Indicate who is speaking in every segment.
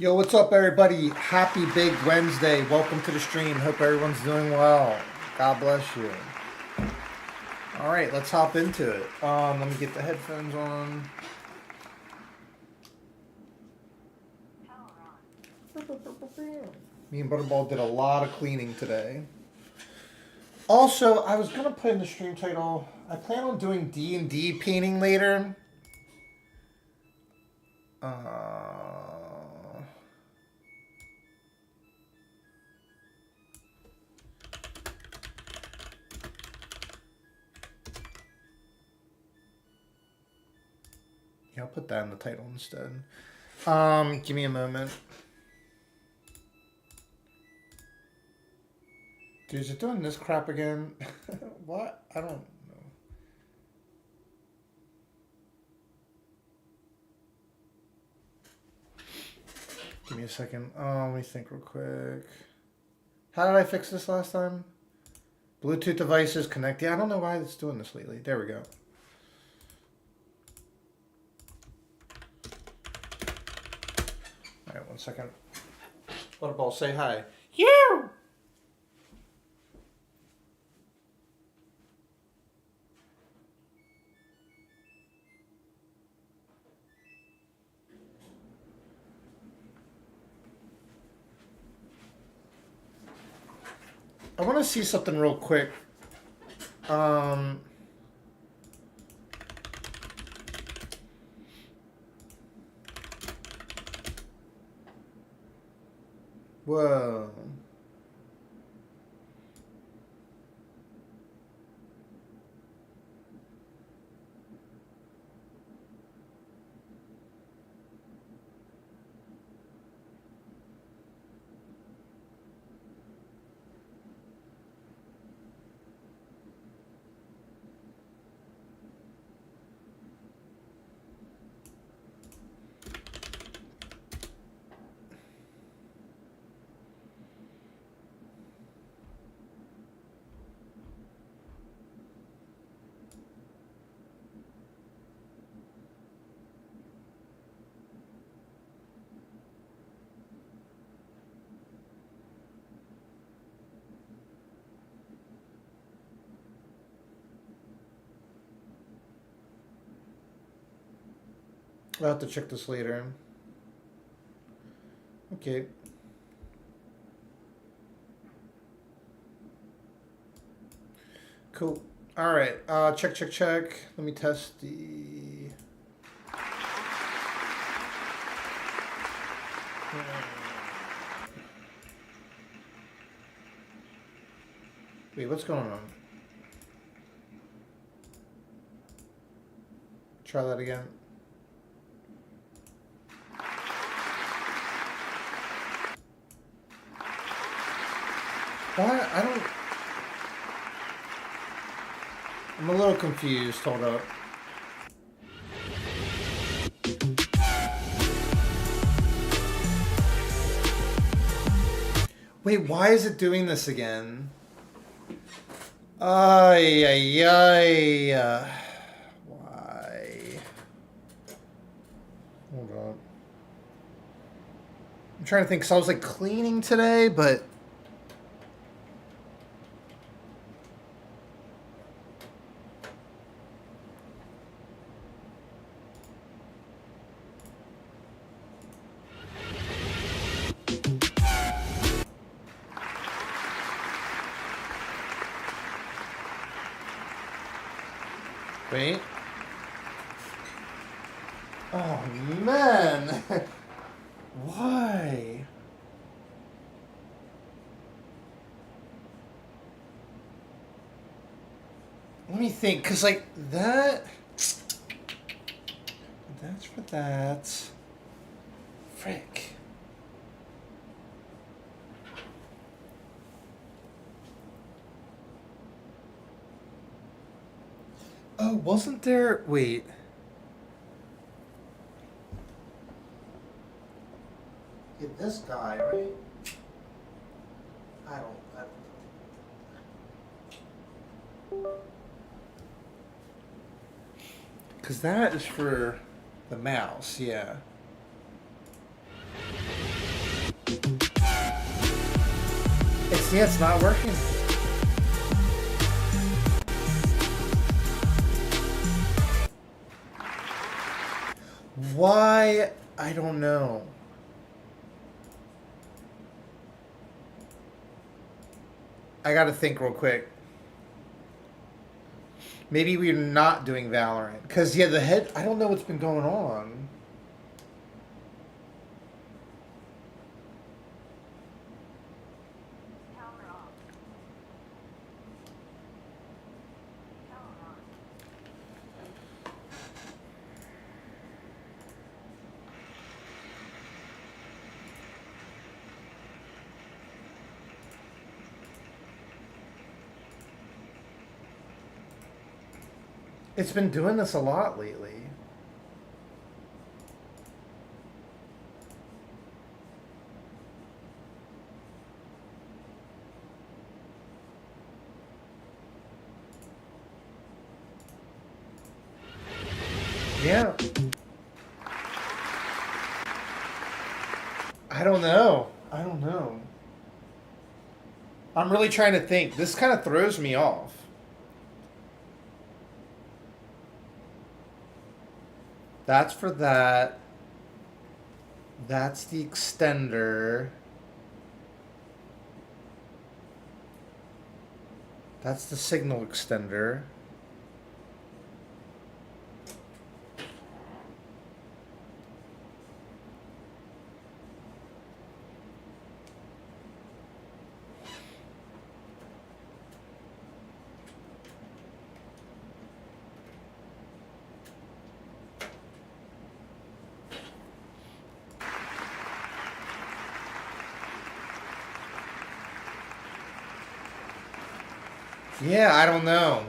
Speaker 1: Yo, what's up, everybody? Happy Big Wednesday. Welcome to the stream. Hope everyone's doing well. God bless you. All right, let's hop into it. Let me get the headphones on. Me and Butterball did a lot of cleaning today. Also, I was gonna put in the stream title. I plan on doing D&D painting later. Yeah, I'll put that in the title instead. Give me a moment. Dude, is it doing this crap again? What? I don't know. Give me a second. Let me think real quick. How did I fix this last time? Bluetooth devices connect. Yeah, I don't know why it's doing this lately. There we go. All right, 1 second. Butterball, say hi. You! I want to see something real quick. Whoa. I'll have to check this later. Okay. Cool. All right. Check. Let me test the. Wait, what's going on? Try that again. Why? I don't... I'm a little confused. Hold up. Wait, why is it doing this again? Ay. Why? Hold on. I'm trying to think, because I was like cleaning today, but... Wait. Oh, man. Why? Let me think, because, like, that... That's for that. Frick. Oh, wasn't there... Wait. Get this guy, right? I don't... Because that is for the mouse, yeah. Yeah, it's not working. Why? I don't know. I gotta think real quick. Maybe we're not doing Valorant. Because, yeah, the head... I don't know what's been going on. It's been doing this a lot lately. Yeah. I don't know. I don't know. I'm really trying to think. This kind of throws me off. That's for that. That's the extender. That's the signal extender. Yeah, I don't know.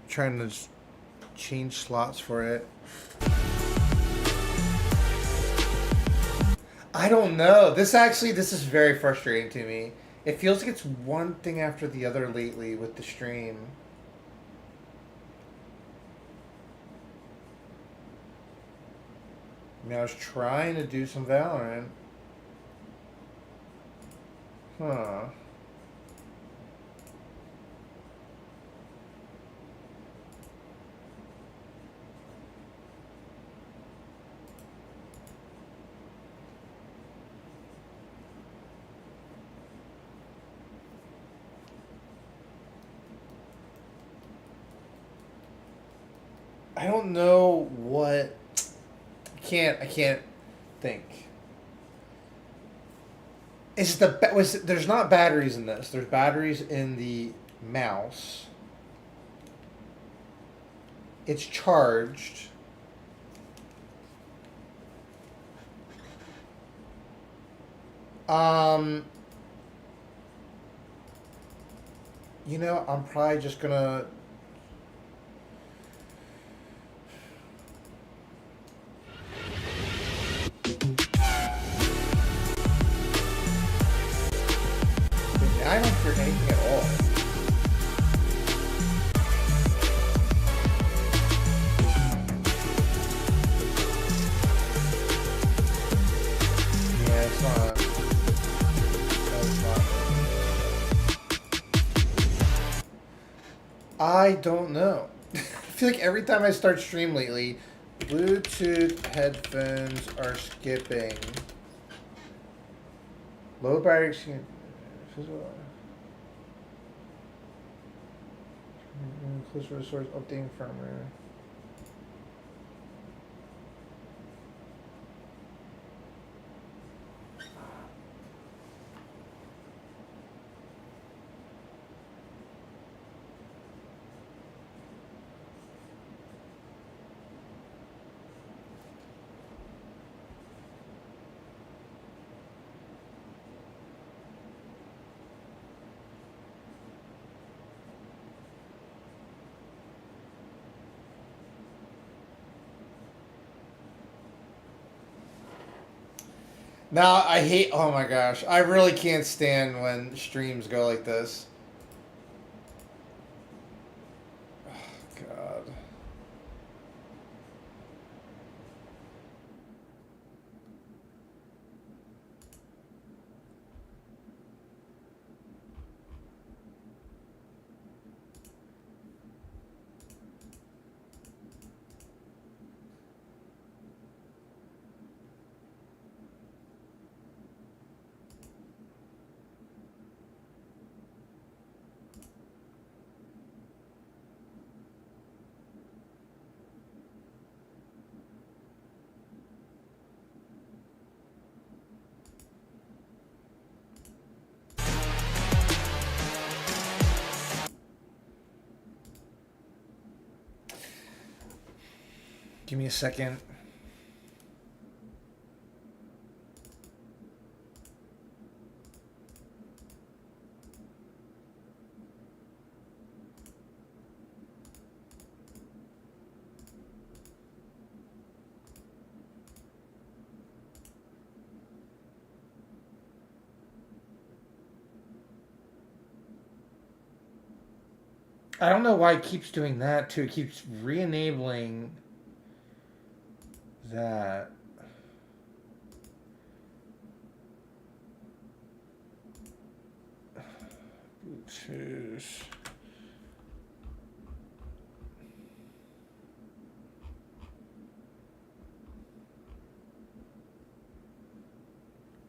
Speaker 1: Trying to change slots for it. I don't know. This is very frustrating to me. It feels like it's one thing after the other lately with the stream. I mean, I was trying to do some Valorant. Huh. I don't know what. I can't think. Is the there's not batteries in this. There's batteries in the mouse. It's charged. You know, I'm probably just gonna. I don't hear anything at all. Yeah, it's not. No, it's not. I don't know. I feel like every time I start stream lately, Bluetooth headphones are skipping. Low battery. Close to the source, updating firmware. Now I hate. Oh my gosh, I really can't stand when streams go like this. Oh, God. Give me a second. I don't know why it keeps doing that too. It keeps re-enabling that. Bluetooth.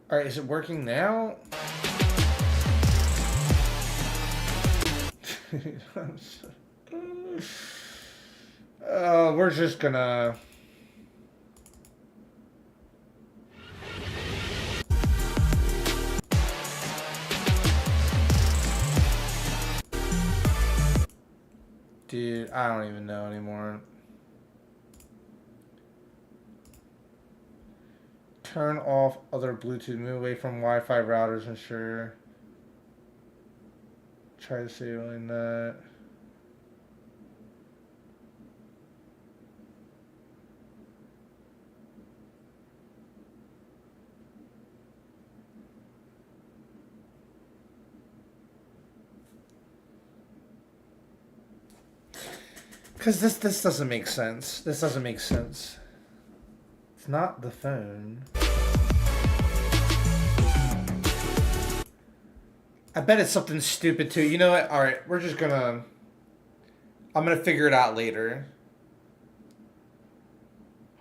Speaker 1: All right, is it working now? We're just gonna. Dude, I don't even know anymore. Turn off other Bluetooth. Move away from Wi-Fi routers. Ensure. Try disabling that. Because this doesn't make sense. This doesn't make sense. It's not the phone. I bet it's something stupid too. You know what? All right, we're just gonna. I'm gonna figure it out later.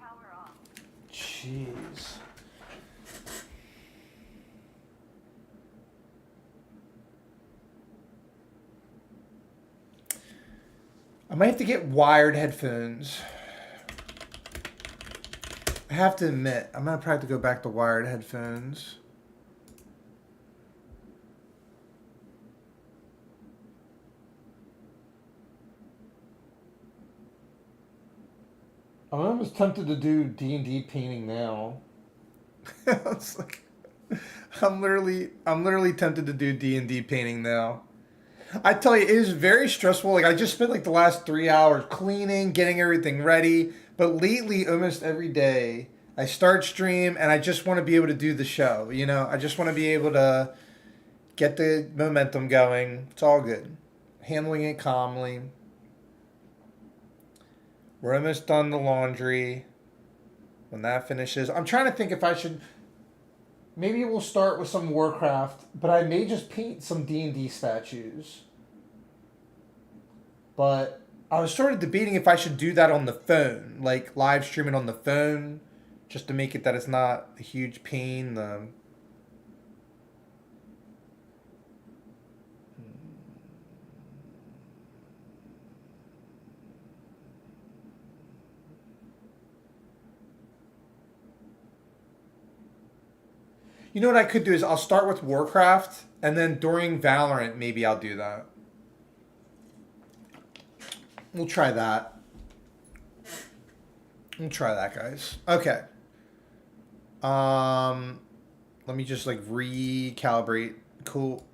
Speaker 2: Power off.
Speaker 1: Jeez. I might have to get wired headphones. I have to admit, I'm gonna probably have to go back to wired headphones. I'm almost tempted to do D&D painting now. It's like, I'm literally tempted to do D&D painting now. I tell you, it is very stressful. Like I just spent like the last 3 hours cleaning, getting everything ready. But lately, almost every day, I start stream and I just want to be able to do the show. You know, I just want to be able to get the momentum going. It's all good. Handling it calmly. We're almost done the laundry. When that finishes, I'm trying to think if I should. Maybe we'll start with some Warcraft, but I may just paint some D&D statues. But I was sort of debating if I should do that on the phone, like live stream it on the phone, just to make it that it's not a huge pain. You know what I could do is I'll start with Warcraft, and then during Valorant, maybe I'll do that. We'll try that. We'll try that, guys. Okay. Let me just like recalibrate. Cool.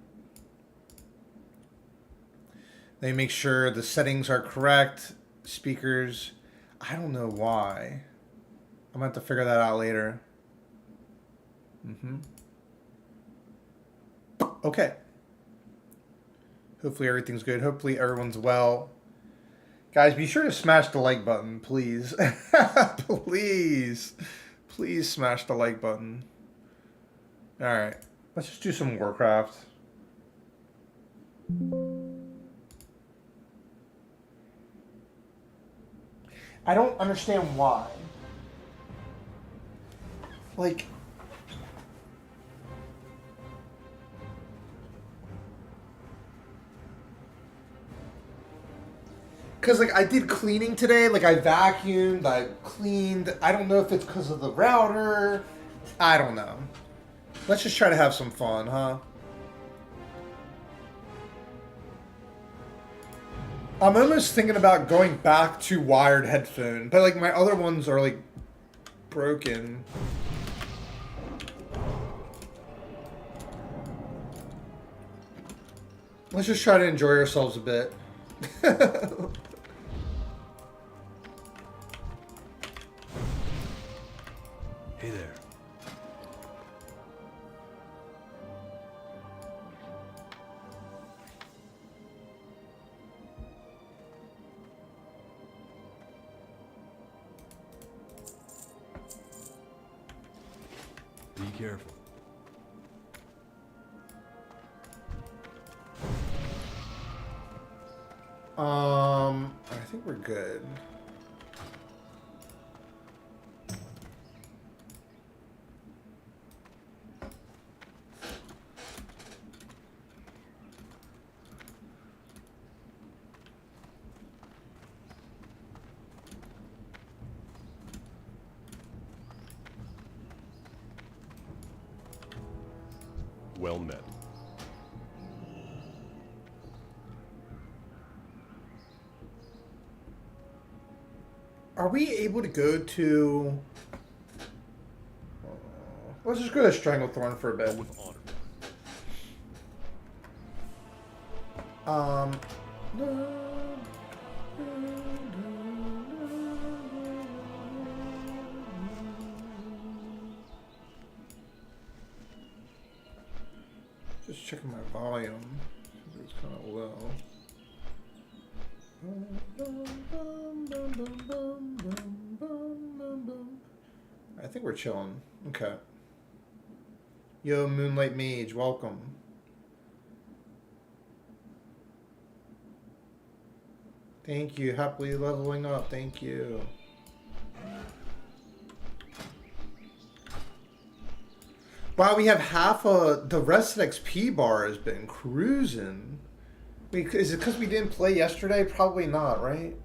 Speaker 1: Let me make sure the settings are correct. Speakers. I don't know why. I'm gonna have to figure that out later. Okay. Hopefully everything's good. Hopefully everyone's well. Guys, be sure to smash the like button, please. Please. Please smash the like button. Alright. Let's just do some Warcraft. I don't understand why. Like... Because, like, I did cleaning today. Like, I vacuumed, I cleaned. I don't know if it's because of the router. I don't know. Let's just try to have some fun, huh? I'm almost thinking about going back to wired headphone. But, like, my other ones are, like, broken. Let's just try to enjoy ourselves a bit.
Speaker 2: Hey there. Be careful.
Speaker 1: I think we're good.
Speaker 2: Well met.
Speaker 1: Are we able to go to... Let's just go to Stranglethorn for a bit.
Speaker 2: With honor.
Speaker 1: Just checking my volume. It's kind of low. I think we're chilling. Okay. Yo, Moonlight Mage, welcome. Thank you. Happily leveling up. Thank you. Wow, we have half the rest of XP bar has been cruising. Wait, is it because we didn't play yesterday? Probably not, right?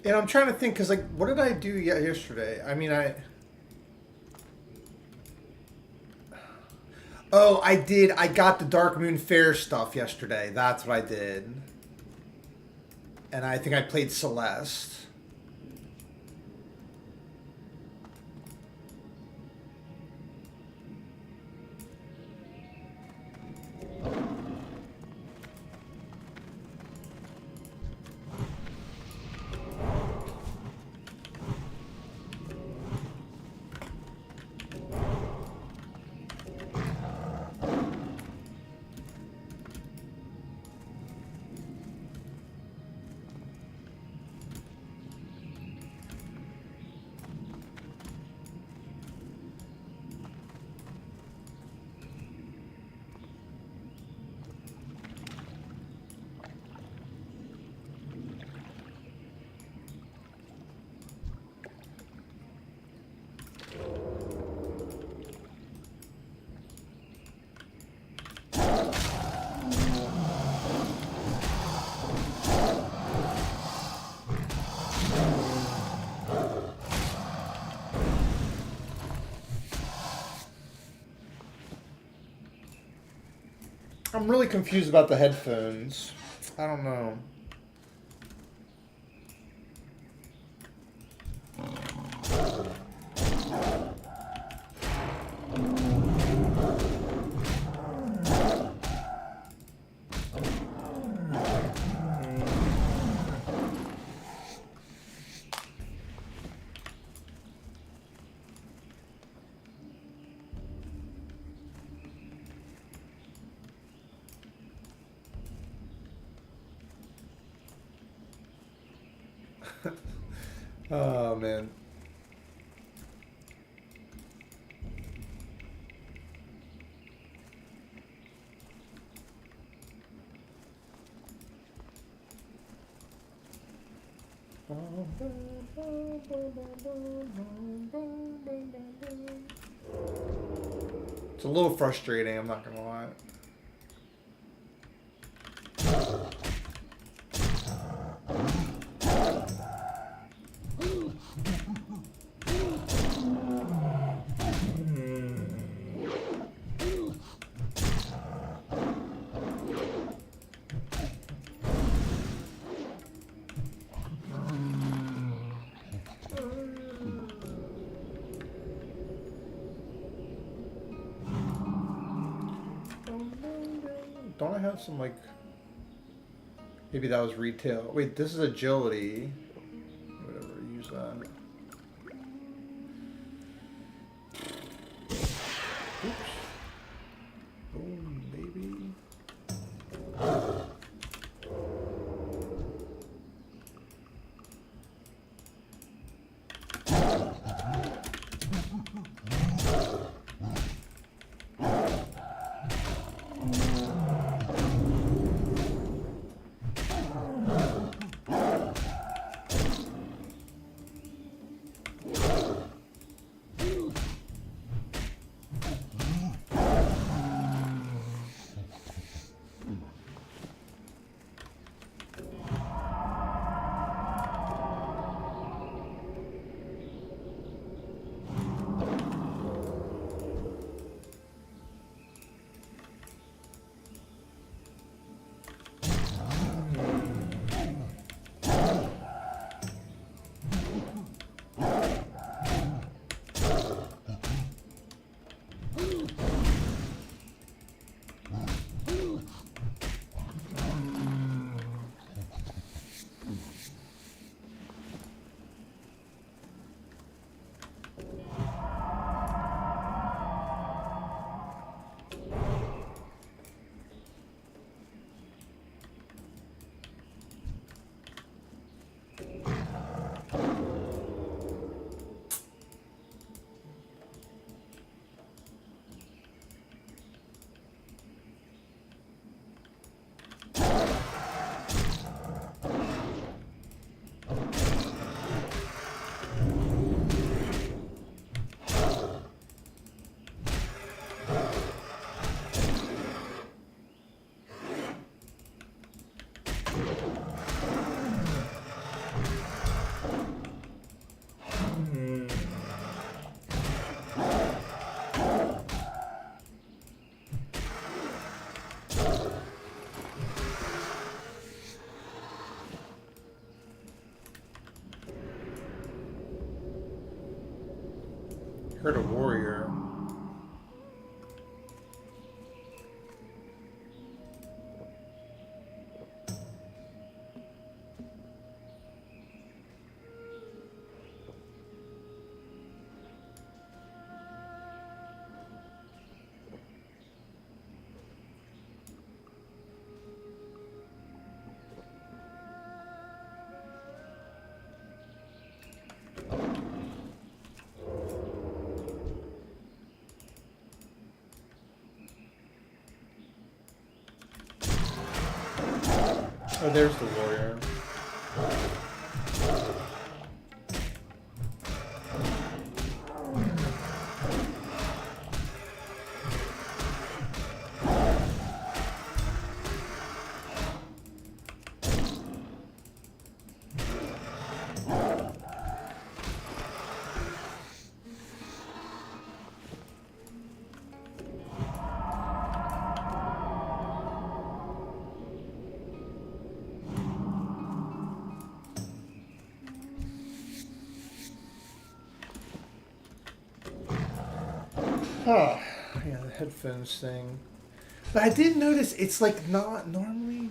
Speaker 1: And I'm trying to think, because, like, what did I do yesterday? I mean, Oh, I did. I got the Dark Moon Fair stuff yesterday. That's what I did. And I think I played Celeste. I'm really confused about the headphones. I don't know. Oh, man. It's a little frustrating, I'm not gonna lie. Don't I have some, like... Maybe that was retail. Wait, this is agility. Whatever, use that. Oops. Boom, baby. Heard a warrior. Oh, there's the warrior. Huh. Yeah, the headphones thing. But I did notice it's like not normally.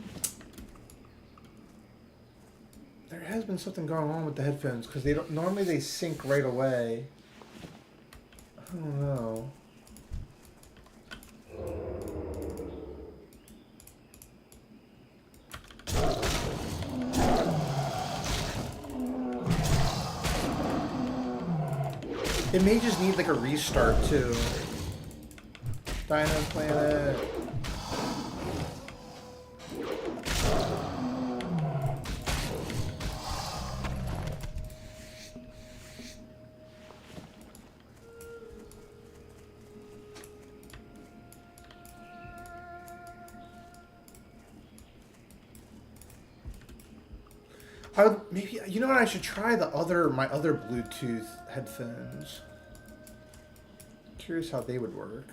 Speaker 1: There has been something going on with the headphones because they don't normally they sync right away. I don't know. It may just need like a restart too. Dino Planet. I would maybe you know what I should try my other Bluetooth headphones. Curious how they would work.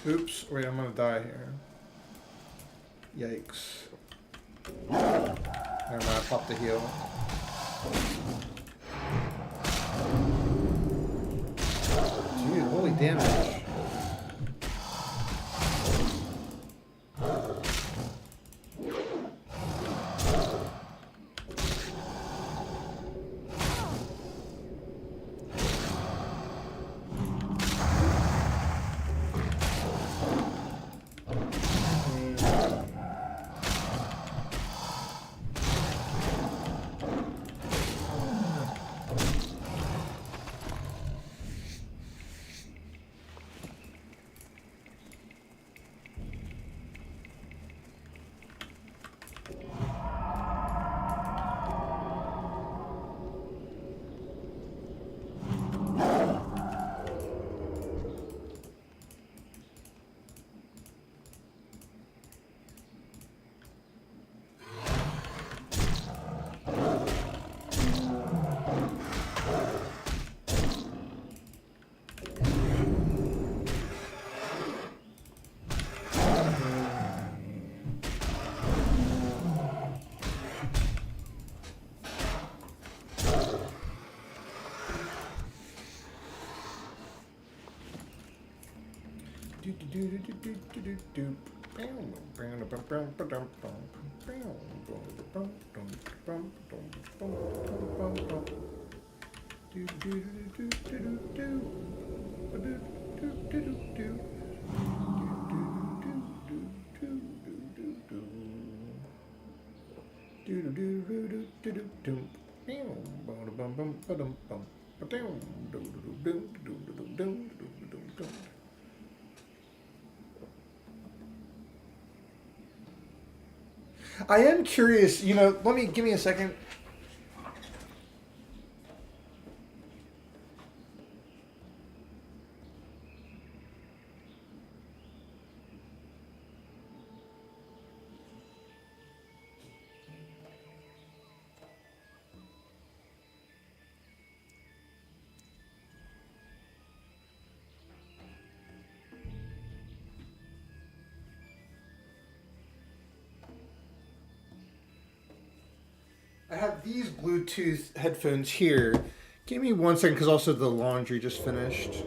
Speaker 1: Oops, wait, I'm gonna die here. Yikes. Never mind, I popped the heal. Dude, holy damage. I am curious, give me a second. I have these Bluetooth headphones here. Give me 1 second because also the laundry just finished.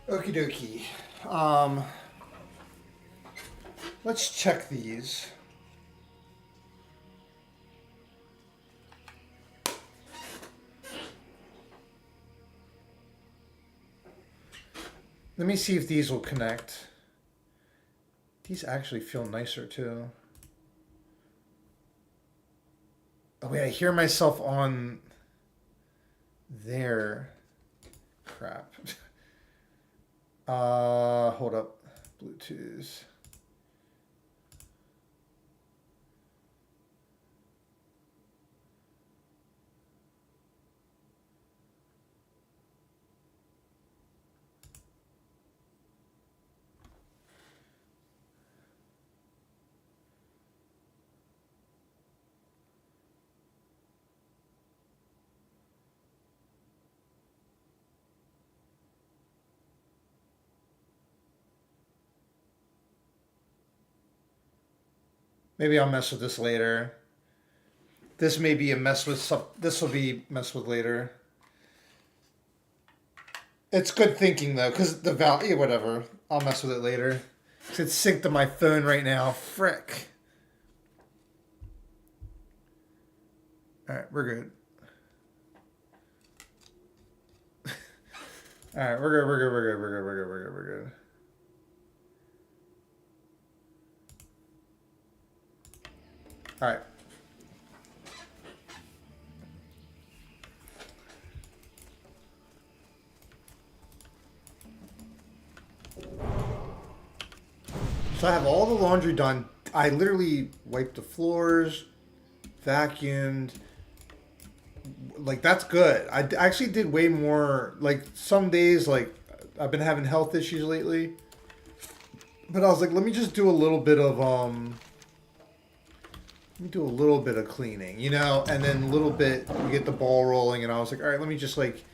Speaker 1: Okie dokie. Let's check these. Let me see if these will connect. These actually feel nicer too. Oh wait, I hear myself on there. Crap. Hold up. Bluetooth. Maybe I'll mess with this later. This may be a mess with some. This will be mess with later. It's good thinking though, because the value, whatever. I'll mess with it later. It's synced to my phone right now. Frick. All right, we're good. All right, we're good. We're good. We're good. We're good. We're good. We're good. We're good. All right. So I have all the laundry done. I literally wiped the floors, vacuumed. Like, that's good. I actually did way more. Like, some days, like, I've been having health issues lately. But I was like, let me just do a little bit of, let me do a little bit of cleaning, you know? And then a little bit, we get the ball rolling. And I was like, all right, let me just, like,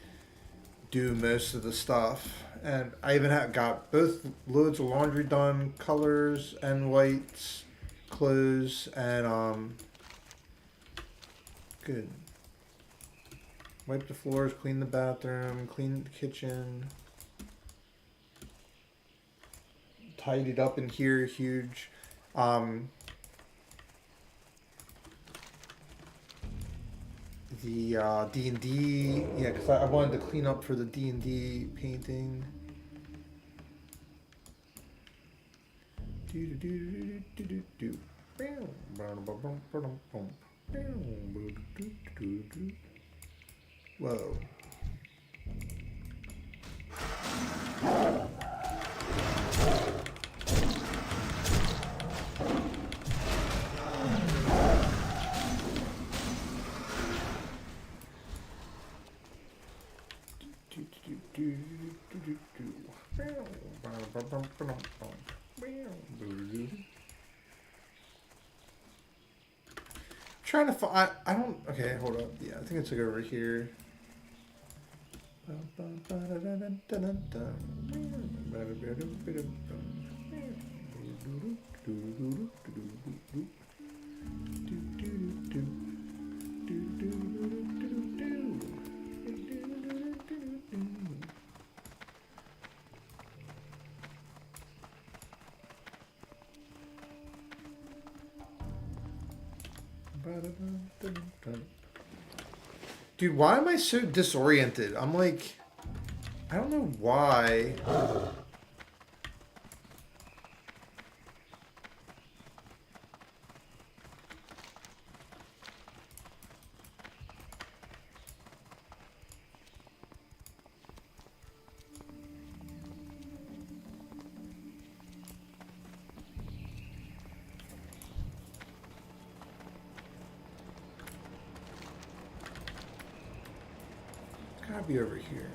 Speaker 1: do most of the stuff. And I even got both loads of laundry done, colors and whites, clothes, and good. Wipe the floors, clean the bathroom, clean the kitchen. Tidied up in here, huge. The D&D, yeah, because I wanted to clean up for the D&D painting. Whoa. Trying to find. I don't. Okay, hold up. Yeah, I think it's like over here. Dude, why am I so disoriented? I'm like, I don't know why. Gotta be over here.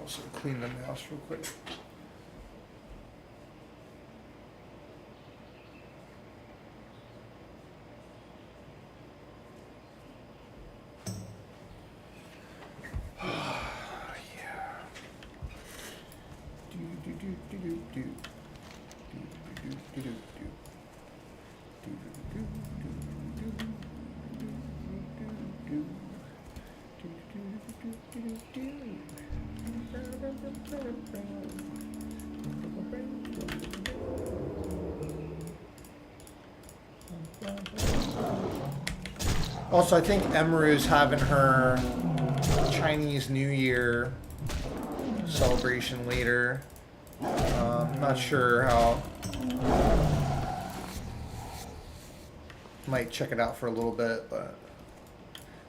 Speaker 1: Also clean the mouse real quick. Also, I think Emeru's having her Chinese New Year celebration later. I'm not sure how. Might check it out for a little bit, but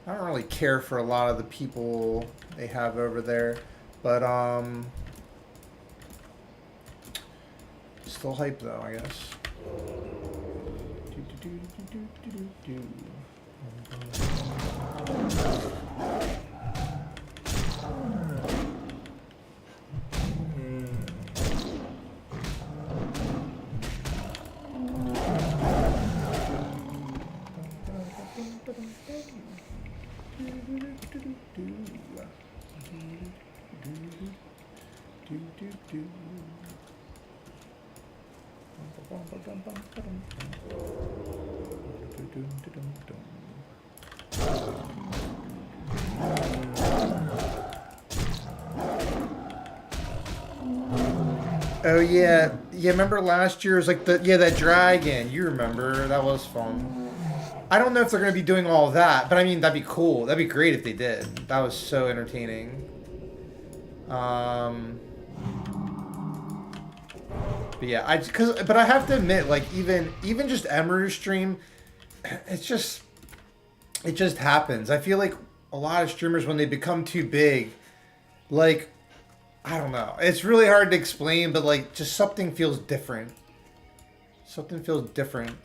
Speaker 1: I don't really care for a lot of the people they have over there. But still hype though, I guess. Oh yeah, yeah. Remember last year was like that dragon. You remember that was fun. I don't know if they're gonna be doing all of that, but I mean that'd be cool. That'd be great if they did. That was so entertaining. But yeah, but I have to admit, like even just Emery's stream, it just happens. I feel like a lot of streamers, when they become too big, like, I don't know. It's really hard to explain, but like just something feels different. Something feels different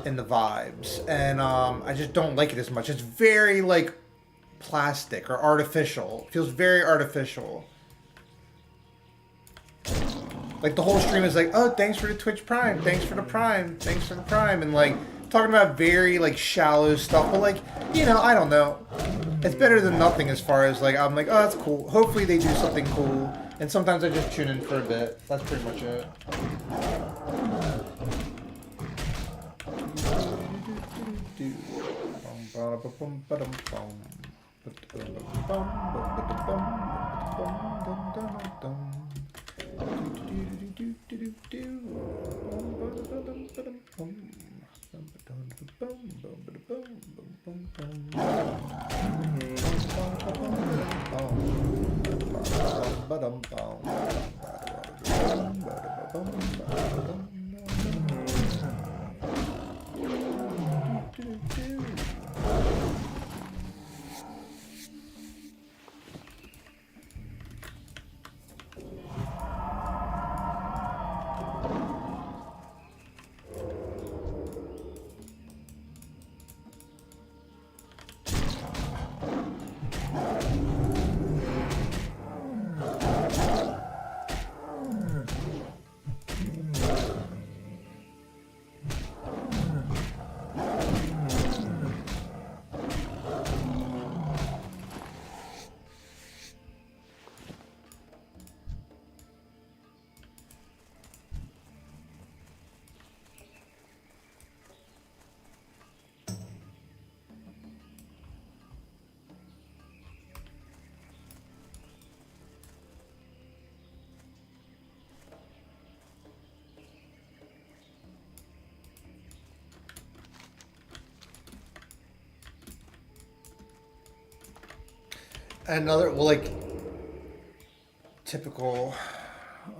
Speaker 1: in the vibes, and I just don't like it as much. It's very like plastic or artificial. It feels very artificial. Like the whole stream is like, oh, thanks for the Twitch Prime, thanks for the Prime, thanks for the Prime, and like talking about very like shallow stuff, but like, you know, I don't know. It's better than nothing as far as like, I'm like, oh, that's cool. Hopefully they do something cool. And sometimes I just tune in for a bit. That's pretty much it. Another, well, like, typical,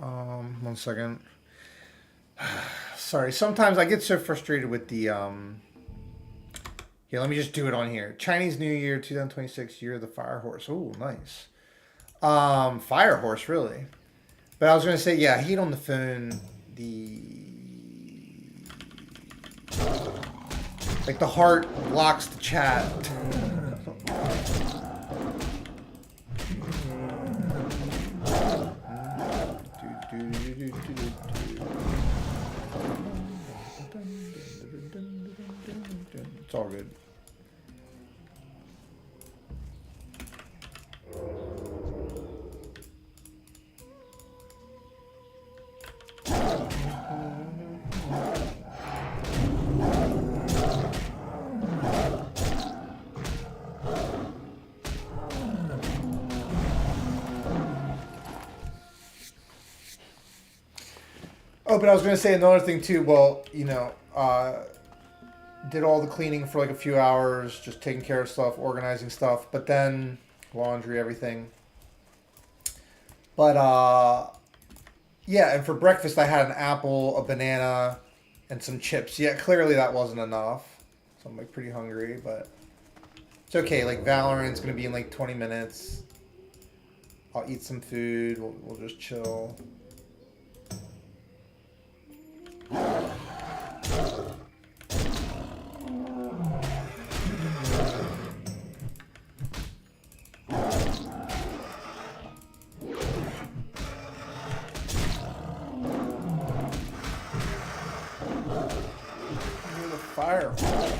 Speaker 1: 1 second. Sorry, sometimes I get so frustrated with the, here, let me just do it on here. Chinese New Year, 2026, Year of the Fire Horse. Oh, nice. Fire Horse, really. But I was going to say, yeah, heat on the phone, like, the heart blocks the chat. It's all good. Oh, but I was going to say another thing too. Well, you know, did all the cleaning for like a few hours, just taking care of stuff, organizing stuff, but then laundry, everything. But yeah, and for breakfast I had an apple, a banana, and some chips. Yeah, clearly that wasn't enough. So I'm like pretty hungry, but it's okay. Like Valorant's gonna be in like 20 minutes. I'll eat some food. We'll just chill. Fire. Oh.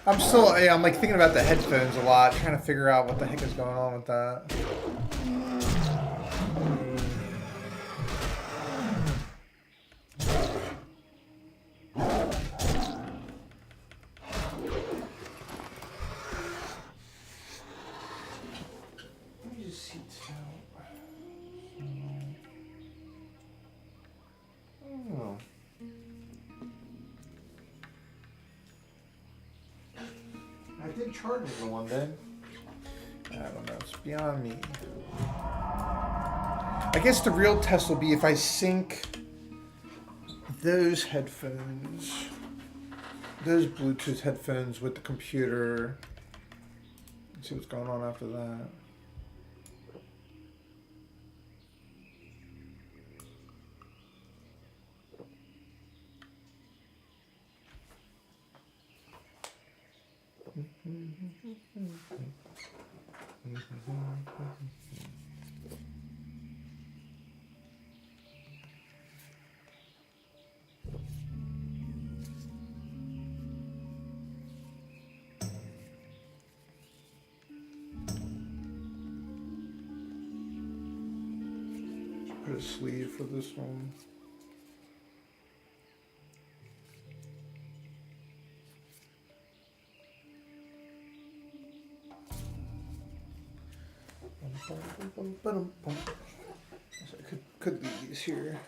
Speaker 1: I'm still, yeah, I'm like thinking about the headphones a lot, trying to figure out what the heck is going on with that. Let me just see out. Oh. I did charge it the one day. I don't know. It's beyond me. I guess the real test will be if I sync those headphones, those Bluetooth headphones with the computer. Let's see what's going on after that. Put a sleeve for this one. So I could leave these here.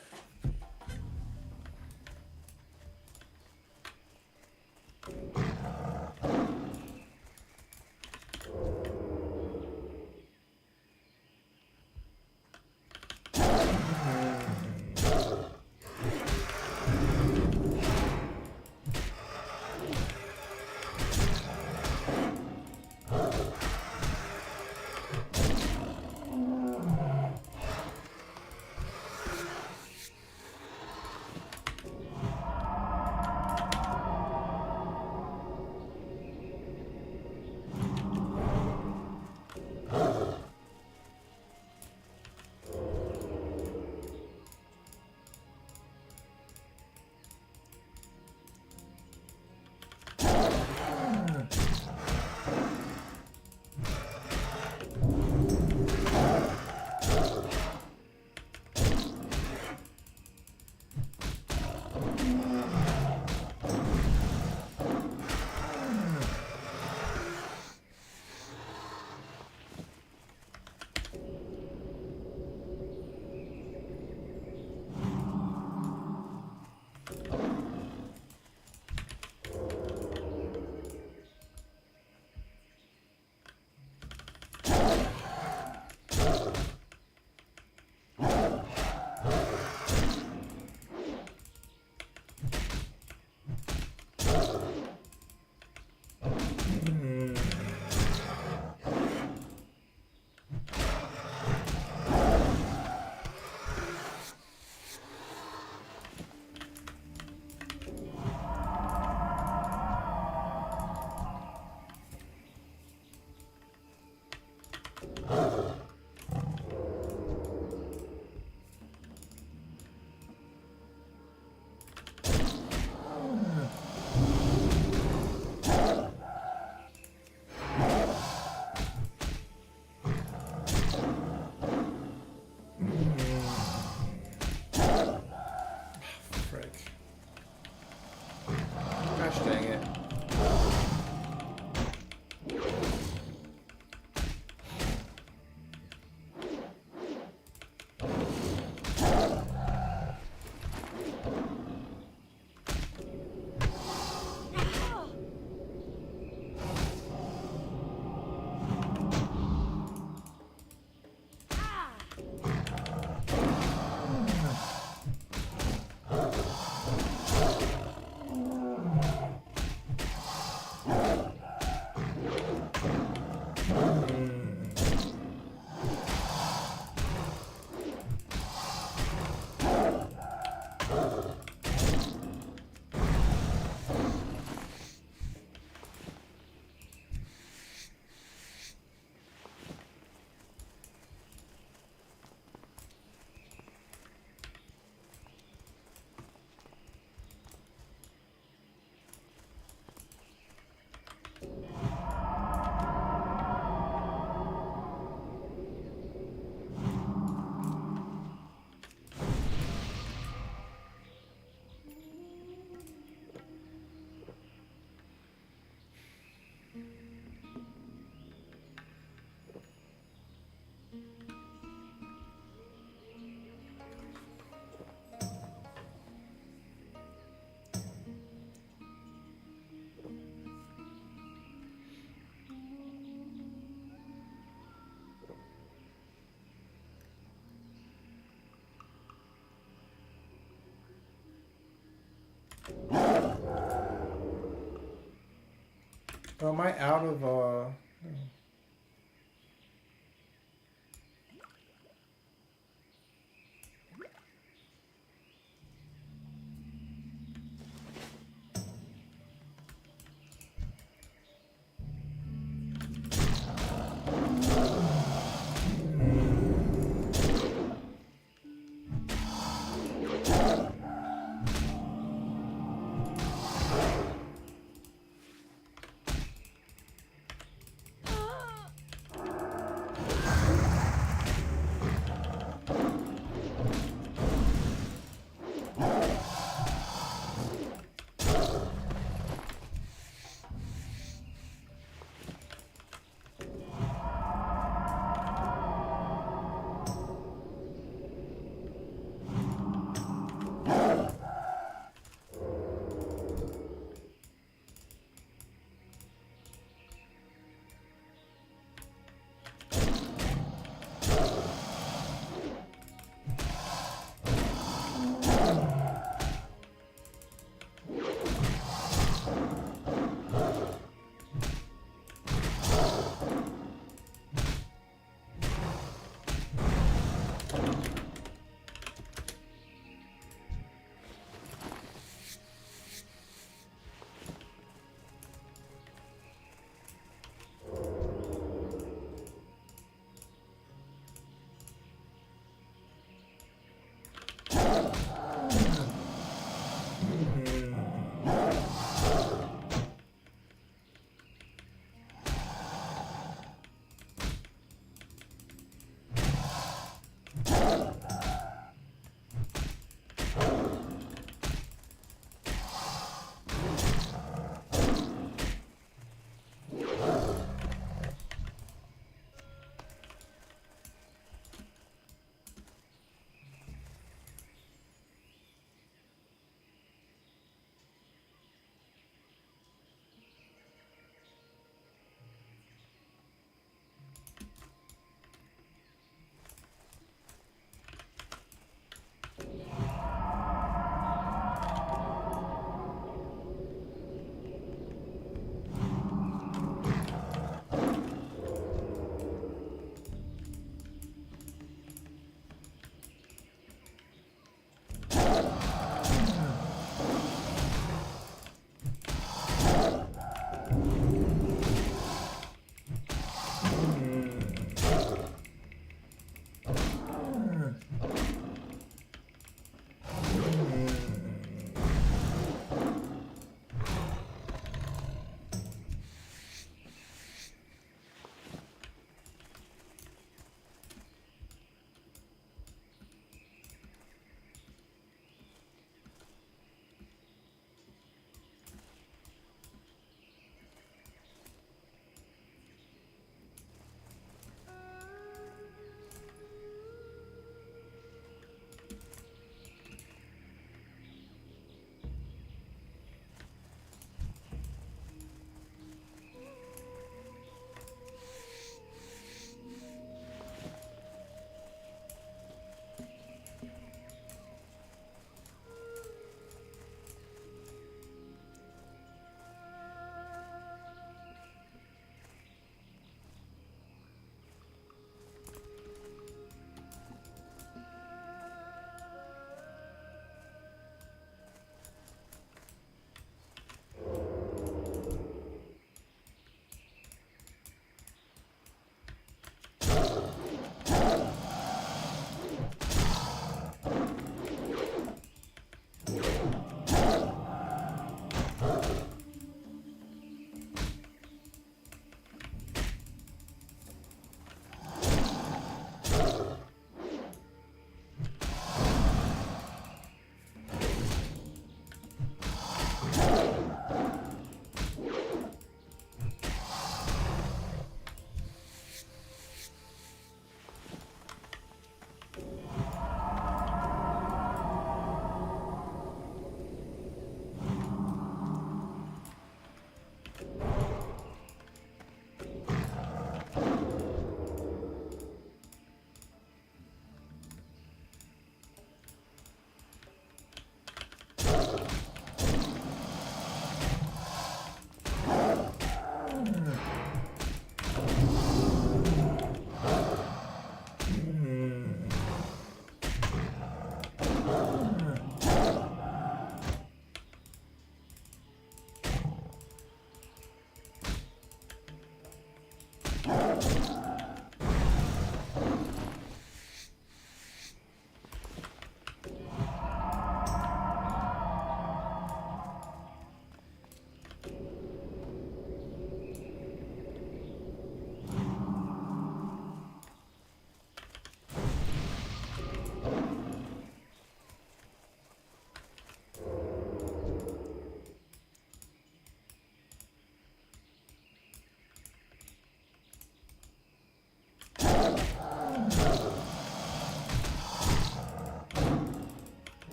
Speaker 1: Oh, am I out of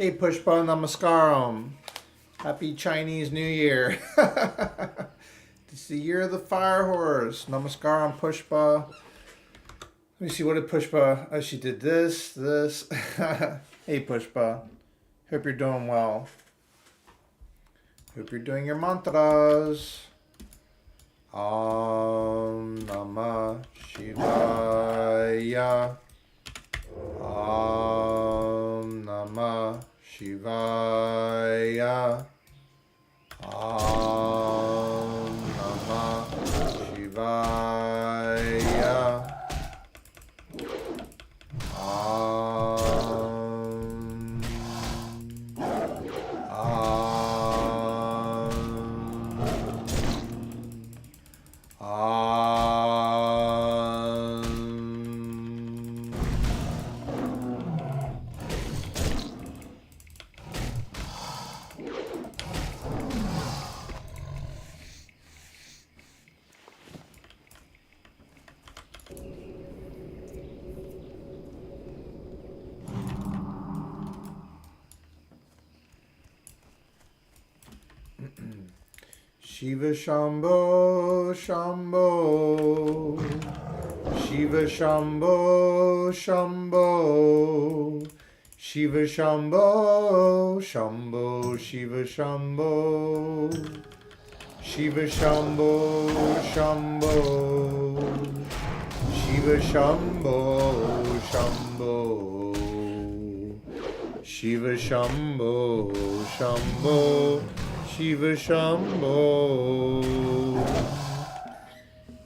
Speaker 1: Hey, Pushpa Namaskaram. Happy Chinese New Year. It's the year of the fire horse. Namaskaram, Pushpa. Let me see, what did Pushpa... Oh, she did this. Hey, Pushpa. Hope you're doing well. Hope you're doing your mantras. Om Namah Shivaya. Om Namah Shivaya. Om Namah Shivaya. Shiva Shambho Shambho, Shiva Shambho Shambho, Shiva Shambho Shambho, Shiva Shambho, Shiva Shambho Shambho, Shiva Shambho Shambho, Shiva Shambho Shambho. Shiva Shambho,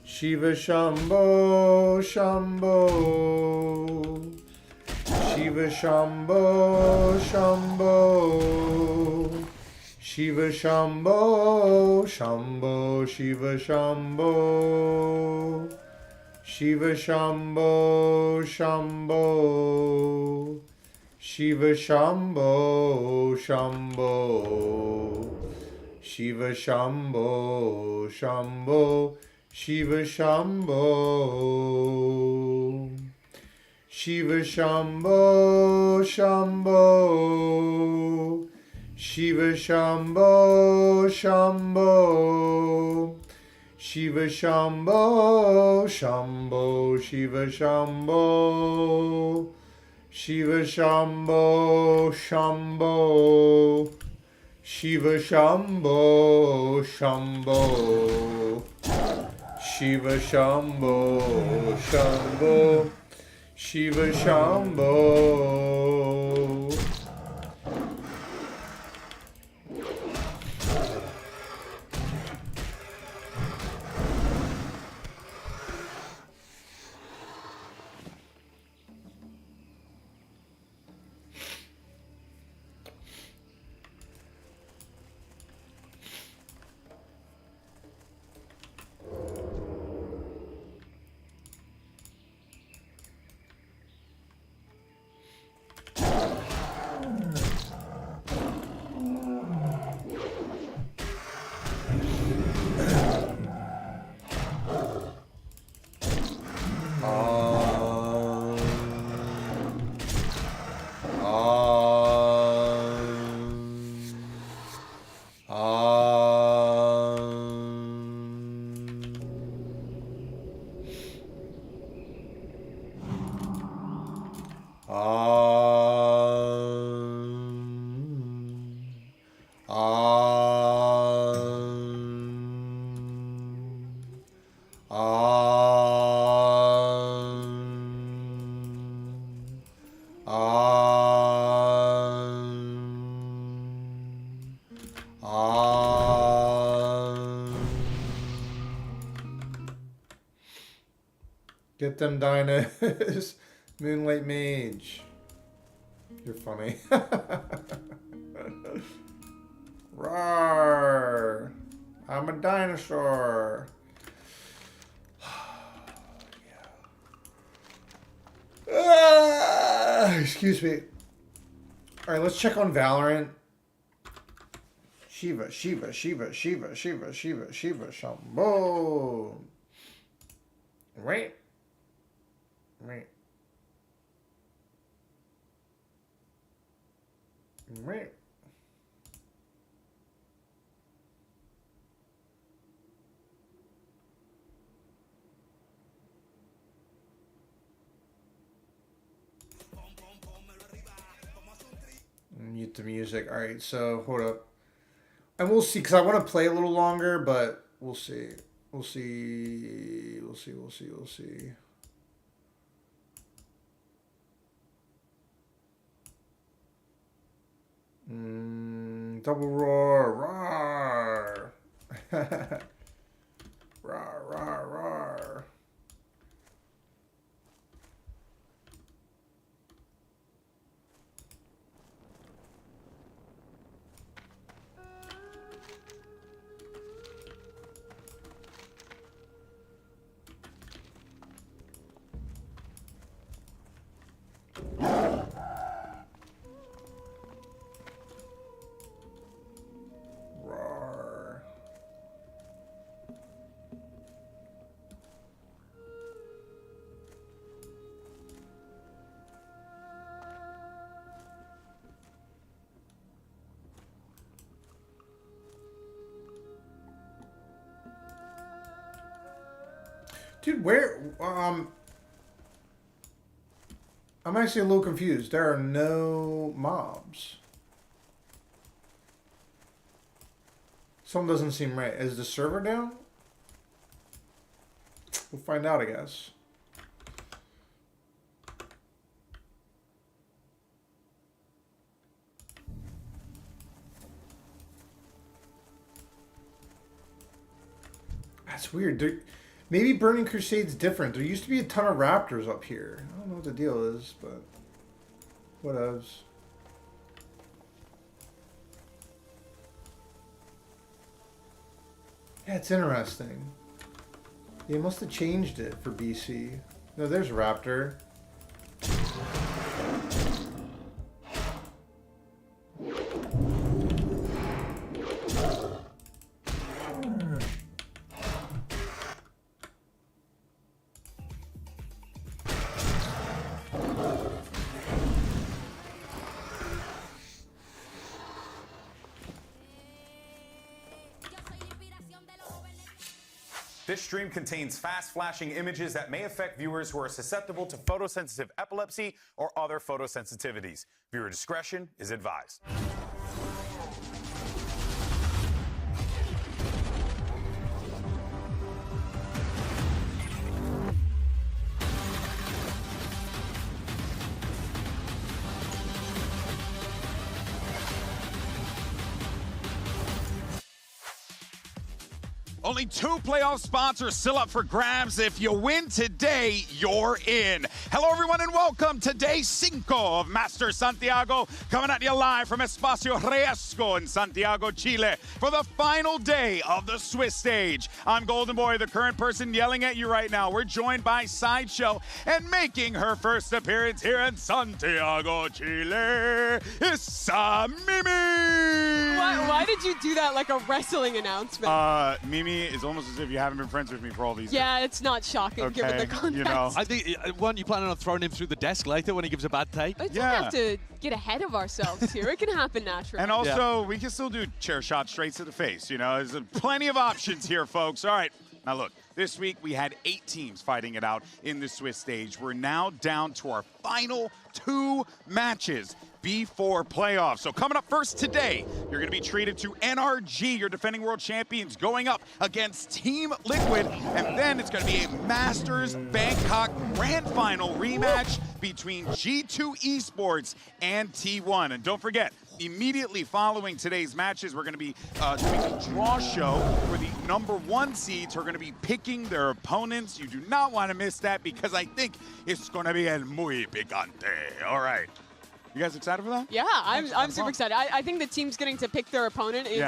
Speaker 1: Shiva Shambho Shambho, Shiva Shambho Shambho, Shiva Shambho Shambho, Shiva Shambho, Shiva Shambho Shambho, Shiva Shambho Shambho. Shiva Shambho Shambho, Shiva Shambho, Shiva Shambho Shambho, Shiva Shambho Shambho, Shiva Shambho Shambho, Shiva Shambho, Shiva Shambho Shambho. Shiva Shambho Shambho, Shiva Shambho Shambho, Shiva Shambho. Get them dinos. Moonlight Mage. You're funny. Roar. I'm a dinosaur. Excuse me. Alright, let's check on Valorant. Shiva, Shambho. Right. Right. Right. Mute the music. All right, so hold up. And we'll see, because I want to play a little longer, but we'll see. We'll see. We'll see. We'll see. We'll see. Double roar. Roar. Roar, roar, roar. Dude, where, I'm actually a little confused. There are no mobs. Something doesn't seem right. Is the server down? We'll find out, I guess. That's weird. Maybe Burning Crusade's different. There used to be a ton of raptors up here. I don't know what the deal is, but whatevs. Yeah, it's interesting. They must have changed it for BC. No, there's Raptor.
Speaker 3: This stream contains fast-flashing images that may affect viewers who are susceptible to photosensitive epilepsy or other photosensitivities. Viewer discretion is advised.
Speaker 4: Only 2 playoff spots are still up for grabs. If you win today, you're in. Hello, everyone, and welcome to Day 5 of Master Santiago, coming at you live from Espacio Riesgo in Santiago, Chile, for the final day of the Swiss stage. I'm Golden Boy, the current person yelling at you right now. We're joined by Sideshow, and making her first appearance here in Santiago, Chile, is Mimi.
Speaker 5: Why did you do that like a wrestling announcement?
Speaker 4: Mimi is almost as if you haven't been friends with me for all these years.
Speaker 5: Yeah, it's not shocking given the context.
Speaker 4: You know.
Speaker 6: I think, weren't you planning on throwing him through the desk later when he gives a bad take?
Speaker 5: We don't have to get ahead of ourselves here. It can happen naturally.
Speaker 4: And also, we can still do chair shots straight to the face. You know, there's plenty of options here, folks. All right, Now look, this week we had 8 teams fighting it out in the Swiss stage. We're now down to our final 2 matches before playoffs. So coming up first today, you're going to be treated to NRG, your defending world champions, going up against Team Liquid. And then it's going to be a Masters Bangkok Grand Final rematch between G2 Esports and T1. And don't forget, immediately following today's matches, we're going to be doing a draw show where the #1 seeds are going to be picking their opponents. You do not want to miss that because I think it's going to be el muy picante. All right. You guys excited for that?
Speaker 5: Yeah, I'm super excited. I think the teams getting to pick their opponent is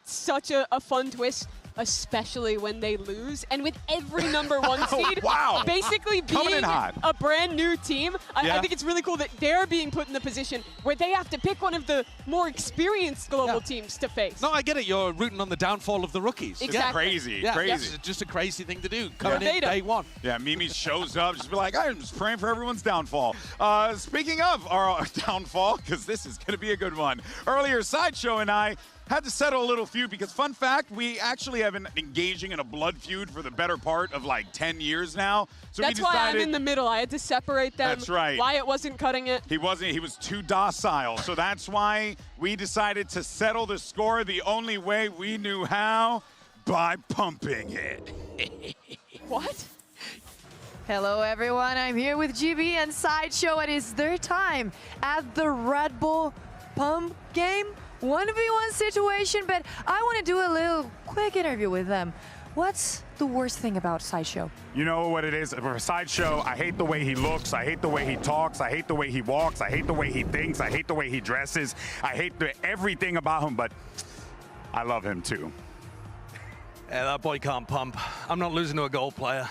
Speaker 5: such a fun twist, especially when they lose. And with every #1 seed basically being a brand new team, I think it's really cool that they're being put in the position where they have to pick one of the more experienced global teams to face.
Speaker 6: No, I get it. You're rooting on the downfall of the rookies.
Speaker 5: Exactly.
Speaker 4: It's crazy.
Speaker 6: Yeah,
Speaker 4: crazy.
Speaker 6: It's just a crazy thing to do. Coming in day 1.
Speaker 4: Yeah, Mimi shows up, just be like, I'm just praying for everyone's downfall. Speaking of our downfall, because this is going to be a good one. Earlier, Sideshow and I had to settle a little feud because, fun fact, we actually have been engaging in a blood feud for the better part of like 10 years now. So
Speaker 5: that's why I'm in the middle. I had to separate them.
Speaker 4: That's right.
Speaker 5: Wyatt wasn't cutting it.
Speaker 4: He wasn't. He was too docile. So that's why we decided to settle the score the only way we knew how, by pumping it.
Speaker 5: What?
Speaker 7: Hello everyone, I'm here with GB and Sideshow. It is their time at the Red Bull Pump game. 1v1 situation, but I want to do a little quick interview with them. What's the worst thing about Sideshow?
Speaker 4: You know what it is? For Sideshow, I hate the way he looks. I hate the way he talks. I hate the way he walks. I hate the way he thinks. I hate the way he dresses. I hate everything about him, but I love him too.
Speaker 6: Yeah, that boy can't pump. I'm not losing to a gold player.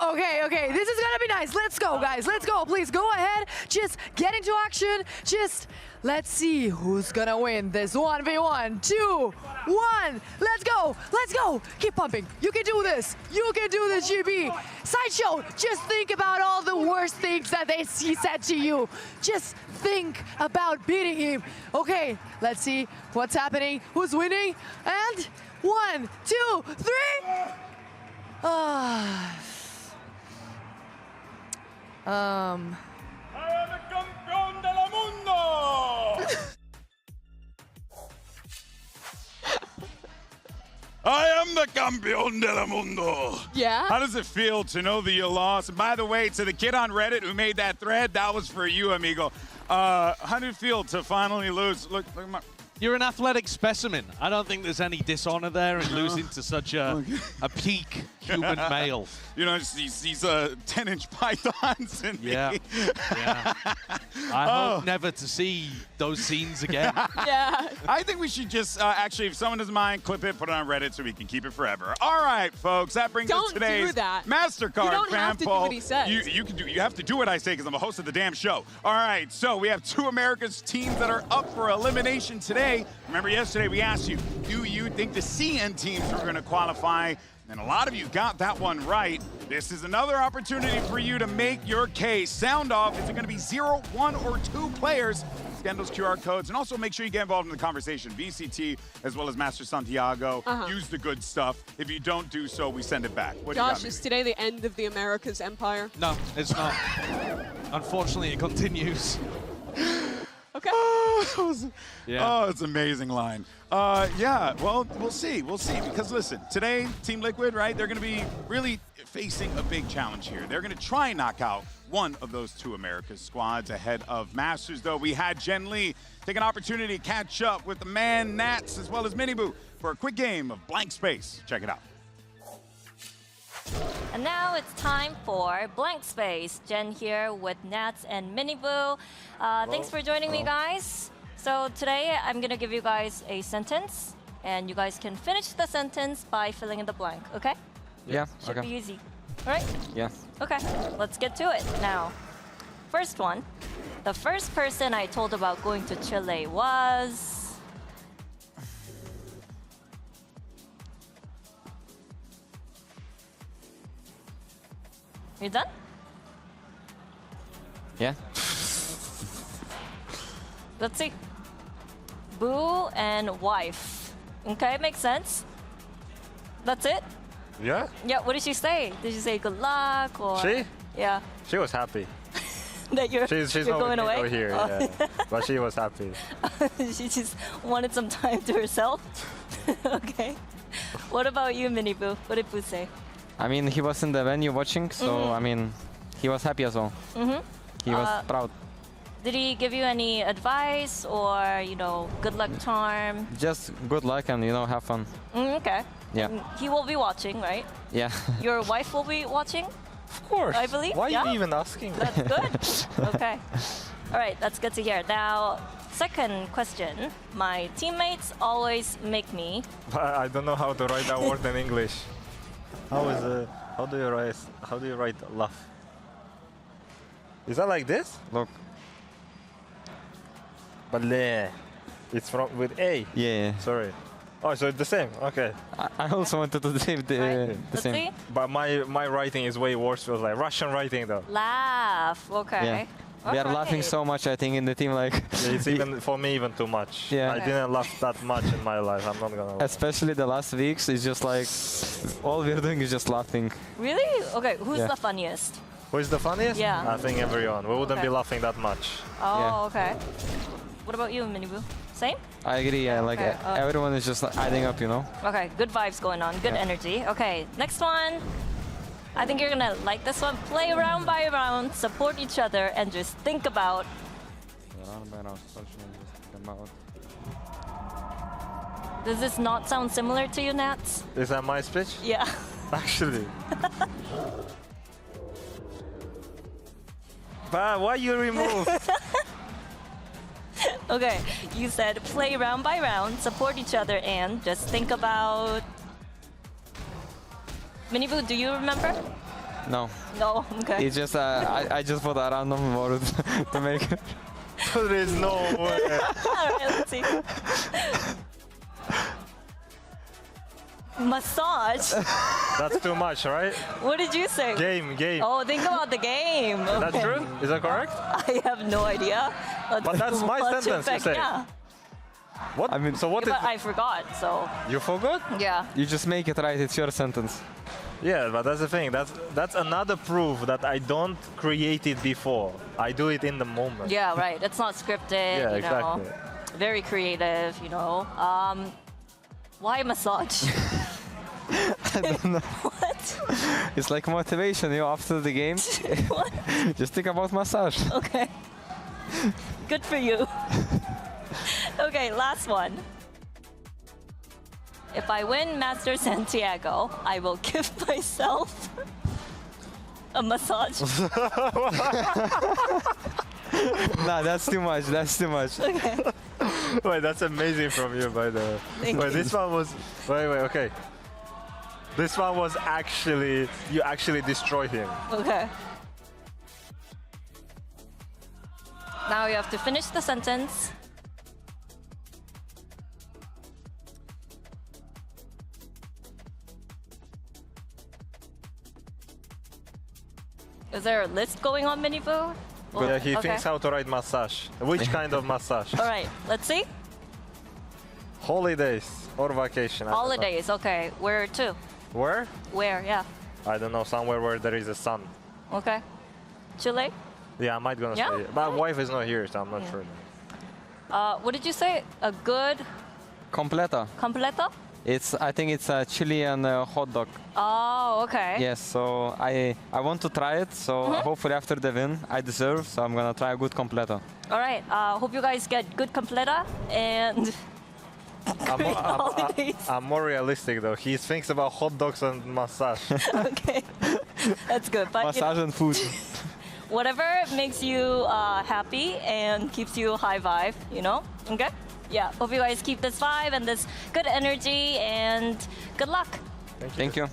Speaker 7: Okay, this is gonna be nice. Let's go, guys. Let's go. Please go ahead. Just get into action. Just let's see who's gonna win this 1v1. 2, 1. Let's go. Let's go. Keep pumping. You can do this. You can do this, GB. Sideshow, just think about all the worst things that he said to you. Just think about beating him. Okay, let's see what's happening. Who's winning? And 1, 2, 3.
Speaker 4: I am el campeón del mundo! I am the campeón del mundo!
Speaker 5: Yeah?
Speaker 4: How does it feel to know that you lost? And by the way, to the kid on Reddit who made that thread, that was for you, amigo. How did it feel to finally lose? Look at my...
Speaker 6: You're an athletic specimen. I don't think there's any dishonor there in losing to such a peak human male.
Speaker 4: You know, these 10-inch pythons in me.
Speaker 6: Yeah. I hope never to see those scenes again.
Speaker 5: Yeah.
Speaker 4: I think we should just, actually, if someone doesn't mind, clip it, put it on Reddit so we can keep it forever. All right, folks, that brings us to today's MasterCard
Speaker 5: You don't have to do what he says.
Speaker 4: You have to do what I say because I'm the host of the damn show. All right, so we have 2 America's teams that are up for elimination today. Remember yesterday we asked you, do you think the CN teams are going to qualify? And a lot of you got that one right. This is another opportunity for you to make your case. Sound off. Is it going to be 0, 1, or 2 players? Scan those QR codes. And also make sure you get involved in the conversation. VCT, as well as Master Santiago. Use the good stuff. If you don't do so, we send it back. What do you got,
Speaker 5: Josh, is today the end of the Americas empire?
Speaker 6: No, it's not. Unfortunately, it continues.
Speaker 5: Okay.
Speaker 4: Oh, it's an amazing line. Yeah, well, we'll see. We'll see. Because listen, today, Team Liquid, right, they're going to be really facing a big challenge here. They're going to try and knock out one of those 2 America's squads ahead of Masters, though. We had Jen Lee take an opportunity to catch up with the man Nats as well as Miniboo for a quick game of Blank Space. Check it out.
Speaker 8: And now it's time for Blank Space. Jen here with Nats and Miniboo. Thanks for joining me, guys. So today I'm going to give you guys a sentence, and you guys can finish the sentence by filling in the blank, okay?
Speaker 9: Yeah,
Speaker 8: Should be easy. All right?
Speaker 9: Yeah.
Speaker 8: Okay, let's get to it now. First one. The first person I told about going to Chile was... You done?
Speaker 9: Yeah.
Speaker 8: Let's see. Boo and wife. Okay, makes sense. That's it?
Speaker 9: Yeah?
Speaker 8: Yeah, what did she say? Did she say good luck or?
Speaker 9: She?
Speaker 8: Yeah.
Speaker 9: She was happy.
Speaker 8: That you're going away?
Speaker 9: Over here,
Speaker 8: Oh.
Speaker 9: yeah. But she was happy.
Speaker 8: She just wanted some time to herself? Okay. What about you, Mini Boo? What did Boo say?
Speaker 10: I mean, he was in the venue watching, so I mean, he was happy as well. He was proud.
Speaker 8: Did he give you any advice or, you know, good luck charm?
Speaker 10: Just good luck and, you know, have fun.
Speaker 8: Okay.
Speaker 10: Yeah.
Speaker 8: And he will be watching, right?
Speaker 10: Yeah.
Speaker 8: Your wife will be watching?
Speaker 9: Of course.
Speaker 8: I believe.
Speaker 9: Why
Speaker 8: yeah?
Speaker 9: are you even asking?
Speaker 8: That's good. Okay. All right, that's good to hear. Now, second question. My teammates always make me.
Speaker 9: I don't know how to write that word in English. How do you write laugh? Is that like this?
Speaker 10: Look.
Speaker 9: But it's from with A.
Speaker 10: Yeah.
Speaker 9: Sorry. Oh, so it's the same. Okay.
Speaker 10: I also wanted to say the
Speaker 8: Let's
Speaker 10: same.
Speaker 8: see.
Speaker 9: But my writing is way worse. Feels like Russian writing though.
Speaker 8: Laugh. Okay.
Speaker 10: Yeah. We are laughing so much, I think, in the team. Like
Speaker 9: It's even for me even too much.
Speaker 10: Yeah.
Speaker 9: I didn't laugh that much in my life. I'm not gonna lie.
Speaker 10: Especially the last weeks, it's just like all we're doing is just laughing.
Speaker 8: Really? Okay, who's
Speaker 10: Yeah.
Speaker 8: the funniest?
Speaker 9: Who is the funniest?
Speaker 8: Yeah.
Speaker 9: I think everyone. We wouldn't be
Speaker 8: Okay.
Speaker 9: laughing that much.
Speaker 8: Oh,
Speaker 10: Yeah.
Speaker 8: okay. What about you, Miniboo? Same?
Speaker 10: I agree. Yeah, like
Speaker 8: Okay,
Speaker 10: everyone is just adding up, you know.
Speaker 8: Okay, good vibes going on, good
Speaker 10: Yeah.
Speaker 8: energy. Okay, next one. I think you're gonna like this one. Play round by round, support each other, and just think about. Does this not sound similar to you, Nats?
Speaker 9: Is that my speech?
Speaker 8: Yeah.
Speaker 9: Actually. But why you remove?
Speaker 8: Okay, you said play round by round, support each other, and just think about. Miniboo, do you remember?
Speaker 10: No.
Speaker 8: No. Okay.
Speaker 10: It's just I just put a random word to make it.
Speaker 9: There is no way.
Speaker 8: All right, let's see. Massage.
Speaker 9: That's too much, right?
Speaker 8: What did you say?
Speaker 9: Game.
Speaker 8: Oh, think about the game.
Speaker 9: Is that
Speaker 8: Okay.
Speaker 9: true? Is that correct?
Speaker 8: I have no idea.
Speaker 9: But that's my
Speaker 8: Let's
Speaker 9: sentence, you
Speaker 8: check.
Speaker 9: say.
Speaker 8: Yeah.
Speaker 9: What?
Speaker 10: I mean,
Speaker 9: so what is?
Speaker 8: But I forgot, so
Speaker 9: You forgot?
Speaker 8: yeah.
Speaker 10: You just make it right. It's your sentence.
Speaker 9: Yeah, but that's the thing. That's another proof that I don't create it before. I do it in the moment.
Speaker 8: Yeah, right. It's not scripted,
Speaker 9: Yeah,
Speaker 8: you know.
Speaker 9: exactly.
Speaker 8: Very creative, you know. Why massage?
Speaker 10: I don't know.
Speaker 8: What?
Speaker 10: It's like motivation, you know, after the game.
Speaker 8: What?
Speaker 10: Just think about massage.
Speaker 8: Okay. Good for you. Okay, last one. If I win Master Santiago, I will give myself a massage.
Speaker 10: Nah, that's too much. That's too much.
Speaker 8: Okay.
Speaker 9: Wait, that's amazing from you, by the way.
Speaker 8: Thank
Speaker 9: Wait,
Speaker 8: you.
Speaker 9: this one was. Wait, okay. This one was actually. You actually destroyed him.
Speaker 8: Okay. Now you have to finish the sentence. Is there a list going on, Miniboo?
Speaker 9: Yeah, he
Speaker 8: Okay.
Speaker 9: thinks how to write massage. Which kind of massage?
Speaker 8: All right, let's see.
Speaker 9: Holidays or vacation? I don't know.
Speaker 8: Holidays, okay. Where to?
Speaker 9: Where?
Speaker 8: Where, yeah.
Speaker 9: I don't know. Somewhere where there is a sun.
Speaker 8: Okay. Chile?
Speaker 9: Yeah, I might gonna
Speaker 8: Yeah?
Speaker 9: say. My wife is not here, so I'm not sure.
Speaker 8: What did you say? A good
Speaker 10: Completa.
Speaker 8: completo?
Speaker 10: I think it's a Chilean hot dog.
Speaker 8: Oh, okay.
Speaker 10: Yes, so I want to try it. So hopefully after the win, I deserve. So I'm gonna try a good completa.
Speaker 8: All right. Hope you guys get good completa and holidays.
Speaker 9: I'm more realistic though. He thinks about hot dogs and massage.
Speaker 8: Okay. That's good. But you know,
Speaker 10: Massage and food.
Speaker 8: whatever makes you happy and keeps you high vibe, you know? Okay? Yeah. Hope you guys keep this vibe and this good energy and good luck.
Speaker 10: Thank you.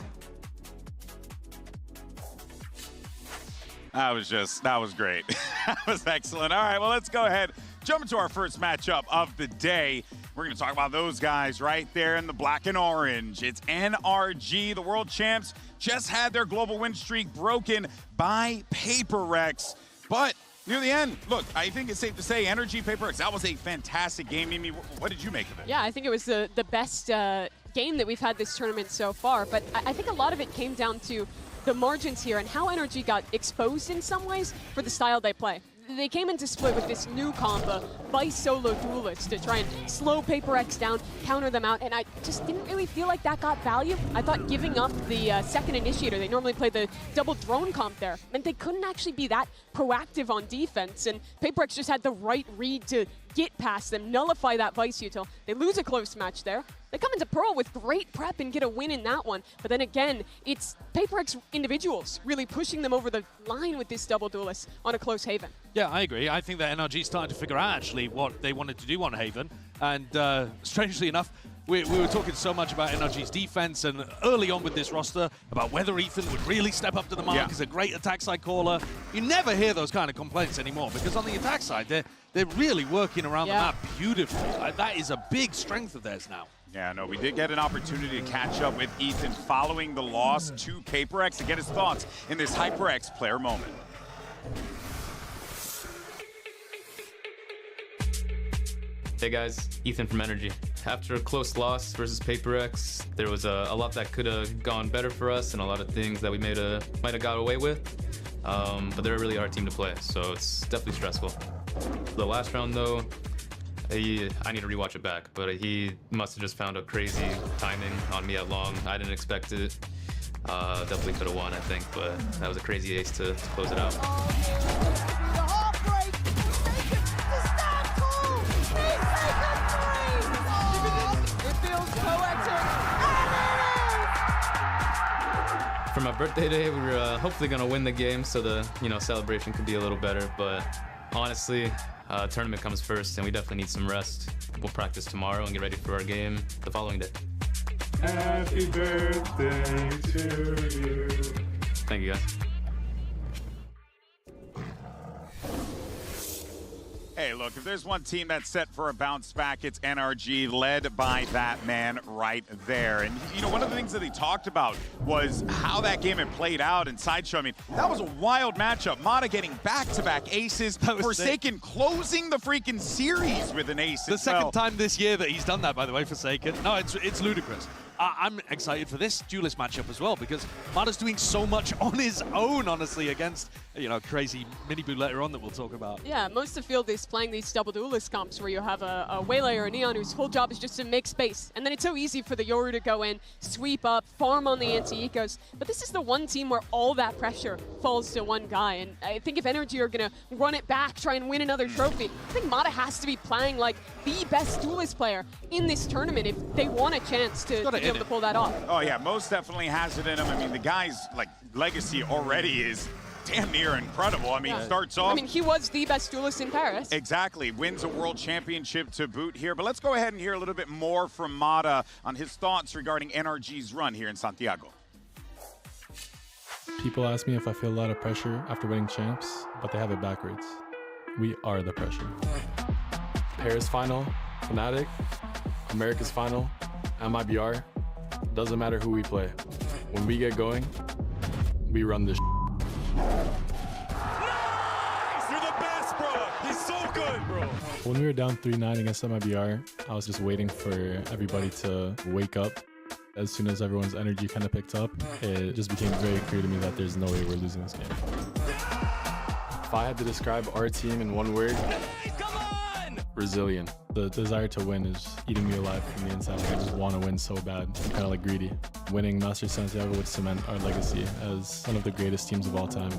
Speaker 4: That was great. That was excellent. All right, well, let's go ahead, jump into our first matchup of the day. We're going to talk about those guys right there in the black and orange. It's NRG, the world champs, just had their global win streak broken by Paper Rex. But near the end, look, I think it's safe to say NRG Paper Rex, that was a fantastic game. Mimi, what did you make of it?
Speaker 5: Yeah, I think it was the best game that we've had this tournament so far, but I think a lot of it came down to the margins here and how NRG got exposed in some ways for the style they play. They came into Split with this new combo, Vice Solo Duelist, to try and slow Paper X down, counter them out, and I just didn't really feel like that got value. I thought giving up the second initiator, they normally play the double drone comp there, meant they couldn't actually be that proactive on defense, and Paper X just had the right read to get past them, nullify that Vice util. They lose a close match there. They come into Pearl with great prep and get a win in that one. But then again, it's Paper X individuals really pushing them over the line with this double duelist on a close Haven.
Speaker 6: Yeah, I agree. I think that NRG started to figure out actually what they wanted to do on Haven. And strangely enough, we were talking so much about NRG's defense and early on with this roster about whether Ethan would really step up to the mark as a great attack side caller. You never hear those kind of complaints anymore because on the attack side, they're really working around the map beautifully. That is a big strength of theirs now.
Speaker 4: Yeah, no, we did get an opportunity to catch up with Ethan following the loss to Paper X to get his thoughts in this HyperX player moment.
Speaker 11: Hey guys, Ethan from NRG. After a close loss versus Paper X, there was a lot that could have gone better for us and a lot of things that we might have got away with. But they're a really hard team to play, so it's definitely stressful. The last round though, I need to rewatch it back, but he must have just found a crazy timing on me at long. I didn't expect it. Definitely could have won, I think, but that was a crazy ace to close it out. For my birthday day, we were hopefully gonna win the game, so the celebration could be a little better. But honestly, tournament comes first, and we definitely need some rest. We'll practice tomorrow and get ready for our game the following day.
Speaker 12: Happy birthday to you.
Speaker 11: Thank you, guys.
Speaker 4: Hey, look, if there's one team that's set for a bounce back, it's NRG, led by that man right there. And, one of the things that they talked about was how that game had played out in Sideshow. I mean, that was a wild matchup. Mata getting back-to-back aces. Forsaken closing the freaking series with an ace.
Speaker 6: The second time this year that he's done that, by the way, Forsaken. No, it's ludicrous. I'm excited for this duelist matchup as well because Mata's doing so much on his own, honestly, against, crazy mini-boo later on that we'll talk about.
Speaker 5: Yeah, most of the field is playing these double duelist comps where you have a Waylay or a Neon whose whole job is just to make space. And then it's so easy for the Yoru to go in, sweep up, farm on the anti-ecos. But this is the one team where all that pressure falls to one guy. And I think if NRG are going to run it back, try and win another trophy, I think Mata has to be playing like the best duelist player in this tournament if they want a chance to be able to pull that off.
Speaker 4: Oh yeah, most definitely has it in him. I mean, the guy's legacy already is damn near incredible. I mean, starts off.
Speaker 5: I mean, he was the best duelist in Paris.
Speaker 4: Exactly, wins a world championship to boot here. But let's go ahead and hear a little bit more from Mata on his thoughts regarding NRG's run here in Santiago.
Speaker 12: People ask me if I feel a lot of pressure after winning champs, but they have it backwards. We are the pressure. Paris final, Fnatic, America's final, MIBR. Doesn't matter who we play. When we get going, we run this.
Speaker 2: Nice! You're the best, bro! He's so good, bro!
Speaker 12: When we were down 3-9 against MIBR, I was just waiting for everybody to wake up. As soon as everyone's energy kind of picked up, it just became very clear to me that there's no way we're losing this game. If I had to describe our team in one word, resilient. The desire to win is eating me alive from the inside. I just want to win so bad. I'm kind of like greedy. Winning Master Santiago would cement our legacy as one of the greatest teams of all time.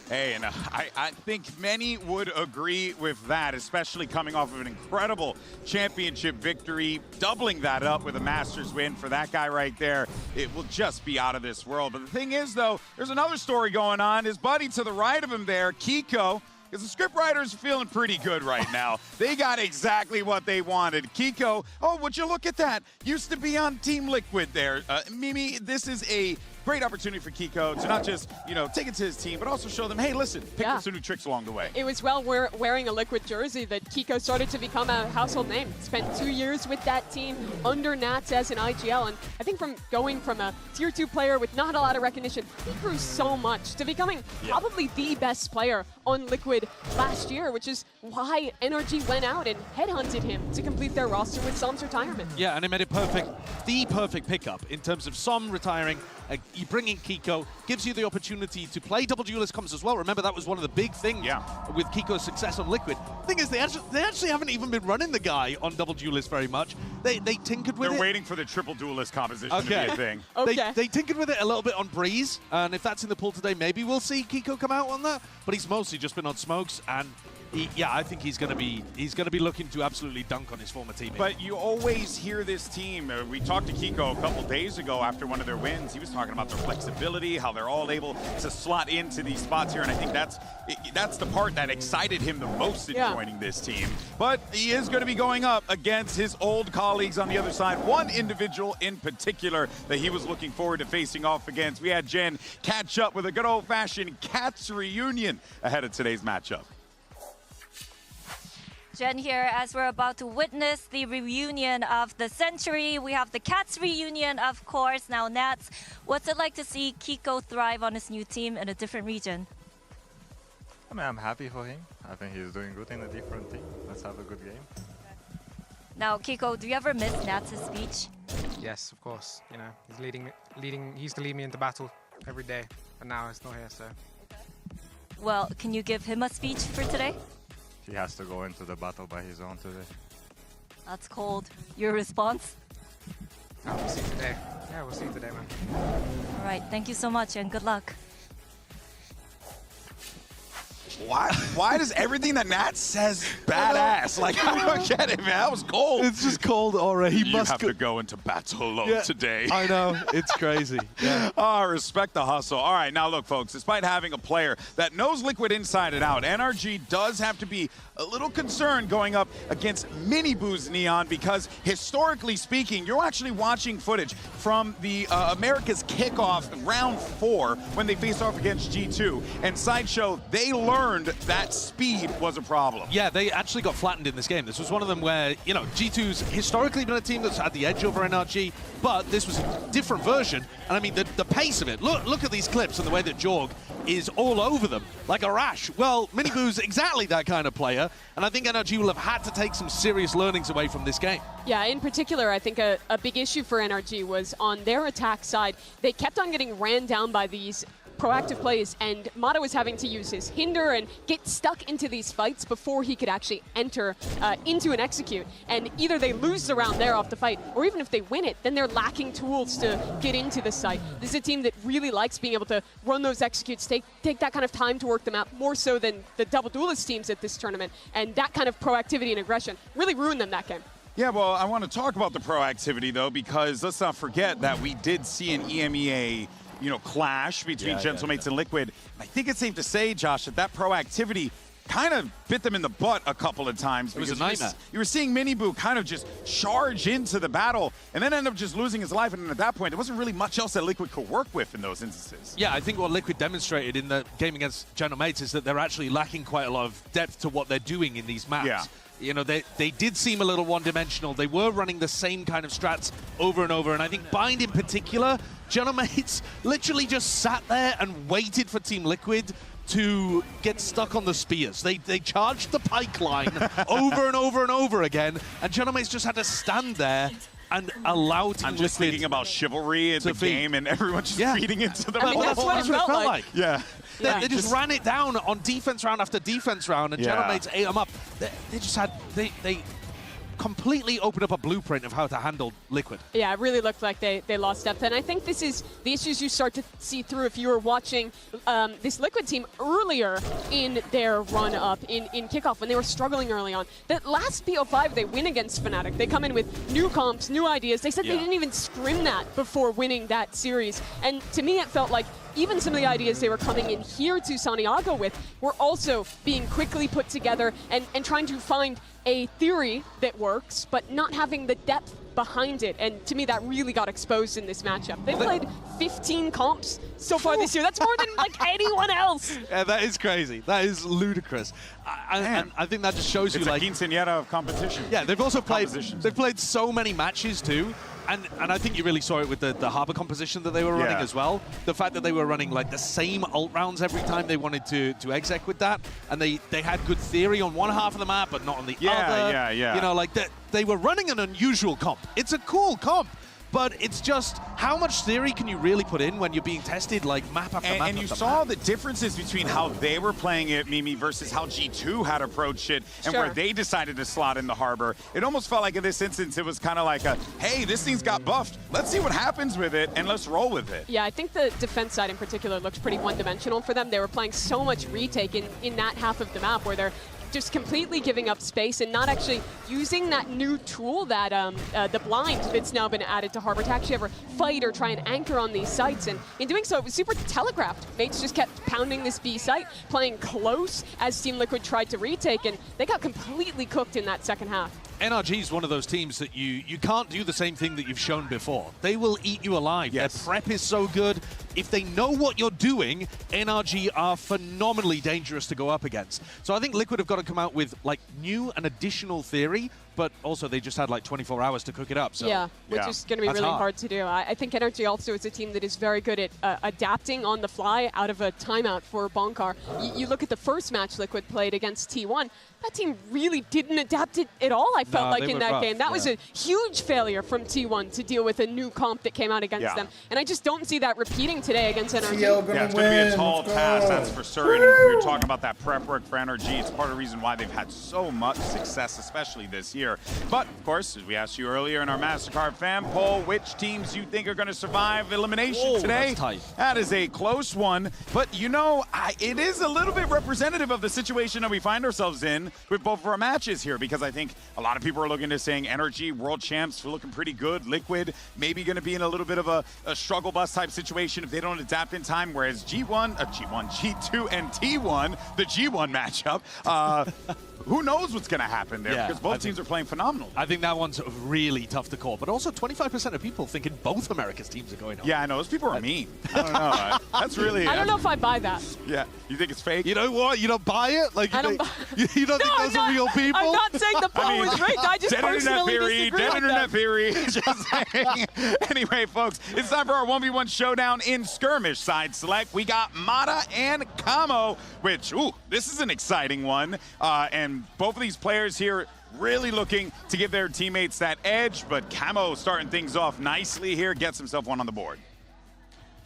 Speaker 4: Hey, and I think many would agree with that, especially coming off of an incredible championship victory, doubling that up with a Masters win for that guy right there. It will just be out of this world. But the thing is, though, there's another story going on. His buddy to the right of him there, Kiko, because the scriptwriters are feeling pretty good right now. They got exactly what they wanted. Kiko, oh, would you look at that? Used to be on Team Liquid there. Mimi, this is a great opportunity for Kiko to not just, take it to his team, but also show them, hey, listen, pick up some new tricks along the way.
Speaker 5: It was while wearing a Liquid jersey that Kiko started to become a household name. Spent 2 years with that team under Nats as an IGL, and I think from going from a Tier 2 player with not a lot of recognition, he grew so much to becoming probably the best player on Liquid last year, which is why NRG went out and headhunted him to complete their roster with Som's retirement.
Speaker 6: Yeah, and it made it the perfect pickup in terms of Som retiring. You bring in Kiko, gives you the opportunity to play double duelist comps as well. Remember, that was one of the big things with Kiko's success on Liquid. The thing is, they actually haven't even been running the guy on double duelist very much. They tinkered with it.
Speaker 4: They're waiting for the triple duelist composition to be a thing.
Speaker 6: They tinkered with it a little bit on Breeze, and if that's in the pool today, maybe we'll see Kiko come out on that. But he's mostly just been on smokes, and I think he's going to be looking to absolutely dunk on his former teammate.
Speaker 4: But you always hear this team. We talked to Kiko a couple days ago after one of their wins. He was talking about their flexibility, how they're all able to slot into these spots here, and I think that's the part that excited him the most in joining this team. But he is going to be going up against his old colleagues on the other side. One individual in particular that he was looking forward to facing off against. We had Jen catch up with a good old-fashioned Cats reunion ahead of today's matchup.
Speaker 8: Jen here, as we're about to witness the reunion of the century. We have the Cats reunion, of course. Now, Nats, what's it like to see Kiko thrive on his new team in a different region?
Speaker 9: I mean, I'm happy for him. I think he's doing good in a different team. Let's have a good game.
Speaker 8: Now, Kiko, do you ever miss Nats' speech?
Speaker 13: Yes, of course. He's leading. He used to lead me into battle every day, but now he's not here, so.
Speaker 8: Well, can you give him a speech for today?
Speaker 9: He has to go into the battle by his own today.
Speaker 8: That's cold. Your response?
Speaker 13: Oh, we'll see today. Yeah, we'll see today, man.
Speaker 8: All right, thank you so much and good luck.
Speaker 4: Why does everything that Nat says badass? Like, I don't get it, man. That was cold.
Speaker 6: It's just cold already.
Speaker 4: You have to go into battle alone today.
Speaker 6: I know. It's crazy. Yeah.
Speaker 4: Oh, respect the hustle. All right, now look, folks, despite having a player that knows Liquid inside and out, NRG does have to be a little concerned going up against Miniboo's Neon because, historically speaking, you're actually watching footage from the America's kickoff round 4 when they faced off against G2. And Sideshow, they learned that speed was a problem.
Speaker 6: Yeah, they actually got flattened in this game. This was one of them where, G2's historically been a team that's had the edge over NRG, but this was a different version. And I mean, the pace of it, look at these clips and the way that Jorg is all over them like a rash. Well, Miniboo's exactly that kind of player, and I think NRG will have had to take some serious learnings away from this game.
Speaker 5: Yeah, in particular, I think a big issue for NRG was on their attack side. They kept on getting ran down by these proactive plays, and Mata was having to use his hinder and get stuck into these fights before he could actually enter into an execute. And either they lose the round there off the fight, or even if they win it, then they're lacking tools to get into the site. This is a team that really likes being able to run those executes, take that kind of time to work them out, more so than the double duelist teams at this tournament. And that kind of proactivity and aggression really ruined them that game.
Speaker 4: Yeah, well, I want to talk about the proactivity, though, because let's not forget that we did see an EMEA clash between Gentlemates and Liquid. I think it's safe to say, Josh, that proactivity kind of bit them in the butt a couple of times.
Speaker 6: It was a nightmare.
Speaker 4: You were seeing Miniboo kind of just charge into the battle and then end up just losing his life. And at that point, there wasn't really much else that Liquid could work with in those instances.
Speaker 6: Yeah, I think what Liquid demonstrated in the game against Gentlemates is that they're actually lacking quite a lot of depth to what they're doing in these maps. Yeah. They did seem a little one-dimensional. They were running the same kind of strats over and over, and I think Bind in particular, Gentlemates literally just sat there and waited for Team Liquid to get stuck on the spears. They charged the pike line over and over and over again, and Gentlemates just had to stand there and allow Team
Speaker 4: I'm just
Speaker 6: Liquid
Speaker 4: thinking about chivalry in the game, and everyone just feeding into the
Speaker 5: that's what it felt like.
Speaker 4: Yeah.
Speaker 6: They just ran it down on defense round after defense round, and Gentlemates ate them up. They completely opened up a blueprint of how to handle Liquid.
Speaker 5: Yeah, it really looked like they lost depth, and I think this is the issues you start to see through if you were watching this Liquid team earlier in their run-up in kickoff when they were struggling early on. The last BO5 they win against Fnatic. They come in with new comps, new ideas. They said they didn't even scrim that before winning that series, and to me it felt like even some of the ideas they were coming in here to Santiago with were also being quickly put together and trying to find a theory that works, but not having the depth behind it. And to me, that really got exposed in this matchup. They've played 15 comps so far this year. That's more than like anyone else.
Speaker 6: Yeah, that is crazy. That is ludicrous. And I think that just shows you, like,
Speaker 3: it's a quinceañera of competition.
Speaker 6: Yeah, they've also played so many matches too. And I think you really saw it with the Harbor composition that they were running as well. The fact that they were running like the same ult rounds every time they wanted to exec with that, and they had good theory on one half of the map, but not on the other.
Speaker 3: Yeah.
Speaker 6: You know, like they were running an unusual comp. It's a cool comp. But it's just, how much theory can you really put in when you're being tested like map after map?
Speaker 3: And you saw the differences between how they were playing it, Mimi, versus how G2 had approached it, and where they decided to slot in the Harbor. It almost felt like in this instance, it was kind of like hey, this thing's got buffed. Let's see what happens with it, and let's roll with it.
Speaker 5: Yeah, I think the defense side in particular looks pretty one-dimensional for them. They were playing so much retake in that half of the map where they're just completely giving up space and not actually using that new tool that the blind that's now been added to Harbor to actually ever fight or try and anchor on these sites. And in doing so, it was super telegraphed. Mates just kept pounding this B site, playing close as Team Liquid tried to retake, and they got completely cooked in that second half.
Speaker 6: NRG is one of those teams that you can't do the same thing that you've shown before. They will eat you alive. Their prep is so good. If they know what you're doing, NRG are phenomenally dangerous to go up against. So I think Liquid have got to come out with like new and additional theory, but also they just had like 24 hours to cook it up. So
Speaker 5: yeah, which is going to be really hard to do. I think NRG also is a team that is very good at adapting on the fly out of a timeout for Bonkar. You look at the first match Liquid played against T1, that team really didn't adapt it at all, I felt like, in that game. That was a huge failure from T1 to deal with a new comp that came out against them. And I just don't see that repeating today against NRG.
Speaker 3: Yeah, it's going to be a tall task, that's for certain. We were talking about that prep work for NRG. It's part of the reason why they've had so much success, especially this year. But, of course, as we asked you earlier in our MasterCard fan poll, which teams you think are going to survive elimination today?
Speaker 6: That's tight.
Speaker 3: That is a close one. But, you know, it is a little bit representative of the situation that we find ourselves in with both of our matches here, because I think a lot of people are looking to saying NRG world champs are looking pretty good. Liquid maybe going to be in a little bit of a struggle bus type situation if they don't adapt in time, whereas G2 and T1, the G1 matchup, who knows what's going to happen there, because both teams are playing phenomenal.
Speaker 6: I think that one's really tough to call, but also 25% of people thinking both America's teams are going on.
Speaker 3: Yeah, I know. Those people are mean. I don't know. That's really...
Speaker 5: I don't know if I buy that.
Speaker 3: Yeah. You think it's fake?
Speaker 6: You know what? You don't buy it? Like,
Speaker 5: I don't buy
Speaker 6: you don't think those are real people?
Speaker 5: I'm not saying the poll was rigged. I just personally disagree
Speaker 3: Dead
Speaker 5: with
Speaker 3: internet
Speaker 5: them.
Speaker 3: theory. Just saying. Anyway, folks, it's time for our 1v1 showdown in skirmish side select. We got Mata and Kamo, which, this is an exciting one. And both of these players here really looking to give their teammates that edge, but Kamo starting things off nicely here, gets himself one on the board.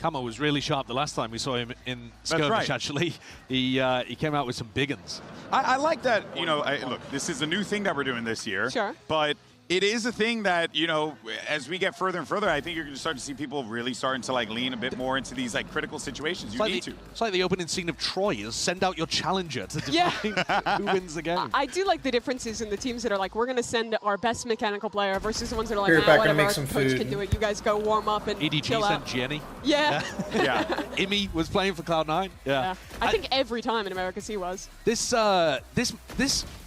Speaker 6: Kamo was really sharp the last time we saw him in skirmish, actually. He came out with some big uns.
Speaker 3: I like that, you know, look, this is a new thing that we're doing this year.
Speaker 5: Sure.
Speaker 3: But it is a thing that, you know, as we get further and further, I think you're going to start to see people really starting to like lean a bit more into these like critical situations. You need to.
Speaker 6: It's like the opening scene of Troy is send out your challenger to define who wins the game.
Speaker 5: I do like the differences in the teams that are like, we're going to send our best mechanical player versus the ones that are like,
Speaker 1: We're back
Speaker 5: whatever,
Speaker 1: make
Speaker 5: our
Speaker 1: some
Speaker 5: coach
Speaker 1: food.
Speaker 5: can do it. You guys go warm up and
Speaker 6: EDG
Speaker 5: chill out.
Speaker 6: sent Jenny.
Speaker 5: Yeah.
Speaker 3: Yeah.
Speaker 6: Imi was playing for Cloud9. Yeah.
Speaker 5: I think every time in Americas he was.
Speaker 6: This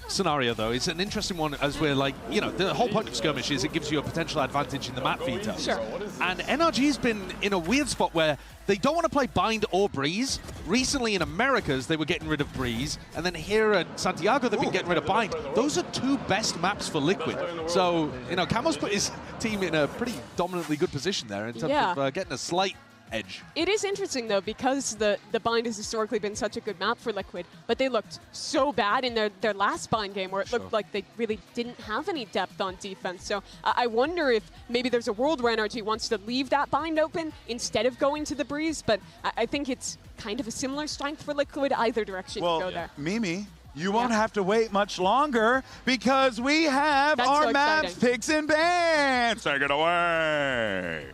Speaker 6: scenario, though, is an interesting one, as we're like, you know, the whole point of skirmish is it gives you a potential advantage in the map feeder.
Speaker 5: Sure.
Speaker 6: And NRG's been in a weird spot where they don't want to play Bind or Breeze. Recently in Americas, they were getting rid of Breeze, and then here at Santiago, they've been getting rid of Bind. Those are two best maps for Liquid. So, you know, Camo's put his team in a pretty dominantly good position there in terms of getting a slight edge.
Speaker 5: It is interesting, though, because the Bind has historically been such a good map for Liquid, but they looked so bad in their last Bind game where it looked like they really didn't have any depth on defense. So I wonder if maybe there's a world where NRG wants to leave that Bind open instead of going to the Breeze, but I think it's kind of a similar strength for Liquid either direction you go there.
Speaker 3: Mimi, you won't have to wait much longer because we have our maps, picks, and bans. Take it away.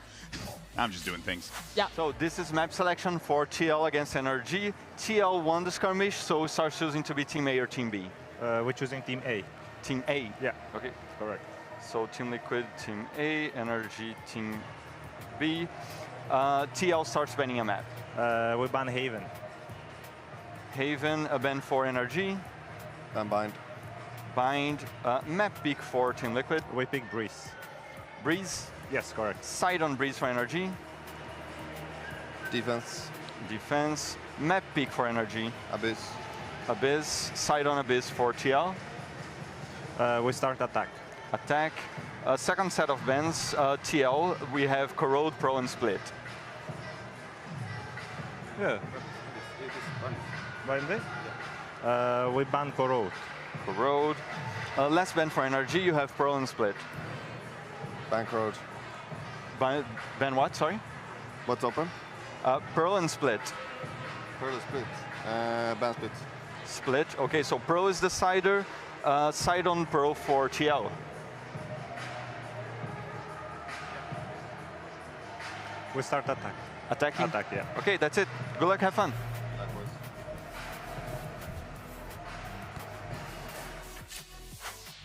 Speaker 3: I'm just doing things.
Speaker 14: Yeah. So this is map selection for TL against NRG. TL won the skirmish, so we start choosing to be Team A or Team B.
Speaker 9: We're choosing Team A.
Speaker 14: Team A?
Speaker 9: Yeah.
Speaker 14: Okay, correct. So Team Liquid, Team A, NRG, Team B. TL starts banning a map.
Speaker 9: We ban Haven.
Speaker 14: Haven, a ban for NRG.
Speaker 15: Ban Bind.
Speaker 14: Bind, map pick for Team Liquid.
Speaker 9: We pick Breeze.
Speaker 14: Breeze.
Speaker 9: Yes, correct.
Speaker 14: Side on Breeze for NRG.
Speaker 15: Defense.
Speaker 14: Defense. Map pick for NRG.
Speaker 15: Abyss.
Speaker 14: Abyss. Side on Abyss for TL.
Speaker 9: We start attack.
Speaker 14: Attack. Second set of bans. TL. We have Corrode, Pro, and Split.
Speaker 9: Yeah. Ban this? We ban Corrode.
Speaker 14: Corrode. Last ban for NRG, you have Pro and Split.
Speaker 15: Ban Corrode.
Speaker 14: Ban what, sorry?
Speaker 15: What's open?
Speaker 14: Pearl and Split.
Speaker 15: Pearl and Split. Ban Split.
Speaker 14: Split. Okay, so Pearl is the sider. Side on Pearl for TL.
Speaker 9: We start attack.
Speaker 14: Attacking?
Speaker 9: Attack, yeah.
Speaker 14: Okay, that's it. Good luck, have fun.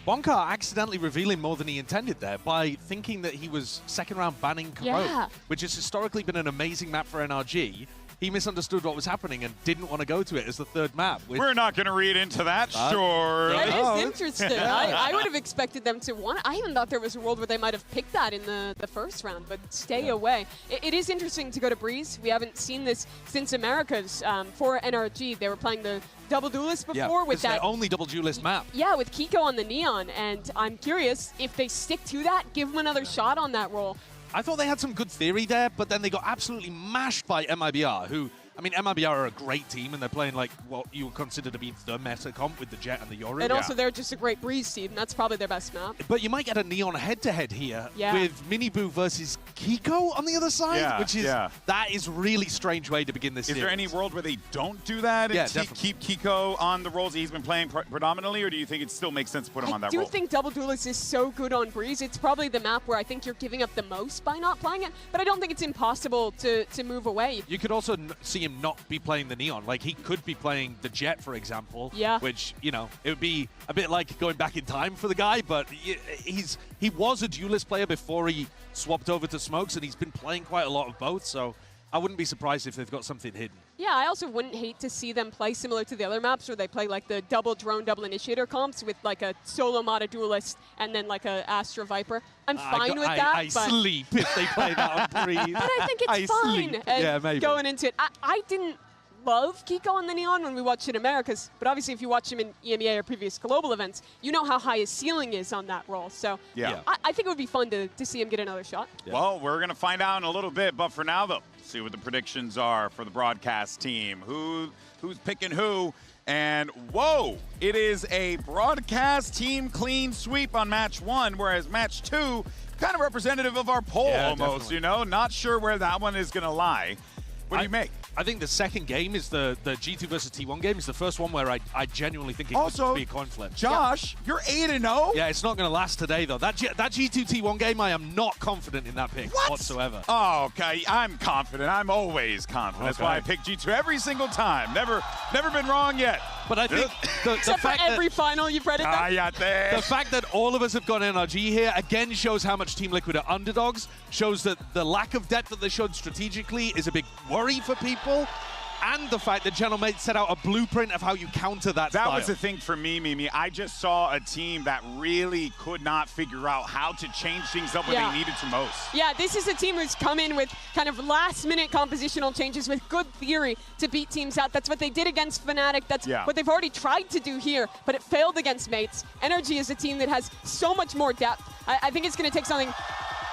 Speaker 6: Bonkar accidentally revealing more than he intended there by thinking that he was second round banning Corrode, which has historically been an amazing map for NRG. He misunderstood what was happening and didn't want to go to it as the third map.
Speaker 3: We're not going to read into that, sure.
Speaker 5: That is interesting. I would have expected them to want it. I even thought there was a world where they might have picked that in the first round, but stay away. It is interesting to go to Breeze. We haven't seen this since Americas for NRG. They were playing the double duelist before with that.
Speaker 6: Their only double duelist map.
Speaker 5: Yeah, with Kiko on the Neon, and I'm curious if they stick to that, give them another shot on that role.
Speaker 6: I thought they had some good theory there, but then they got absolutely mashed by MIBR, who, I mean, MIBR are a great team, and they're playing like what you would consider to be the meta comp with the Jet and the Yoru.
Speaker 5: And also, they're just a great Breeze team. That's probably their best map.
Speaker 6: But you might get a Neon head-to-head here with Miniboo versus Kiko on the other side, which is that is really strange way to begin this series.
Speaker 3: Is there any world where they don't do that and keep Kiko on the roles he's been playing predominantly, or do you think it still makes sense to put him on that role?
Speaker 5: I do think Double Duelist is so good on Breeze. It's probably the map where I think you're giving up the most by not playing it, but I don't think it's impossible to move away.
Speaker 6: You could also see him not be playing the Neon. Like, he could be playing the Jet, for example, which, you know, it would be a bit like going back in time for the guy, but he was a duelist player before he swapped over to Smokes, and he's been playing quite a lot of both, so I wouldn't be surprised if they've got something hidden.
Speaker 5: Yeah, I also wouldn't hate to see them play similar to the other maps where they play like the double drone, double initiator comps with like a solo Mata duelist and then like a Astra Viper. I'm fine with that.
Speaker 6: I sleep if they play that on Breeze.
Speaker 5: But I think it's fine. And
Speaker 6: yeah, maybe.
Speaker 5: Going into it, I didn't love Kiko on the Neon when we watched it in Americas, but obviously if you watch him in EMEA or previous global events, you know how high his ceiling is on that role. So I think it would be fun to see him get another shot.
Speaker 3: Yeah. Well, we're going to find out in a little bit, but for now, though, see what the predictions are for the broadcast team. Who's picking who? And whoa, it is a broadcast team clean sweep on match 1, whereas match 2, kind of representative of our poll almost,
Speaker 6: definitely.
Speaker 3: you know? Not sure where that one is going to lie. What do you make?
Speaker 6: I think the second game is the G2 versus T1 game. Is the first one where I genuinely think it could be a coin flip.
Speaker 3: Josh, you're 8-0.
Speaker 6: Yeah, it's not going to last today, though. That G2 T1 game, I am not confident in that pick whatsoever.
Speaker 3: Oh, okay. I'm confident. I'm always confident. That's why I pick G2 every single time. Never been wrong yet.
Speaker 6: But I think the
Speaker 5: Except
Speaker 6: fact
Speaker 5: for every final you've read it.
Speaker 6: The fact that all of us have gone NRG here again shows how much Team Liquid are underdogs, shows that the lack of depth that they showed strategically is a big worry for people, and the fact that Gentlemate set out a blueprint of how you counter that
Speaker 3: That
Speaker 6: style.
Speaker 3: was the thing for me, Mimi. I just saw a team that really could not figure out how to change things up when they needed to most.
Speaker 5: Yeah, this is a team who's come in with kind of last-minute compositional changes with good theory to beat teams out. That's what they did against Fnatic. That's what they've already tried to do here, but it failed against Mates. NRG is a team that has so much more depth. I think it's going to take something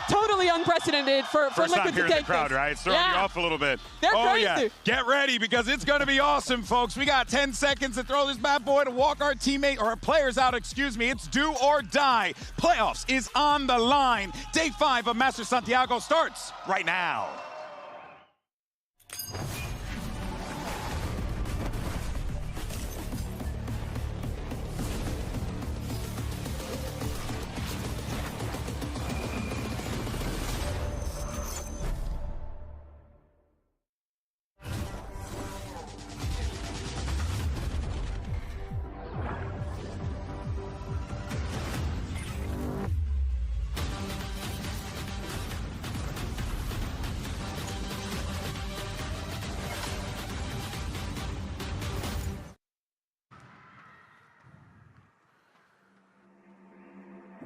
Speaker 5: totally unprecedented for Liquid to take
Speaker 3: the crowd,
Speaker 5: this.
Speaker 3: right? It's throwing you off a little bit.
Speaker 5: They're crazy.
Speaker 3: Yeah. Get ready because it's going to be awesome, folks. We got 10 seconds to throw this bad boy to walk our teammate or our players out, excuse me. It's do or die. Playoffs is on the line. Day 5 of Master Santiago starts right now.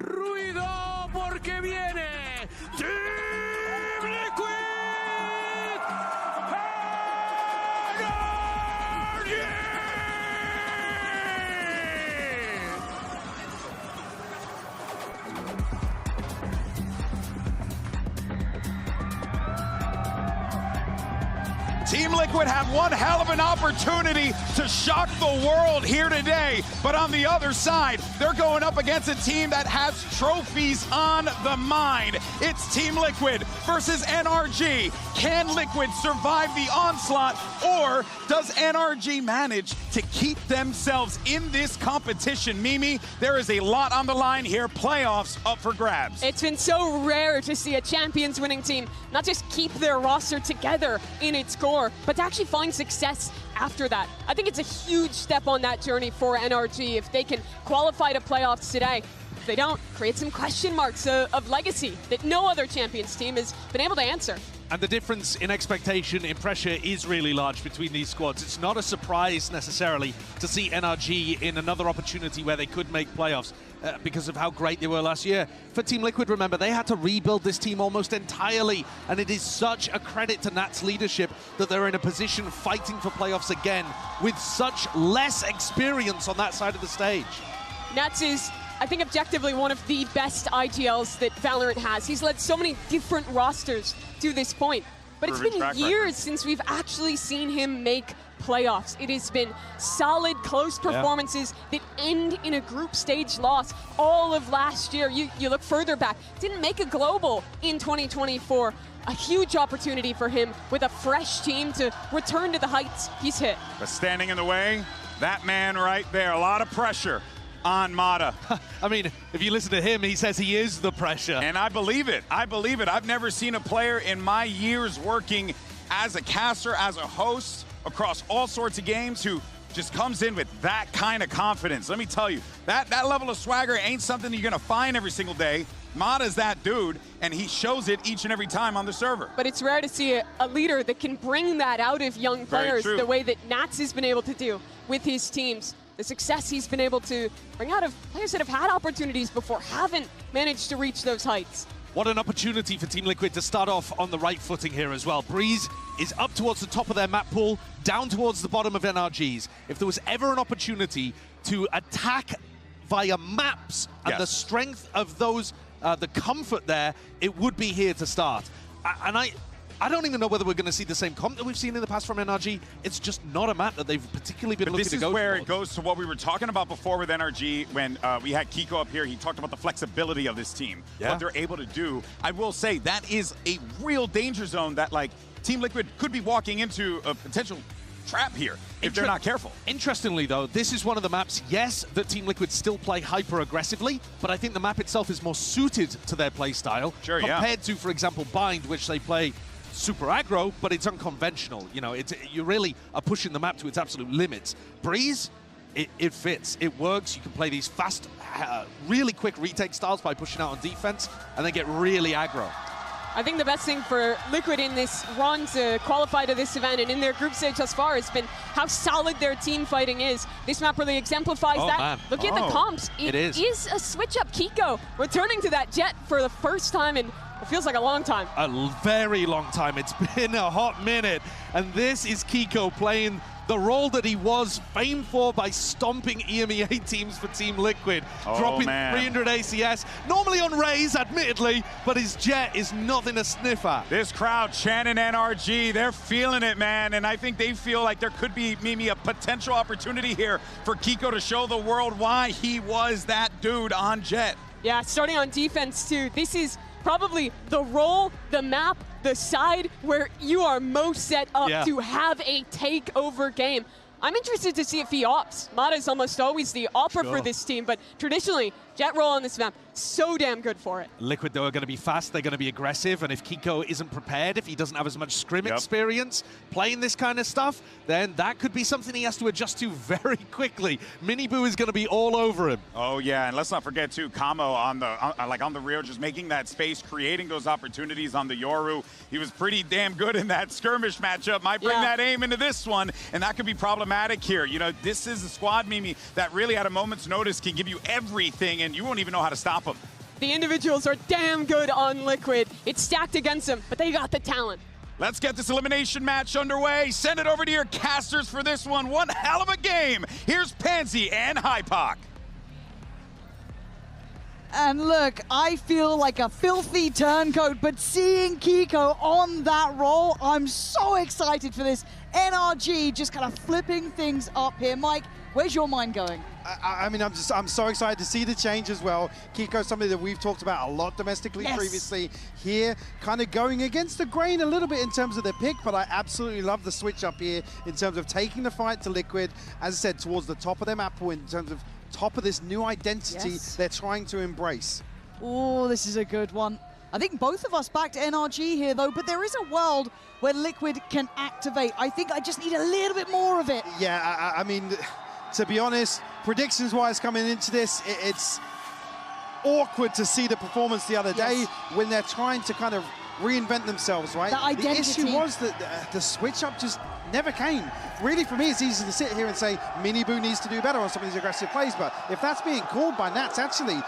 Speaker 16: ¡Ruido porque viene!
Speaker 3: Team Liquid have one hell of an opportunity to shock the world here today, but on the other side, they're going up against a team that has trophies on the mind. It's Team Liquid versus NRG. Can Liquid survive the onslaught, or does NRG manage to keep themselves in this competition? Mimi, there is a lot on the line here. Playoffs up for grabs.
Speaker 5: It's been so rare to see a champions winning team not just keep their roster together in its core, but to actually find success after that. I think it's a huge step on that journey for NRG if they can qualify to playoffs today. If they don't, create some question marks of legacy that no other champions team has been able to answer.
Speaker 6: And the difference in expectation, in pressure, is really large between these squads. It's not a surprise necessarily to see NRG in another opportunity where they could make playoffs because of how great they were last year. For Team Liquid, remember, they had to rebuild this team almost entirely, and it is such a credit to Nat's leadership that they're in a position fighting for playoffs again with such less experience on that side of the stage.
Speaker 5: Nats is, I think, objectively one of the best IGLs that Valorant has. He's led so many different rosters to this point, but it's been years since we've actually seen him make playoffs. It has been solid, close performances that end in a group stage loss all of last year. You look further back, didn't make a global in 2024. A huge opportunity for him with a fresh team to return to the heights he's hit.
Speaker 3: But standing in the way, that man right there, a lot of pressure on Mata.
Speaker 6: I mean, if you listen to him, he says he is the pressure.
Speaker 3: And I believe it. I believe it. I've never seen a player in my years working as a caster, as a host, across all sorts of games who just comes in with that kind of confidence. Let me tell you, that level of swagger ain't something you're going to find every single day. Mata's that dude, and he shows it each and every time on the server.
Speaker 5: But it's rare to see a leader that can bring that out of young players the way that Nats has been able to do with his teams. The success he's been able to bring out of players that have had opportunities before, haven't managed to reach those heights.
Speaker 6: What an opportunity for Team Liquid to start off on the right footing here as well. Breeze is up towards the top of their map pool, down towards the bottom of NRG's. If there was ever an opportunity to attack via maps and the strength of those, the comfort there, it would be here to start. And I don't even know whether we're going to see the same comp that we've seen in the past from NRG. It's just not a map that they've particularly been looking to go
Speaker 3: This is where
Speaker 6: towards.
Speaker 3: it goes to what we were talking about before with NRG when we had Kiko up here. He talked about the flexibility of this team, what they're able to do. I will say that is a real danger zone that, like, Team Liquid could be walking into a potential trap here if they're not careful.
Speaker 6: Interestingly, though, this is one of the maps, yes, that Team Liquid still play hyper-aggressively, but I think the map itself is more suited to their play style compared to, for example, Bind, which they play super aggro, but it's unconventional. You know, you really are pushing the map to its absolute limits. Breeze, it fits, it works. You can play these fast, really quick retake styles by pushing out on defense and then get really aggro.
Speaker 5: I think the best thing for Liquid in this run to qualify to this event and in their group stage thus far has been how solid their team fighting is. This map really exemplifies that.
Speaker 6: Man.
Speaker 5: Look at the comps.
Speaker 6: It is
Speaker 5: a switch up. Kiko returning to that jet for the first time in it feels like a long time.
Speaker 6: A very long time. It's been a hot minute. And this is Kiko playing the role that he was famed for by stomping EMEA teams for Team Liquid. Dropping 300 ACS. Normally on Raze, admittedly, but his jet is nothing to sniff at.
Speaker 3: This crowd chanting NRG, they're feeling it, man. And I think they feel like there could be, Mimi, a potential opportunity here for Kiko to show the world why he was that dude on jet.
Speaker 5: Yeah, starting on defense, too. This is probably the role, the map, the side where you are most set up to have a takeover game. I'm interested to see if he opts. Mata is almost always the opper for this team, but traditionally, jet roll on this map, so damn good for it.
Speaker 6: Liquid, though, are going to be fast, they're going to be aggressive, and if Kiko isn't prepared, if he doesn't have as much scrim experience playing this kind of stuff, then that could be something he has to adjust to very quickly. Miniboo is going to be all over him.
Speaker 3: Oh, yeah, and let's not forget, too, Kamo on the rear, just making that space, creating those opportunities on the Yoru. He was pretty damn good in that skirmish matchup. Might bring that aim into this one, and that could be problematic here. You know, this is a squad, Mimi, that really at a moment's notice can give you everything, and you won't even know how to stop them.
Speaker 5: The individuals are damn good on Liquid. It's stacked against them, but they got the talent.
Speaker 3: Let's get this elimination match underway. Send it over to your casters for this one. One hell of a game. Here's Pansy and Hypoc.
Speaker 16: And look, I feel like a filthy turncoat, but seeing Kiko on that roll, I'm so excited for this. NRG just kind of flipping things up here. Mike, where's your mind going?
Speaker 17: I mean, I'm so excited to see the change as well. Kiko, somebody that we've talked about a lot domestically previously. Here, kind of going against the grain a little bit in terms of the pick, but I absolutely love the switch up here in terms of taking the fight to Liquid, as I said, towards the top of their map pool in terms of top of this new identity they're trying to embrace.
Speaker 16: Oh, this is a good one. I think both of us backed NRG here, though, but there is a world where Liquid can activate. I think I just need a little bit more of it.
Speaker 17: Yeah, I mean, to be honest, predictions-wise coming into this, it's awkward to see the performance the other day when they're trying to kind of reinvent themselves, right?
Speaker 16: The identity.
Speaker 17: The issue was that the switch-up just never came. Really, for me, it's easy to sit here and say Miniboo needs to do better on some of these aggressive plays, but if that's being called by Nats, actually,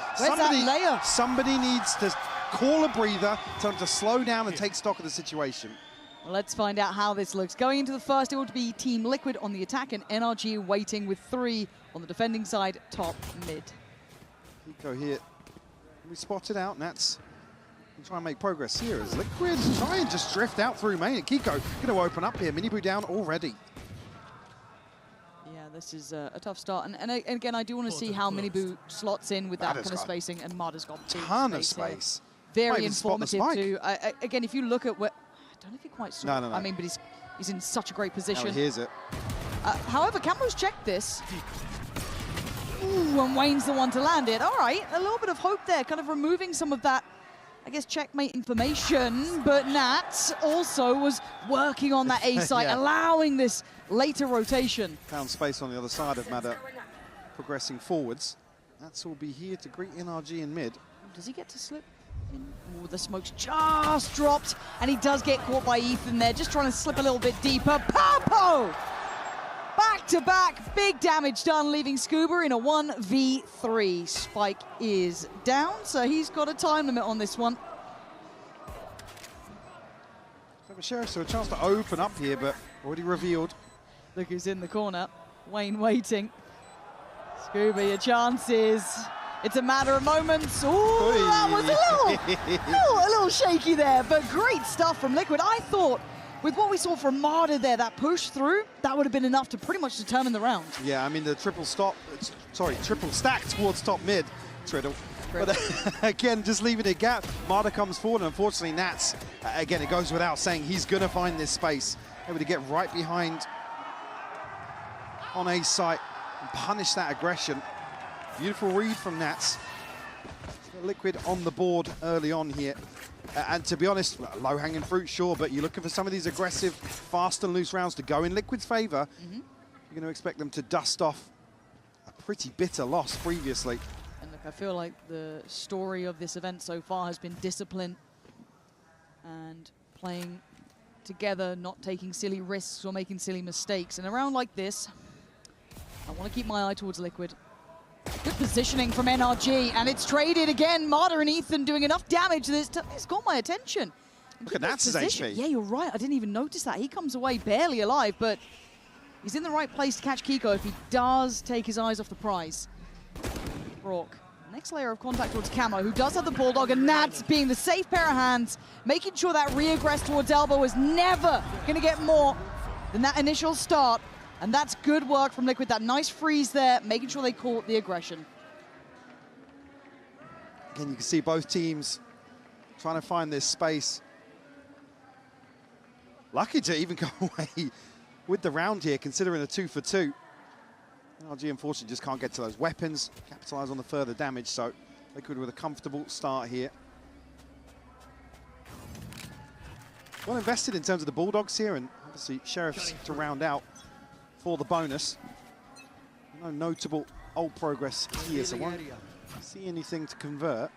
Speaker 17: somebody needs to call a breather, tell them to slow down and take stock of the situation.
Speaker 16: Well, let's find out how this looks. Going into the first, it will be Team Liquid on the attack and NRG waiting with 3 on the defending side, top mid.
Speaker 17: Kiko here. We spotted out, Nats. Try and make progress here as Liquid try and just drift out through main. And Kiko going to open up here. Miniboo down already.
Speaker 16: Yeah, this is a tough start. And again, I do want to see how Miniboo slots in with that kind of spacing. And Mada's got a
Speaker 17: ton of space.
Speaker 16: Very informative too. Again, if you look at where, I don't know if he quite saw it.
Speaker 17: No.
Speaker 16: I mean, but he's in such a great position.
Speaker 17: Now he hears it.
Speaker 16: However, Camero's checked this. Ooh, and Wayne's the one to land it. All right, a little bit of hope there, kind of removing some of that, I guess, checkmate information, but Nats also was working on that A site, allowing this later rotation.
Speaker 17: Found space on the other side of Mada, progressing forwards. Nats will be here to greet NRG in mid.
Speaker 16: Does he get to slip in? Oh, the smoke's just dropped, and he does get caught by Ethan there, just trying to slip a little bit deeper. Papo! Back-to-back, big damage done, leaving Scuba in a 1v3. Spike is down, so he's got a time limit on this one.
Speaker 17: Sheriff, so a chance to open up here, but already revealed.
Speaker 16: Look who's in the corner. Wayne waiting. Scuba, your chances. It's a matter of moments. Ooh, that was a little shaky there, but great stuff from Liquid. I thought, with what we saw from Mada there, that push through, that would have been enough to pretty much determine the round.
Speaker 17: Yeah, I mean, the triple stack towards top mid, Triddle. But again, just leaving a gap. Mada comes forward, and unfortunately, Nats, again, it goes without saying, he's going to find this space. Able to get right behind on A site and punish that aggression. Beautiful read from Nats. Liquid on the board early on here. And to be honest, low-hanging fruit, sure, but you're looking for some of these aggressive, fast and loose rounds to go in Liquid's favor. You're going to expect them to dust off a pretty bitter loss previously.
Speaker 16: And look, I feel like the story of this event so far has been discipline and playing together, not taking silly risks or making silly mistakes. And a round like this, I want to keep my eye towards Liquid. Good positioning from NRG, and it's traded again. Mada and Ethan doing enough damage that it's got my attention.
Speaker 17: Look at Nats' HP.
Speaker 16: Yeah, you're right. I didn't even notice that. He comes away barely alive, but he's in the right place to catch Kiko if he does take his eyes off the prize. Brock, next layer of contact towards Camo, who does have the Bulldog, and Nats being the safe pair of hands, making sure that re-aggress towards Elbow is never going to get more than that initial start. And that's good work from Liquid, that nice freeze there, making sure they caught the aggression.
Speaker 17: Again, you can see both teams trying to find this space. Lucky to even go away with the round here, considering a 2-for-2. NRG, unfortunately, just can't get to those weapons, capitalize on the further damage, so Liquid with a comfortable start here. Well invested in terms of the Bulldogs here, and obviously Sheriffs to round out for the bonus. No notable old progress here, so won't see anything to convert.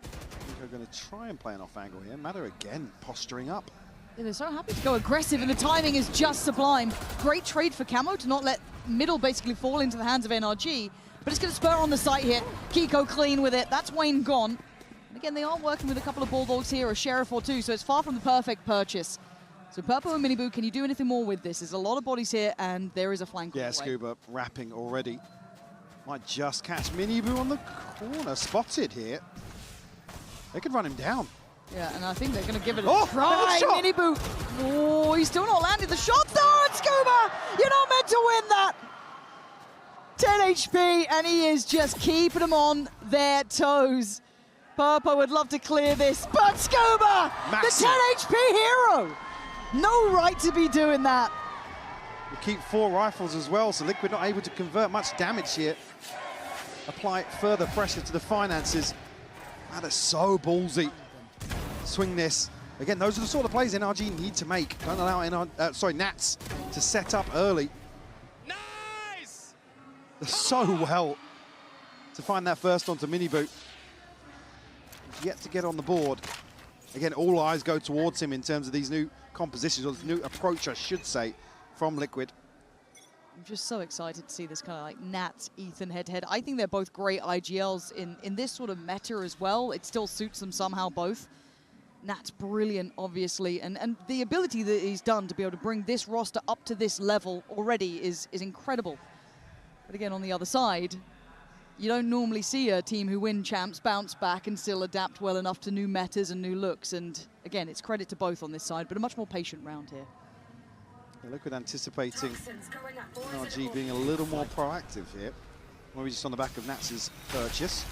Speaker 17: I think they're going to try and play an off angle here. Matter again, posturing up.
Speaker 16: Yeah, they're so happy to go aggressive, and the timing is just sublime. Great trade for Camo to not let middle basically fall into the hands of NRG, but it's going to spur on the site here. Kiko clean with it. That's Wayne gone. And again, they are working with a couple of Bulldogs here, a Sheriff or two, so it's far from the perfect purchase. So Purple and Miniboo, can you do anything more with this? There's a lot of bodies here, and there is a flank.
Speaker 17: Yeah, Scuba wrapping already. Might just catch Miniboo on the corner. Spotted here. They could run him down.
Speaker 16: Yeah, and I think they're going to give it a
Speaker 17: Oh,
Speaker 16: try. Miniboo. Oh, he's still not landed the shot though. And Scuba, you're not meant to win that. 10 HP, and he is just keeping them on their toes. Purpo would love to clear this, but Scuba,
Speaker 17: Massive.
Speaker 16: the 10 HP hero. No right to be doing that.
Speaker 17: We keep 4 rifles as well, so Liquid not able to convert much damage here. Apply further pressure to the finances. That is so ballsy. Swing this. Again, those are the sort of plays NRG need to make. Don't allow Nats to set up early. Nice! So well to find that first onto Miniboo. Yet to get on the board. Again, all eyes go towards him in terms of these new compositions, or this new approach, I should say, from Liquid.
Speaker 16: I'm just so excited to see this kind of like Nats, Ethan head-to-head. I think they're both great IGLs in this sort of meta as well. It still suits them somehow both. Nat's brilliant, obviously, and the ability that he's done to be able to bring this roster up to this level already is incredible. But again, on the other side, you don't normally see a team who win champs bounce back and still adapt well enough to new metas and new looks. And again, it's credit to both on this side, but a much more patient round here.
Speaker 17: Yeah, Liquid anticipating NRG being a little more proactive here. Maybe just on the back of Nats' purchase.